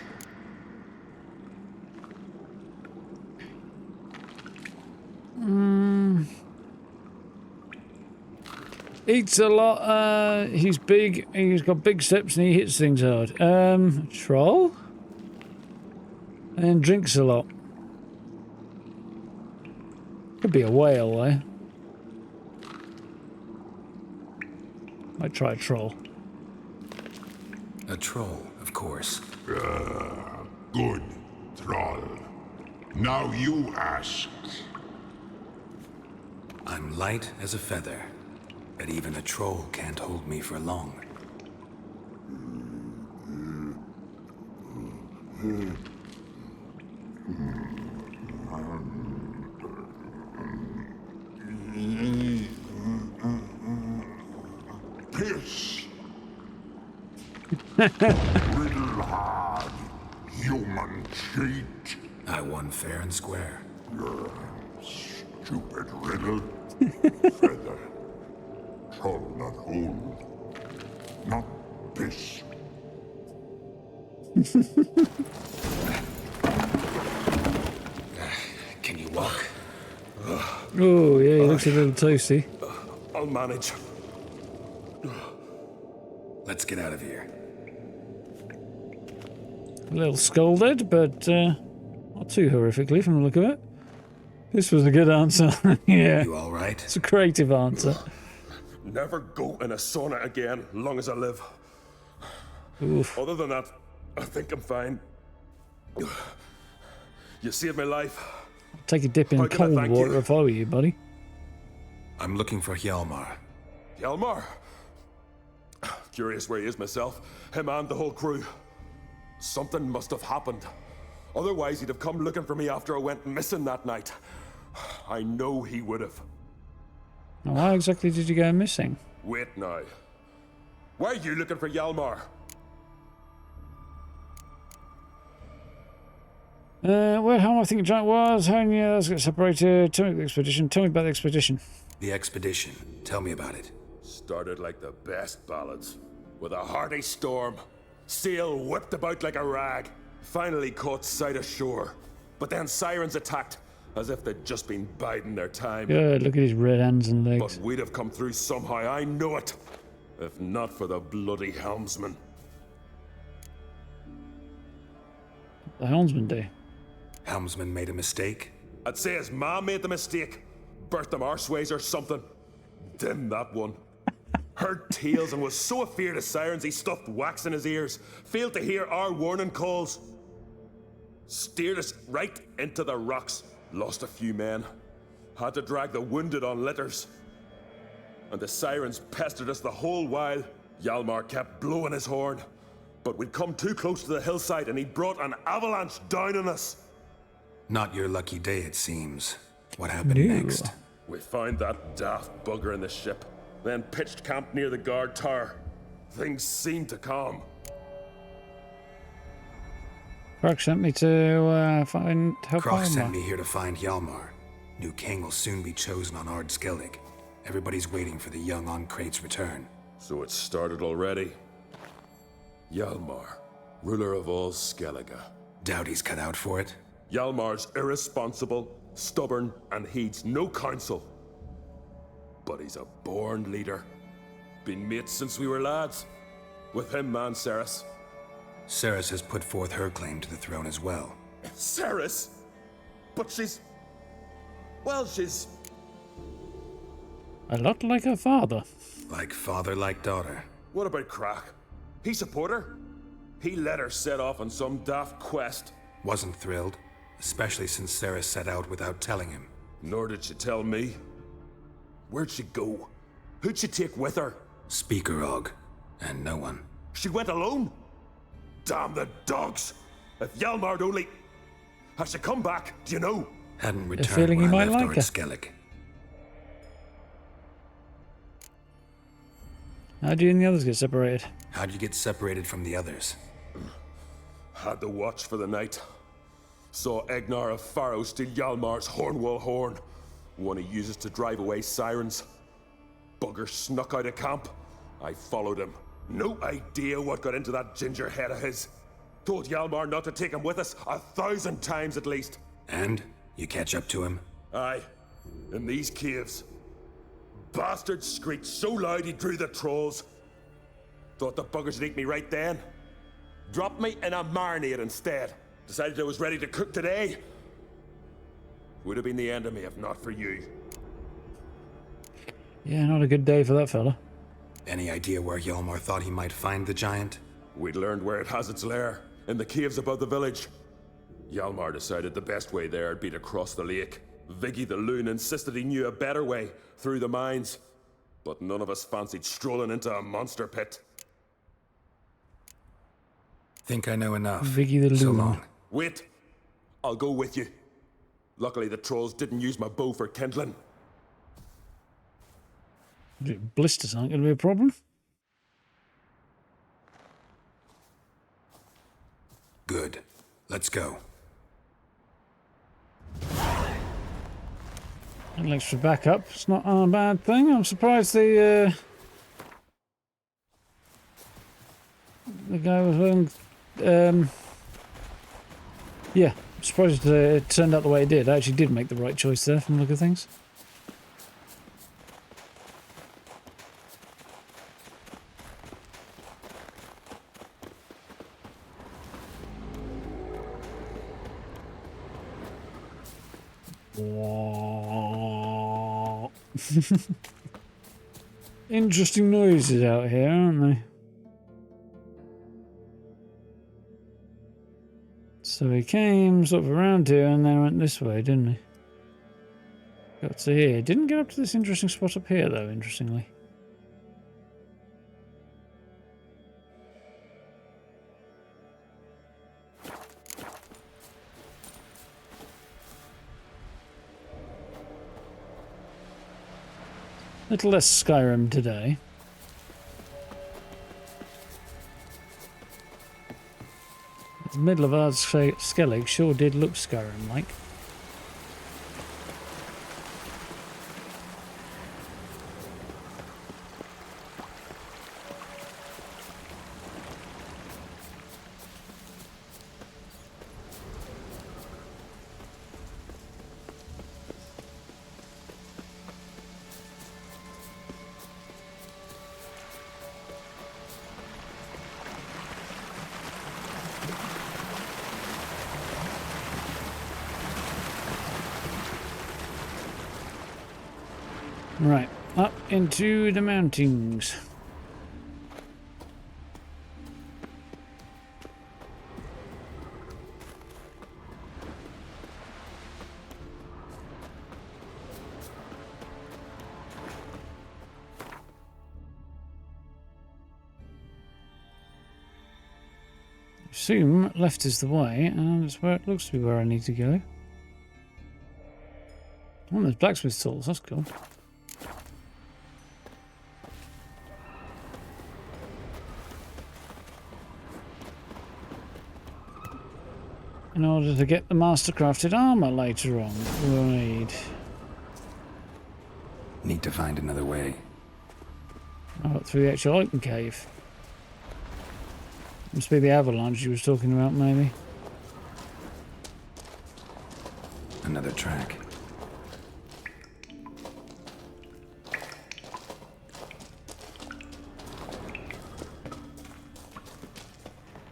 Eats a lot, he's big, he's got big steps and he hits things hard. Troll? And drinks a lot. Could be a whale, though. Might try a troll. A troll, of course. Good, troll. Now you ask. I'm light as a feather, but even a troll can't hold me for long. Piss. Riddle hard, human cheat. I won fair and square. Stupid riddle. Feather. Troll not hold. Not piss. Can you walk? Oh, yeah, he looks a little toasty. I'll manage. Let's get out of here. A little scolded, but not too horrifically from the look of it. This was a good answer. Yeah. You all right? It's a creative answer. Never go in a sauna again, long as I live. Oof. Other than that, I think I'm fine. You saved my life. Take a dip in How can I cold thank water you? if I were you, buddy. I'm looking for Hjalmar. Hjalmar? Curious where he is myself. Him and the whole crew. Something must have happened. Otherwise, he'd have come looking for me after I went missing that night. I know he would have. Now, why exactly did you go missing? Wait now. Why are you looking for Hjalmar? Well, how I think Giant was, how many others got separated, tell me about the expedition, tell me about the expedition. The expedition. Tell me about it. Started like the best ballads. With a hearty storm. Sail whipped about like a rag. Finally caught sight of shore. But then sirens attacked, as if they'd just been biding their time. Good, look at his red hands and legs. But we'd have come through somehow, I know it. If not for the bloody helmsman. The helmsman do. Helmsman made a mistake? I'd say his ma made the mistake. birthed them arseways or something. Dim that one. Heard tales and was so afeard of sirens he stuffed wax in his ears. Failed to hear our warning calls. Steered us right into the rocks. Lost a few men. Had to drag the wounded on litters. And the sirens pestered us the whole while. Hjalmar kept blowing his horn. But we'd come too close to the hillside and he brought an avalanche down on us. Not your lucky day, it seems. What happened next? We found that daft bugger in the ship. Then pitched camp near the guard tower. Things seemed to calm. Krog sent me to help Krog Hjalmar. sent me here to find Hjalmar. New king will soon be chosen on Ard Skellig. Everybody's waiting for the young Ancrate's return. So it started already. Hjalmar, ruler of all Skellige. Doubt he's cut out for it. Hjalmar's irresponsible, stubborn, and heeds no counsel. But he's a born leader. Been mates since we were lads. With him, man, Ceres. Ceres has put forth her claim to the throne as well. Ceres? But she's... well, she's... a lot like her father. Like father, like daughter. What about Crack? He support her? He let her set off on some daft quest. Wasn't thrilled, especially since Ceres set out without telling him. Nor did she tell me. Where'd she go? Who'd she take with her? Speaker Og, and no one. She went alone? Damn the dogs! If Hjalmar'd only... has she come back, do you know? Hadn't A feeling returned when he I might left like Ard her. Skellig. How'd you and the others get separated? How'd you get separated from the others? Had to watch for the night. Saw Egnar of Faro steal Hjalmar's Hornwall horn. One he uses to drive away sirens. Bugger snuck out of camp. I followed him. No idea what got into that ginger head of his. Told Hjalmar not to take him with us 1,000 times at least. And? You catch up to him? Aye. In these caves. Bastard screeched so loud he drew the trolls. Thought the buggers would eat me right then. Dropped me in a marinade instead. Decided I was ready to cook today. Would have been the end of me if not for you. Yeah, not a good day for that fella. Any idea where Hjalmar thought he might find the giant? We'd learned where it has its lair, in the caves above the village. Hjalmar decided the best way there would be to cross the lake. Viggy the loon insisted he knew a better way, through the mines. But none of us fancied strolling into a monster pit. Think I know enough. Viggy the loon. So long. Wait. I'll go with you. Luckily the trolls didn't use my bow for kindling. Blisters aren't going to be a problem. Good. Let's go. An extra backup. It's not a bad thing. I'm surprised the guy was yeah, I'm surprised it turned out the way it did. I actually did make the right choice there from the look of things. Interesting noises out here, aren't they? So he came sort of around here and then went this way, didn't he? Got to here. Didn't get up to this interesting spot up here, though, interestingly. Little less Skyrim today. The middle of Ard Skellig sure did look Skyrim-like. Right, up into the mountains. Assume left is the way, and it's where it looks to be where I need to go. Oh, there's blacksmith tools, that's cool. In order to get the mastercrafted armor later on. Right. Need to find another way. Oh, through the actual open cave. Must be the avalanche you was talking about, maybe. Another track.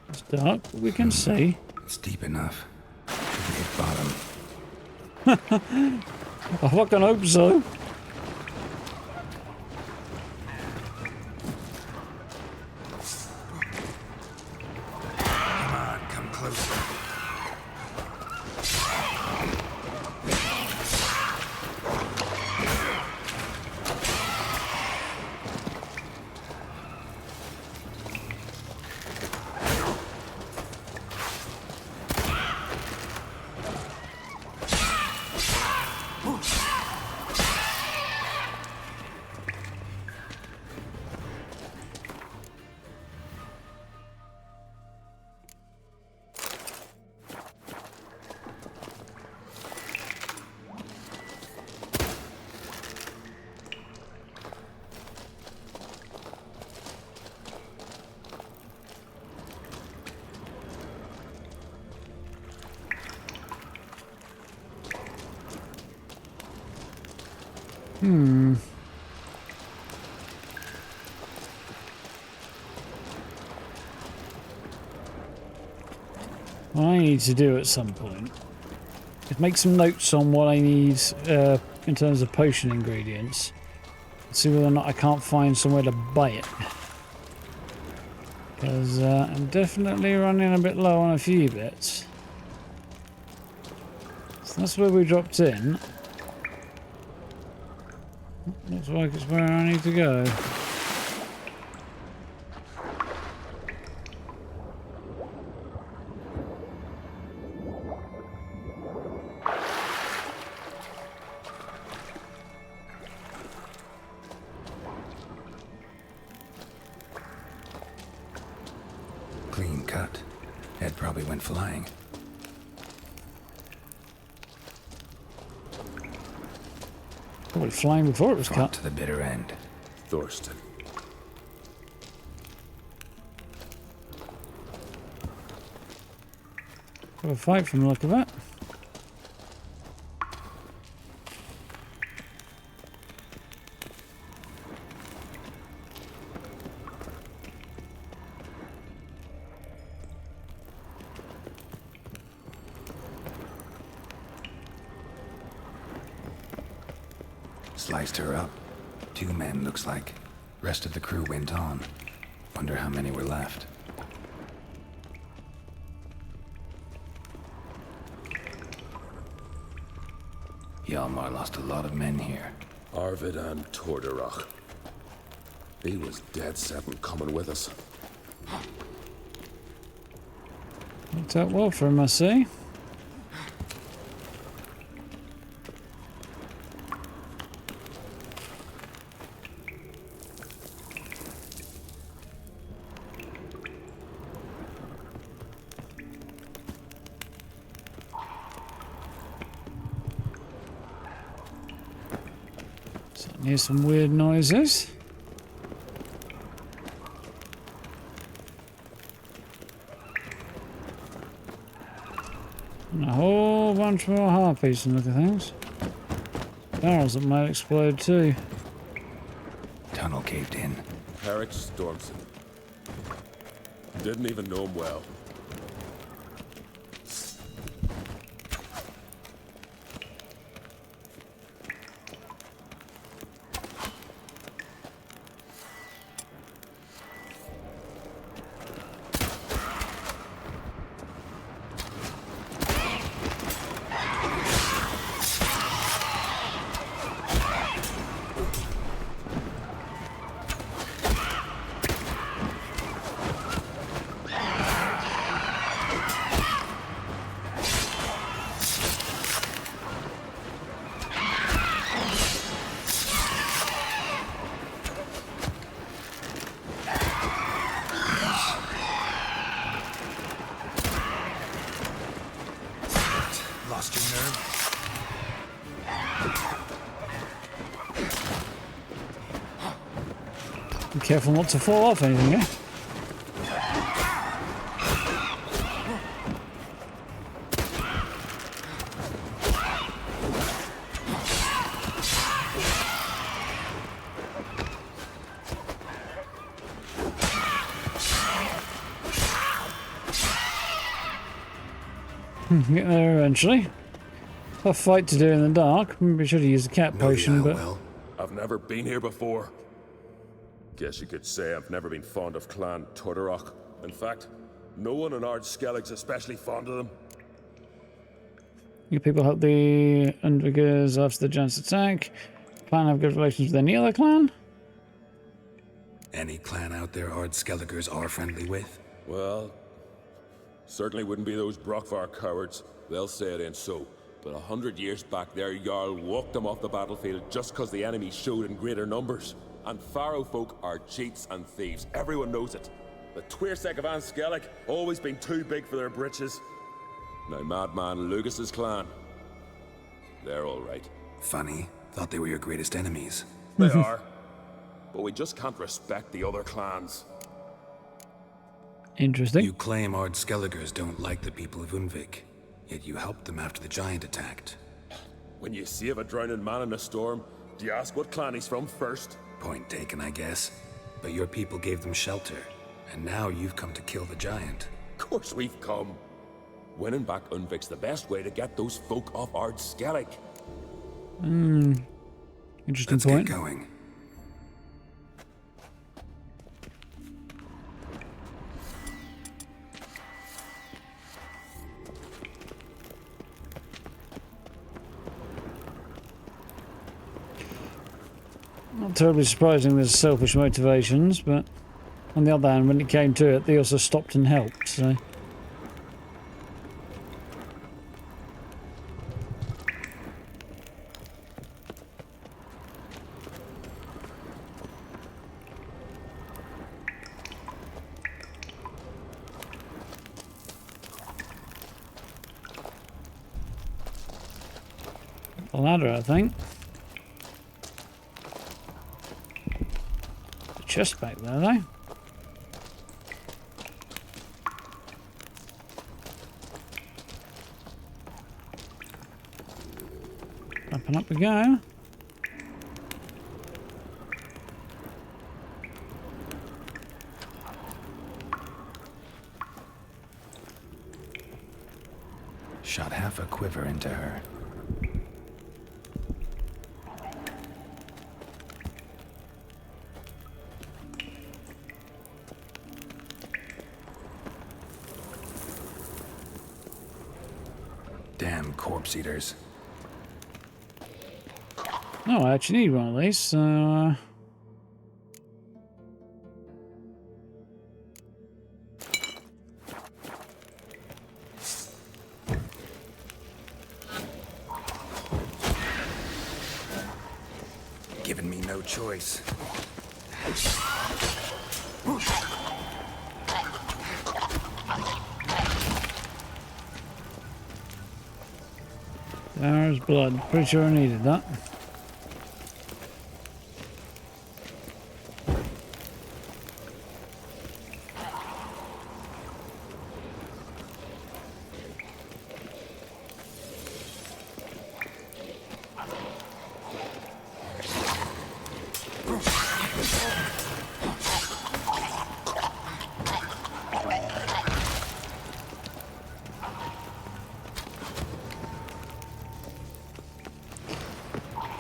It's dark, but we can see. It's deep enough. Hit bottom. I fucking hope so. Come on, come closer. What I need to do at some point is make some notes on what I need in terms of potion ingredients. See whether or not I can't find somewhere to buy it. Because I'm definitely running a bit low on a few bits. So that's where we dropped in. Looks like it's where I need to go. Clean cut. Head probably went flying. Probably flying before it was cut. To the bitter end. Thorsten. Got a fight from the look of it. Sliced her up. 2 men, looks like. Rest of the crew went on. Wonder how many were left. Hjalmar lost a lot of men here. Arvid and Torderach. He was dead set on coming with us. Worked out well for him, I see. Here's some weird noises. And a whole bunch more harpies and look at things. Barrels that might explode too. Tunnel caved in. Eric Stormson. Didn't even know him well. Lost your nerve? Be careful not to fall off anything, eh? Get there eventually. Tough fight to do in the dark. Maybe should have used the cat potion, but I've never been here before. Guess you could say I've never been fond of Clan Tudorok. In fact, no one in Ard Skellig's especially fond of them. you people help the Undergers after the giant's attack. Clan have good relations with any other clan? Any clan out there Ard Skelligers are friendly with? Well, certainly wouldn't be those Brockvar cowards. They'll say it ain't so. But 100 years back, their Jarl walked them off the battlefield just because the enemy showed in greater numbers. And Pharaoh folk are cheats and thieves. Everyone knows it. The Twirsek of An Skellig always been too big for their britches. Now Madman Lucas's clan, they're all right. Funny. Thought they were your greatest enemies. They are. But we just can't respect the other clans. Interesting. You claim Ard Skelligers don't like the people of Unvik, yet you helped them after the giant attacked. When you save a drowning man in a storm, do you ask what clan he's from first? Point taken, I guess. But your people gave them shelter, and now you've come to kill the giant. Of course we've come. Winning back Unvik's the best way to get those folk off Ard Skellig. Interesting Let's point. get going. Not terribly surprising there's selfish motivations, but on the other hand, when it came to it, they also stopped and helped, so... A ladder, I think. Chest back there, though. Up and up we go. Shot half a quiver into her. Damn corpse eaters. Oh, I actually need one of these, so... Giving me no choice. There's blood. Pretty sure I needed that.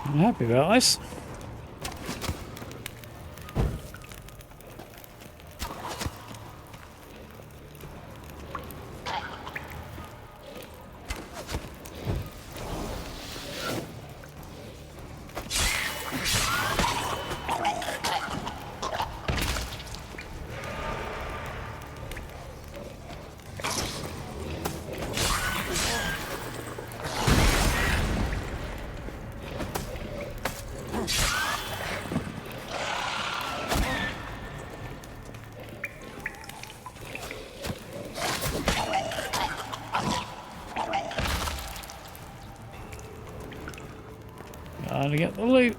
I'm happy about this. Gotta get the loot.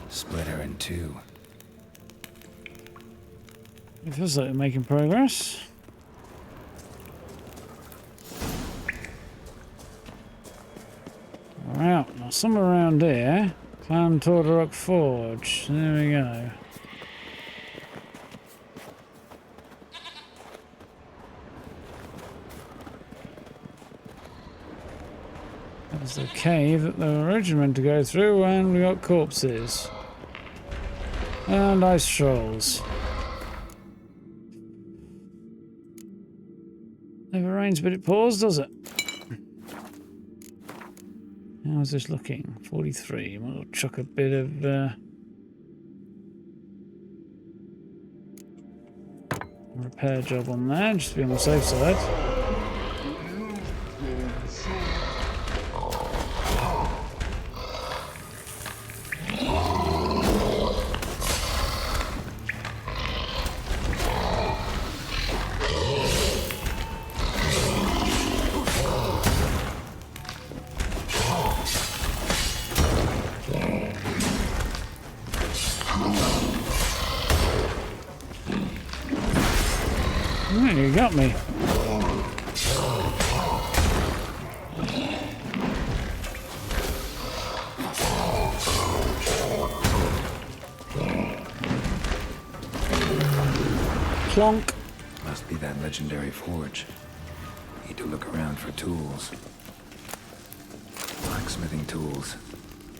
Split her in two. It feels like we're making progress. We're out. Now, somewhere around here. Clan Tordarok Forge. There we go. That was the cave that they were originally meant to go through, and we got corpses. And ice trolls. Never rains, but it pours, does it? How's this looking? 43. We'll chuck a bit of repair job on there, just to be on the safe side. You got me. Plonk. Must be that legendary forge. Need to look around for tools. Blacksmithing tools.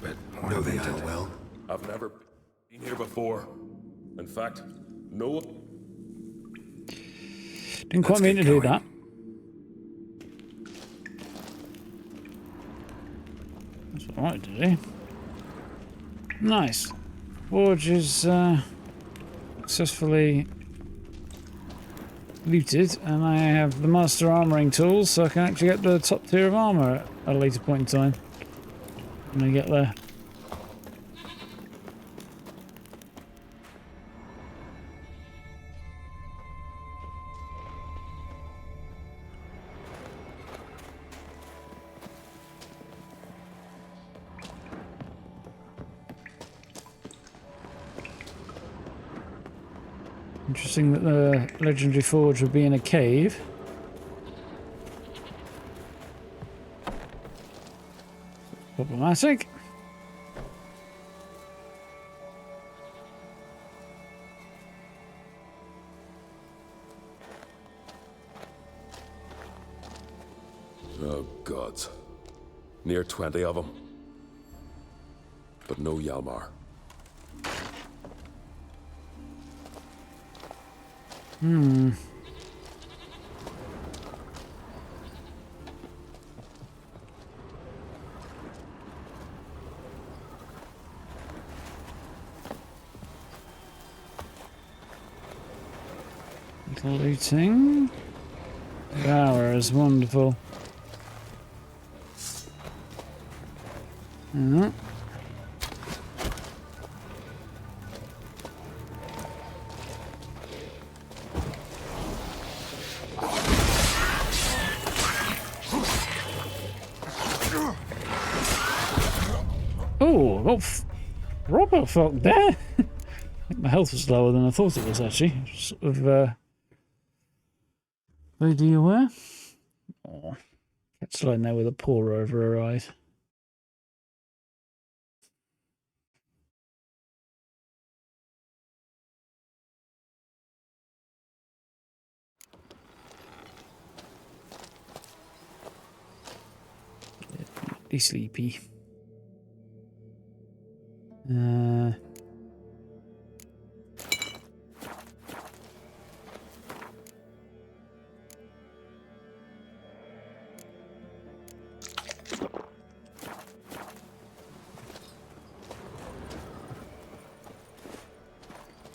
But what Know are they the tell well? I've never been here before. In fact, no. Didn't quite mean to do that. That's what I wanted to do. Nice. Forge is successfully looted, and I have the master armoring tools, so I can actually get the top tier of armor at a later point in time when I get there. Interesting that the legendary forge would be in a cave. Problematic. Oh, gods. Near 20 of them. But no Hjalmar. Hmm. Looting. Power is wonderful. Oh, I got proper fucked there. I think my health was lower than I thought it was actually. Sort of Lady aware? Oh, cat's lying there with a paw over her eyes. Definitely sleepy.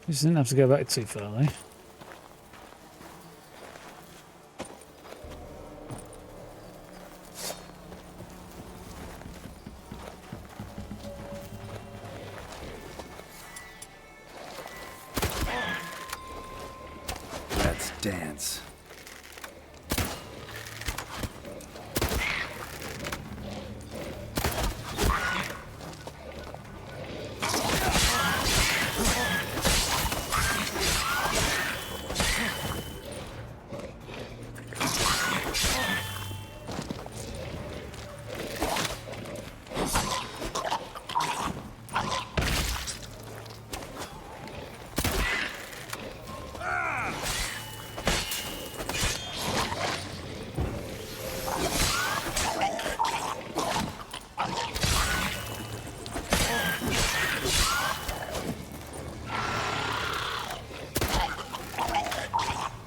Just didn't have to go back too far, though. Let's dance.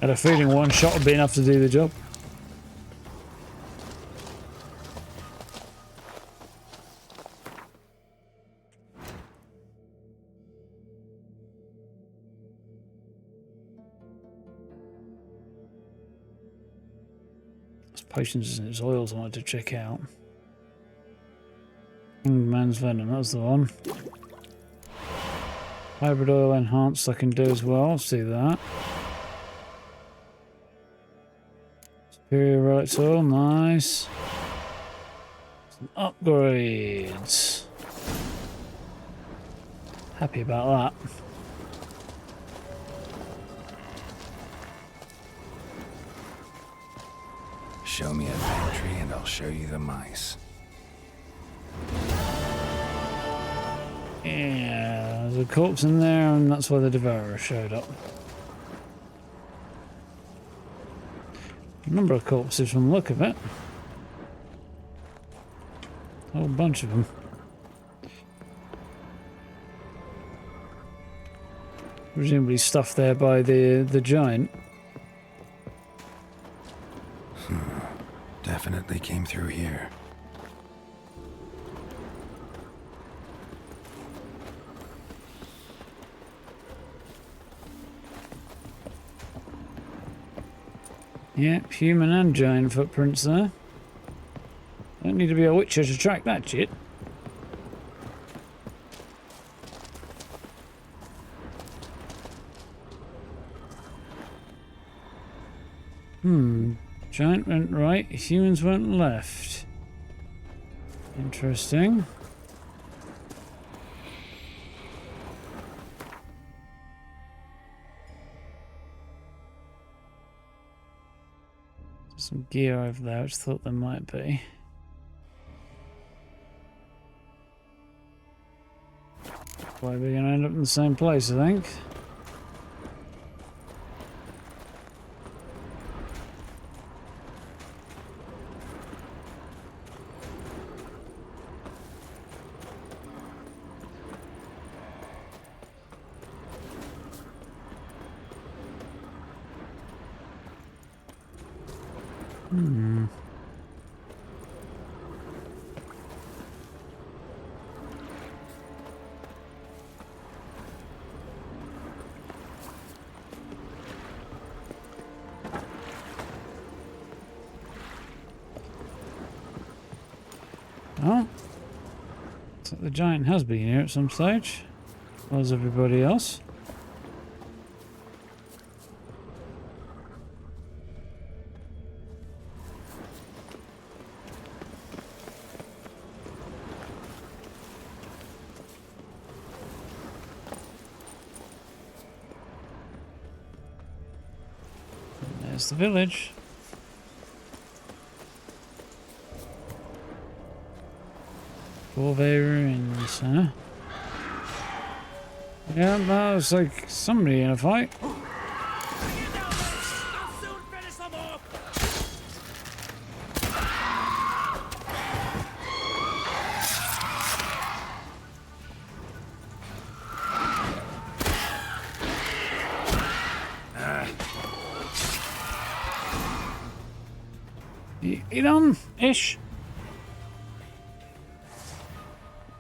Had a feeling one shot would be enough to do the job. There's potions and its oils I wanted to check out. Man's venom, that was the one. Hybrid oil enhanced I can do as well, let's do that. Superior relics oil, nice. Some upgrades. Happy about that. Show me a pantry and I'll show you the mice. Yeah, there's a corpse in there and that's why the devourer showed up. A number of corpses from the look of it. A whole bunch of them. Presumably stuffed there by the giant. Definitely came through here. Yep, human and giant footprints there. Don't need to be a witcher to track that shit. Giant went right, humans went left. Interesting. Some gear over there, which I thought there might be. Why we're going to end up in the same place, I think. Oh, so the giant has been here at some stage, as well as everybody else. And there's the village. Four ruins, huh? Yeah, that was like somebody in a fight. You done? Ish.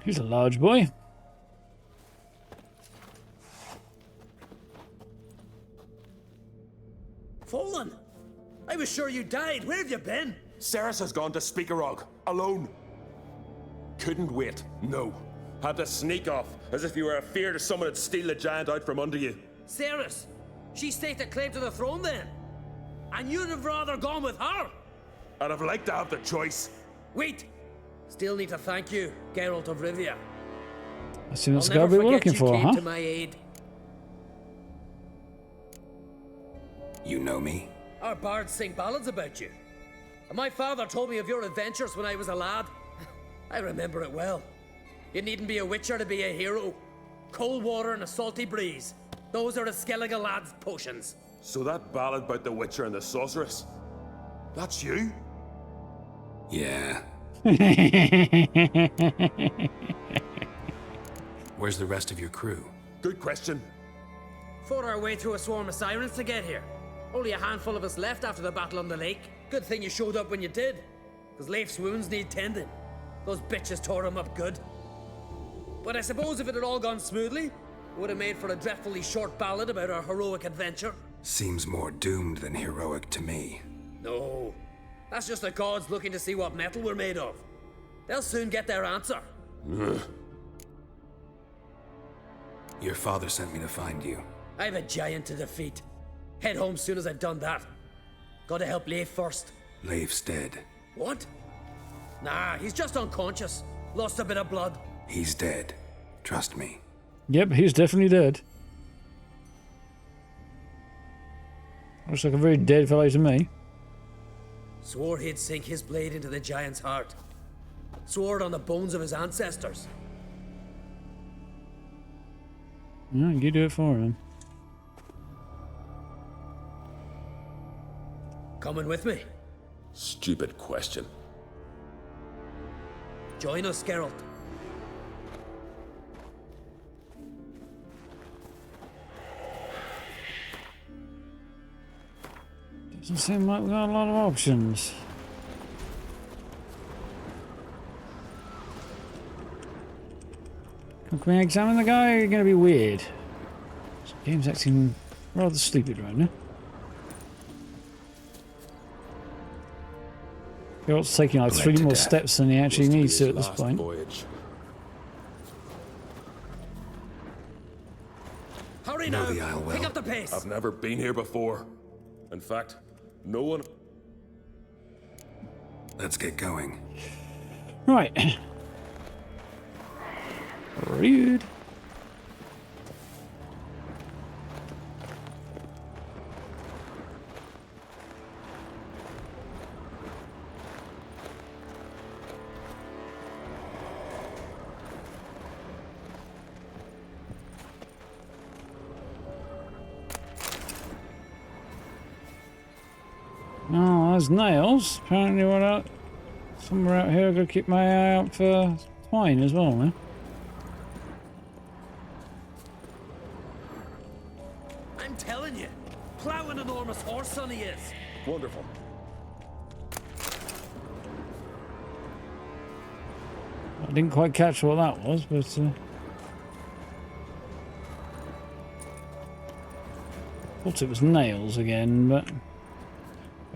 He's a large boy. Fallen! I was sure you died. Where have you been? Ceres has gone to Speakerog, alone. Couldn't wait, no. Had to sneak off, as if you were afeard of someone would steal the giant out from under you. Ceres! She staked a claim to the throne then? And you'd have rather gone with her? I'd have liked to have the choice. Wait! Still need to thank you, Geralt of Rivia. I see what's got to be looking for, huh? To my aid. You know me? Our bards sing ballads about you. And my father told me of your adventures when I was a lad. I remember it well. You needn't be a witcher to be a hero. Cold water and a salty breeze. Those are the Skellige lad's potions. So that ballad about the witcher and the sorceress, that's you? Yeah. Where's the rest of your crew? Good question. Fought our way through a swarm of sirens to get here. Only a handful of us left after the battle on the lake. Good thing you showed up when you did, because Leif's wounds need tending. Those bitches tore him up good. But I suppose if it had all gone smoothly, it would have made for a dreadfully short ballad about our heroic adventure. Seems more doomed than heroic to me. No, that's just the gods looking to see what metal we're made of. They'll soon get their answer. Your father sent me to find you. I've a giant to defeat. Head home soon as I've done that. Gotta help Leif first. Leif's dead. What? Nah, he's just unconscious. Lost a bit of blood. He's dead. Trust me. Yep, he's definitely dead. Looks like a very dead fellow to me. Swore he'd sink his blade into the giant's heart. Swore it on the bones of his ancestors. No, you do it for him. Coming with me? Stupid question. Join us, Geralt. Doesn't seem like we've got a lot of options. Can we examine the guy? You're going to be weird. This game's acting rather stupid right now. Geralt's taking like 3 more steps than he actually needs to at this point. Voyage. Hurry now! Pick up the pace! I've never been here before. In fact, no one... Let's get going. Right. Rude. Oh, there's nails. Apparently, somewhere out here, I've got to keep my eye out for twine as well now. I'm telling you, plow an enormous horse son he is. Wonderful. I didn't quite catch what that was, but thought it was nails again, but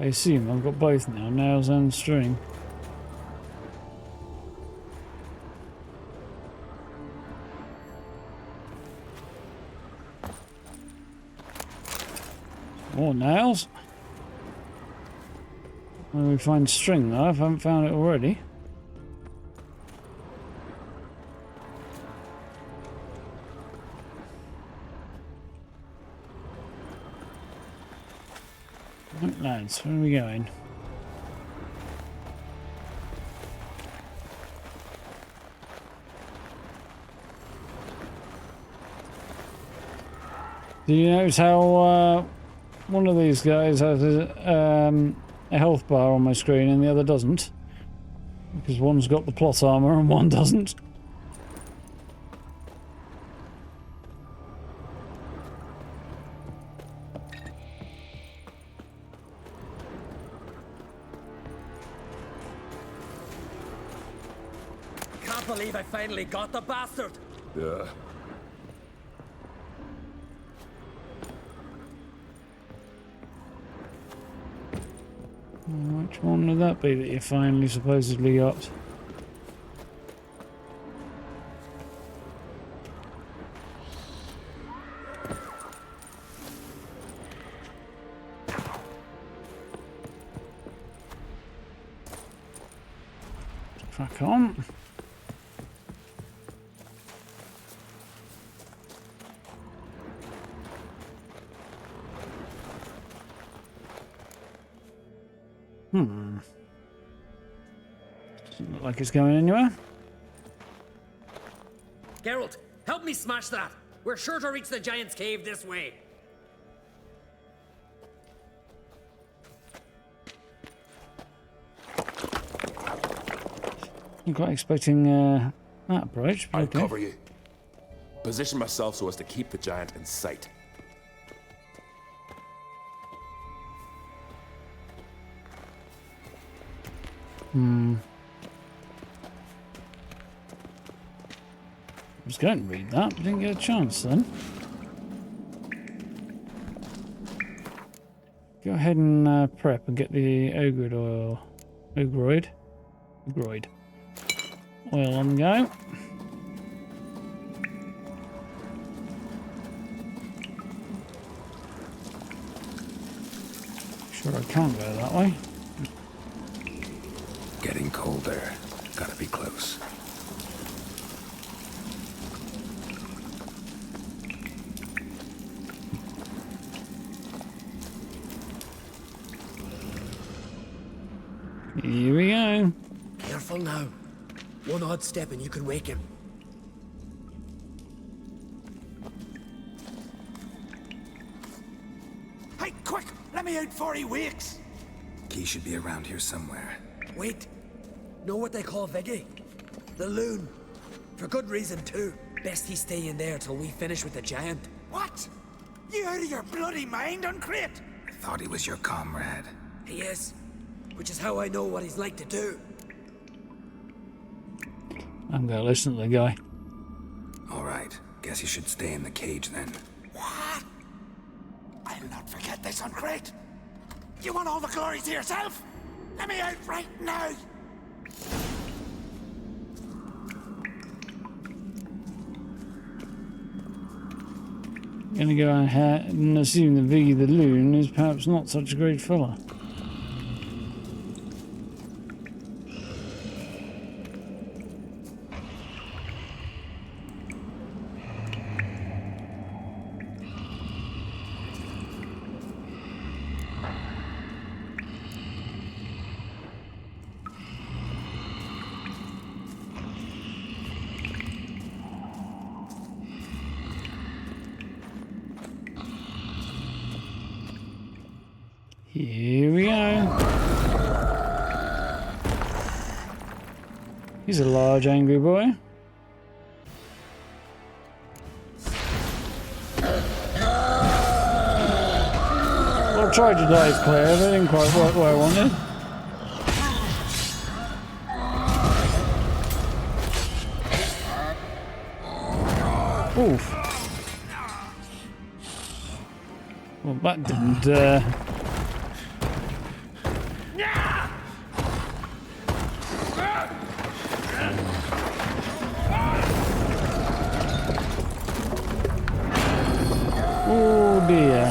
I assume I've got both now, nails and string. More nails. Where do we find string though? I haven't found it already. Right, lads, where are we going? Do you notice how one of these guys has a health bar on my screen and the other doesn't? Because one's got the plot armor and one doesn't. Can't believe I finally got the bastard. Yeah. Which one would that be that you finally supposedly got? Crack on. Doesn't look like it's going anywhere. Geralt, help me smash that. We're sure to reach the giant's cave this way. I'm quite expecting that approach. I'll Okay. cover you. Position myself so as to keep the giant in sight. I was going to read that, but didn't get a chance then. Go ahead and prep and get the ogroid oil. Ogroid oil on the go. Sure I can't go that way. Getting colder. Gotta be close. Here we go. Careful now. One odd step and you can wake him. Hey, quick! Let me out before he wakes! Key should be around here somewhere. Wait. Know what they call Viggy? The loon. For good reason, too. Best he stay in there till we finish with the giant. What? You out of your bloody mind, Uncrate? I thought he was your comrade. He is. Which is how I know what he's like to do. I'm gonna listen to the guy. Alright, guess you should stay in the cage then. What? I'll not forget this, Uncrate. You want all the glory to yourself? Let me out right now! Gonna go ahead and assume that Viggy the Loon is perhaps not such a great fella. Here we go. He's a large, angry boy. Well, I tried to dive clear, but it didn't quite work the way I wanted. Oof. Well, that didn't, Oh dear.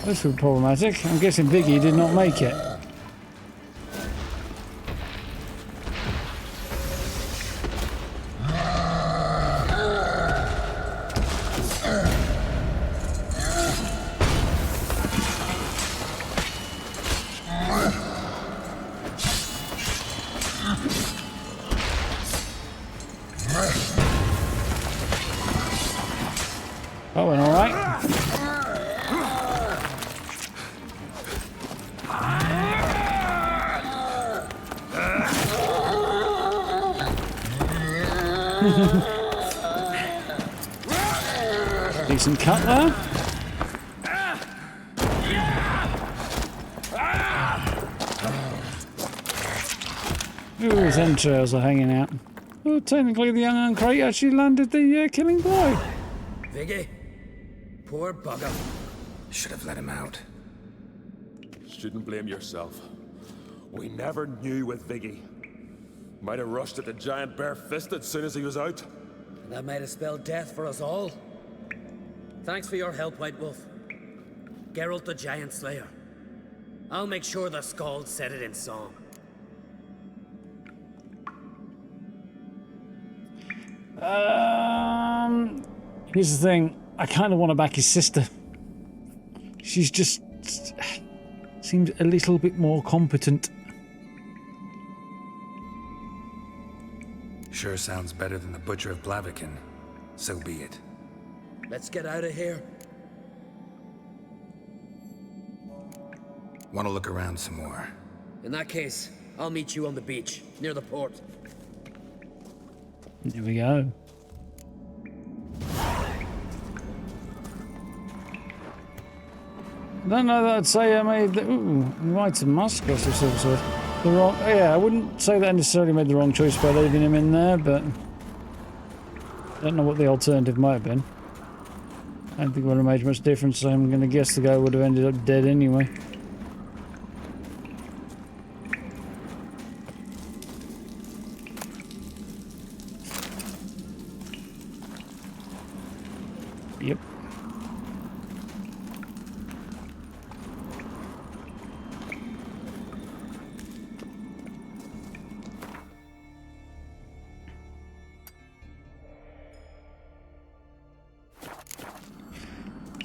This was problematic. I'm guessing Viggy did not make it. That went all right. Decent cut there. Ooh, his entrails are hanging out. Oh, technically the young Uncrate actually landed the killing blow. Viggy? Poor bugger. Should have let him out. Shouldn't blame yourself. We never knew with Viggy. Might have rushed at the giant bare-fisted as soon as he was out. That might have spelled death for us all. Thanks for your help, White Wolf. Geralt the Giant Slayer. I'll make sure the Scald said it in song. Here's the thing. I kind of want to back his sister. She's just seems a little bit more competent. Sure sounds better than the Butcher of Blaviken. So be it. Let's get out of here. Want to look around some more? In that case, I'll meet you on the beach, near the port. Here we go. I don't know that I'd say I made the... Ooh, Knights of Muscos or Silver Sword. The wrong... Yeah, I wouldn't say that I necessarily made the wrong choice by leaving him in there, but... I don't know what the alternative might have been. I don't think it would have made much difference, so I'm going to guess the guy would have ended up dead anyway. Yep.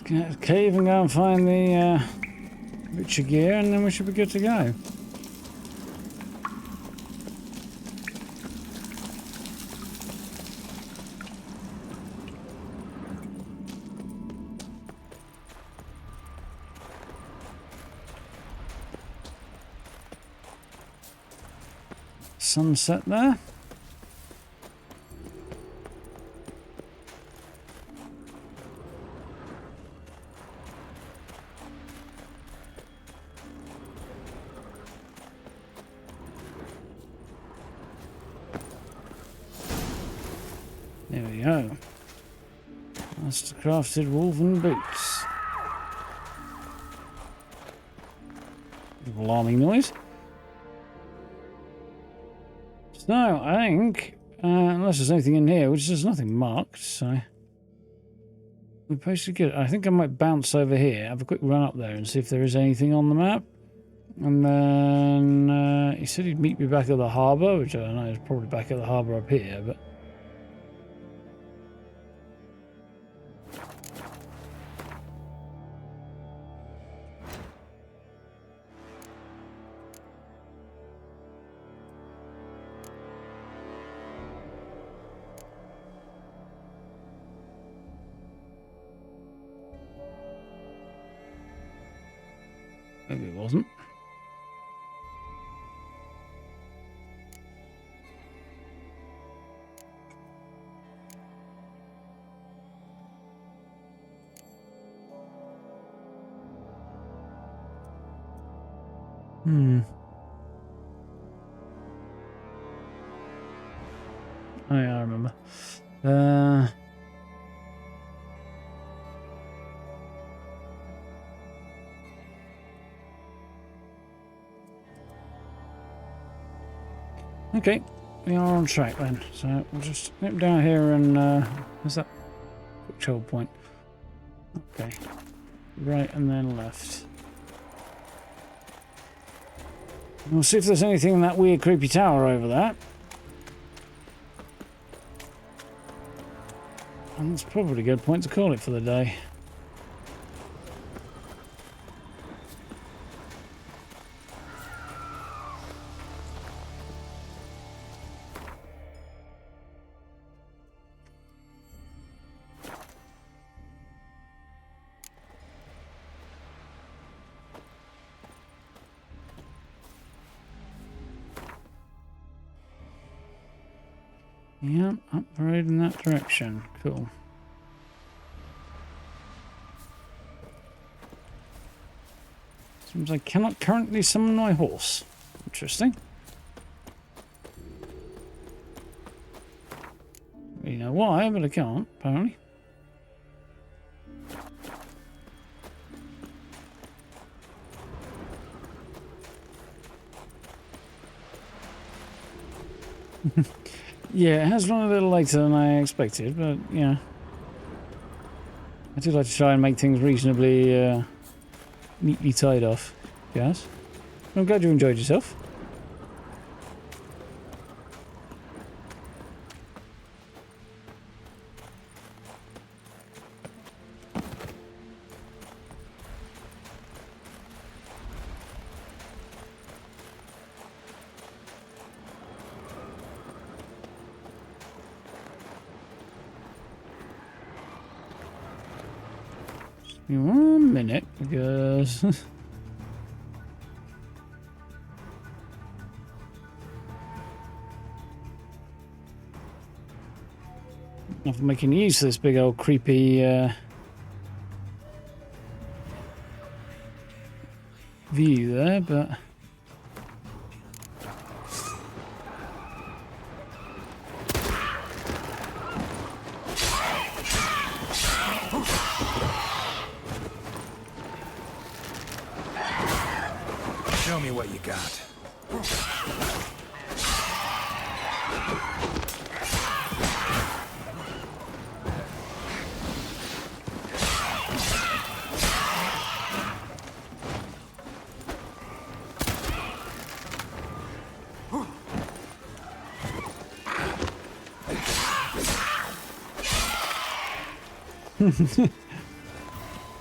Get out of the cave and go and find the Witcher gear, and then we should be good to go. Sunset there. There we go. Mastercrafted woven boots. Alarming noise. So, I think, unless there's anything in here, which there's nothing marked, so we're basically good. I think I might bounce over here, have a quick run up there and see if there is anything on the map. And then he said he'd meet me back at the harbour, which I don't know is probably back at the harbour up here, but maybe it wasn't. Oh yeah, I remember. Okay, we are on track then. So we'll just nip down here and where's that control point? Okay, right and then left. We'll see if there's anything in that weird creepy tower over there. And that's probably a good point to call it for the day. Yeah, up the road in that direction. Cool. Seems I cannot currently summon my horse. Interesting. You know why, but I can't, apparently. Yeah, it has run a little later than I expected, but yeah. I do like to try and make things reasonably neatly tied off, yes. I'm glad you enjoyed yourself. One minute, because I'm making use of this big old creepy view there, but Show me what you got.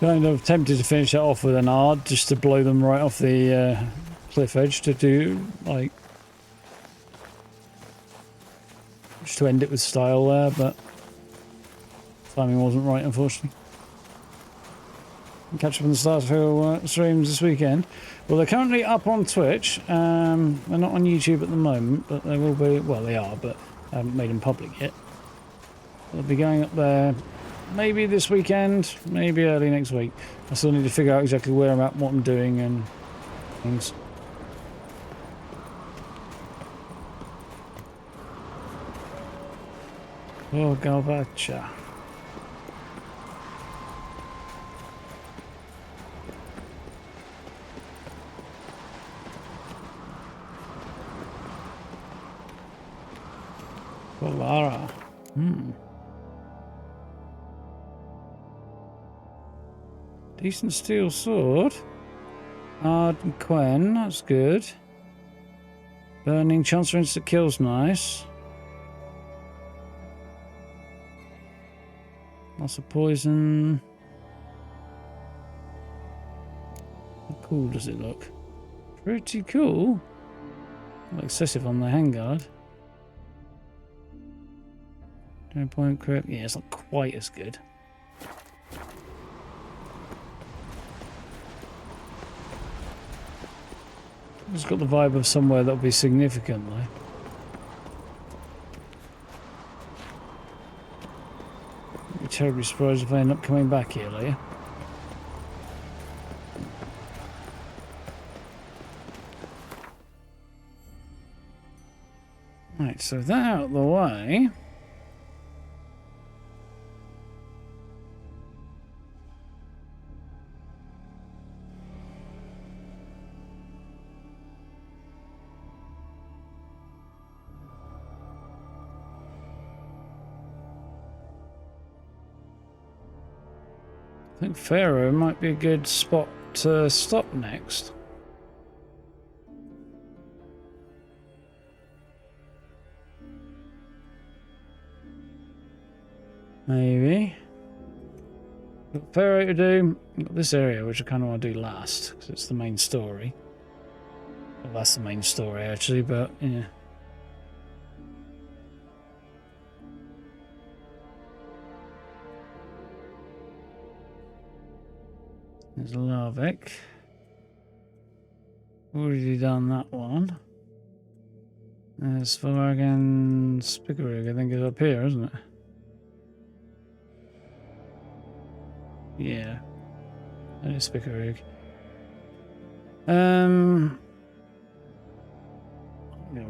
kind of tempted to finish that off with an ard just to blow them right off the cliff edge to do like just to end it with style there, but timing wasn't right, unfortunately. Catch up on the Starfield streams this weekend. Well, they're currently up on Twitch. They're not on YouTube at the moment, but they will be. Well, they are, but I haven't made them public yet. They'll be going up there maybe this weekend, maybe early next week. I still need to figure out exactly where I'm at, what I'm doing, and things. Oh, Galvacha. Valara. Decent steel sword. Ard and Quen, that's good. Burning chance for instant kills, nice. Lots of poison. How cool does it look? Pretty cool. Not excessive on the handguard. No point crit. Yeah, it's not quite as good. It's got the vibe of somewhere that'll be significant, though. I'd be terribly surprised if I end up coming back here later. Right, so that out of the way. I think Pharaoh might be a good spot to stop next. Maybe. Got Pharaoh to do. Got this area, which I kind of want to do last, because it's the main story. Well, that's the main story, actually, but yeah. There's Larvik. Already done that one. There's Vargan Spickerig, I think is up here, isn't it? Yeah. That is Spickerig. Yeah,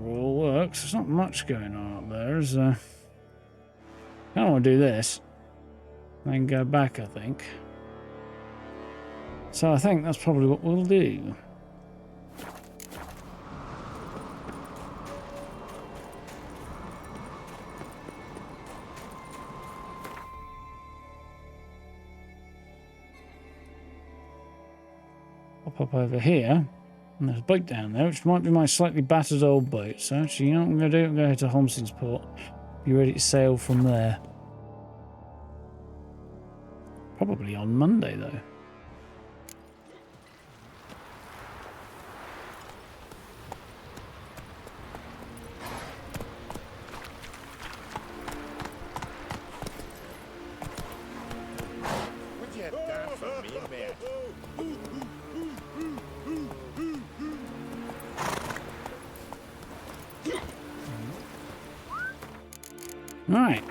all works. There's not much going on up there. There's I don't want to do this. Then go back, I think. So I think that's probably what we'll do. I'll pop over here. And there's a boat down there, which might be my slightly battered old boat. So actually, you know what I'm going to do? I'm going to head to Holmeson's Port. Be ready to sail from there. Probably on Monday, though. Right.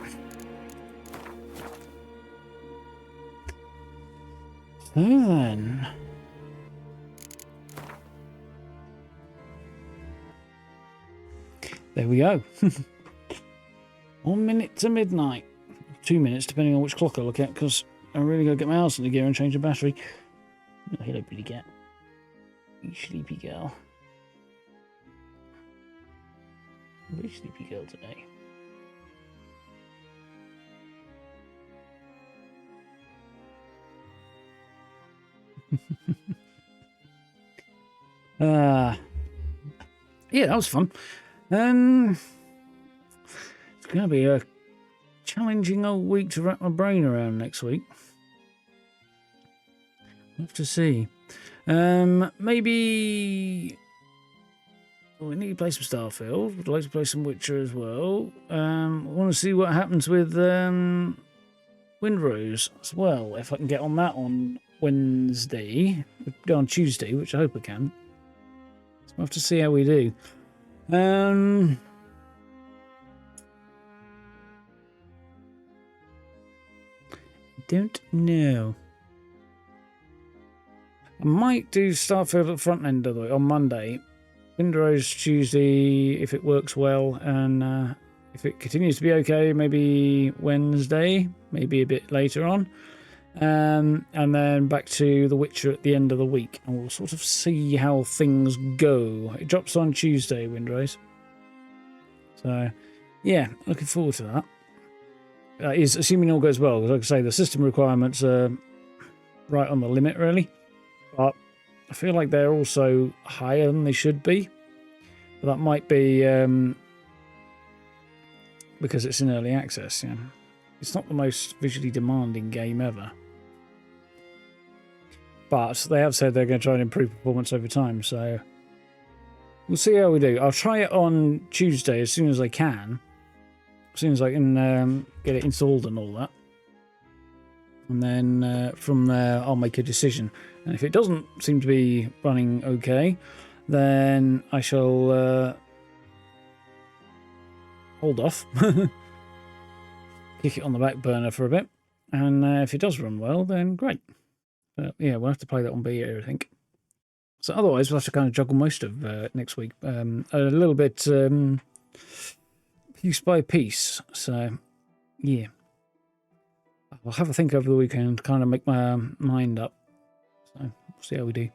So then, there we go. 1 minute to midnight. 2 minutes, depending on which clock I look at, because I really got to get my arse into gear and change the battery. Oh, hello, pretty cat. You sleepy girl. Very sleepy girl today. Yeah, that was fun. It's going to be a challenging old week to wrap my brain around next week. We'll have to see. Maybe we need to play some Starfield. Would like to play some Witcher as well. I want to see what happens with Windrose as well. If I can get on that on Wednesday, go on Tuesday, which I hope I can. So we'll have to see how we do. I don't know. I might do Starfield at the front end of the way on Monday. Windrose Tuesday, if it works well, and if it continues to be okay, maybe Wednesday, maybe a bit later on. And then back to The Witcher at the end of the week, and we'll sort of see how things go. It drops on Tuesday, Windrose. So, yeah, looking forward to that. That is assuming all goes well, because like I say, the system requirements are right on the limit, really. But I feel like they're also higher than they should be. But that might be because it's in early access. Yeah. It's not the most visually demanding game ever. But they have said they're going to try and improve performance over time, so we'll see how we do. I'll try it on Tuesday as soon as I can. As soon as I can get it installed and all that. And then from there, I'll make a decision. And if it doesn't seem to be running okay, then I shall hold off. Kick it on the back burner for a bit. And if it does run well, then great. But yeah, we'll have to play that on beta, I think. So otherwise, we'll have to kind of juggle most of next week. A little bit piece by piece. So, yeah. I'll have a think over the weekend, kind of make my mind up. So, we'll see how we do.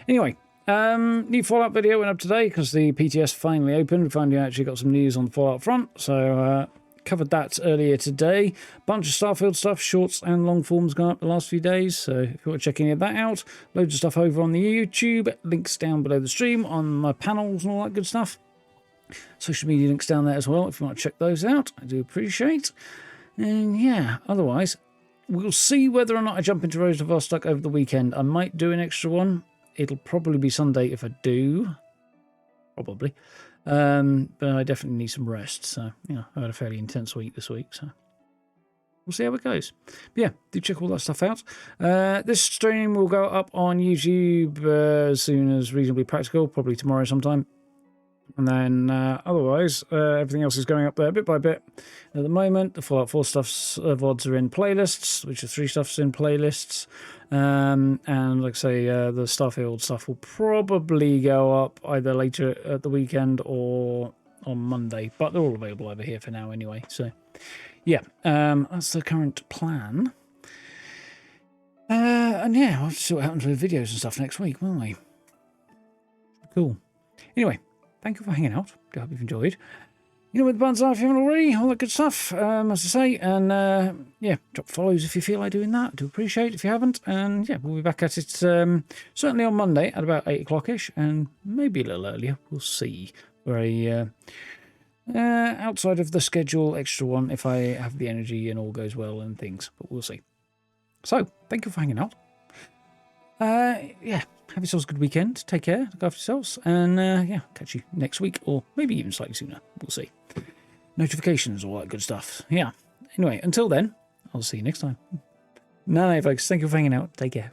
Anyway, new Fallout video went up today because the PTS finally opened. We finally actually got some news on the Fallout front. So, covered that earlier today. Bunch of Starfield stuff, shorts and long forms gone up the last few days. So, if you want to check any of that out, loads of stuff over on the YouTube. Links down below the stream on my panels and all that good stuff. Social media links down there as well if you want to check those out. I do appreciate. And yeah, otherwise, we'll see whether or not I jump into Rose of Vostok over the weekend. I might do an extra one. It'll probably be Sunday if I do. Probably. But I definitely need some rest. So, you know, I had a fairly intense week this week. So, we'll see how it goes. But yeah, do check all that stuff out. This stream will go up on YouTube as soon as reasonably practical. Probably tomorrow sometime. And then otherwise, everything else is going up there bit by bit. At the moment, the Fallout 4 stuff's VODs are in playlists, which are 3 stuff's in playlists. And like I say, the Starfield stuff will probably go up either later at the weekend or on Monday. But they're all available over here for now anyway. So, yeah, that's the current plan. And yeah, we'll have to see what happens with videos and stuff next week, won't we? Cool. Anyway. Thank you for hanging out. I hope you've enjoyed. You know where the buttons are if you haven't already. All that good stuff, as I say. And, yeah, drop follows if you feel like doing that. I do appreciate it if you haven't. And, yeah, we'll be back at it certainly on Monday at about 8 o'clock-ish. And maybe a little earlier. We'll see. Very outside of the schedule extra one if I have the energy and all goes well and things. But we'll see. So, thank you for hanging out. Yeah. Have yourselves a good weekend. Take care. Look after yourselves. And, yeah, catch you next week or maybe even slightly sooner. We'll see. Notifications, all that good stuff. Yeah. Anyway, until then, I'll see you next time. No, folks. Thank you for hanging out. Take care.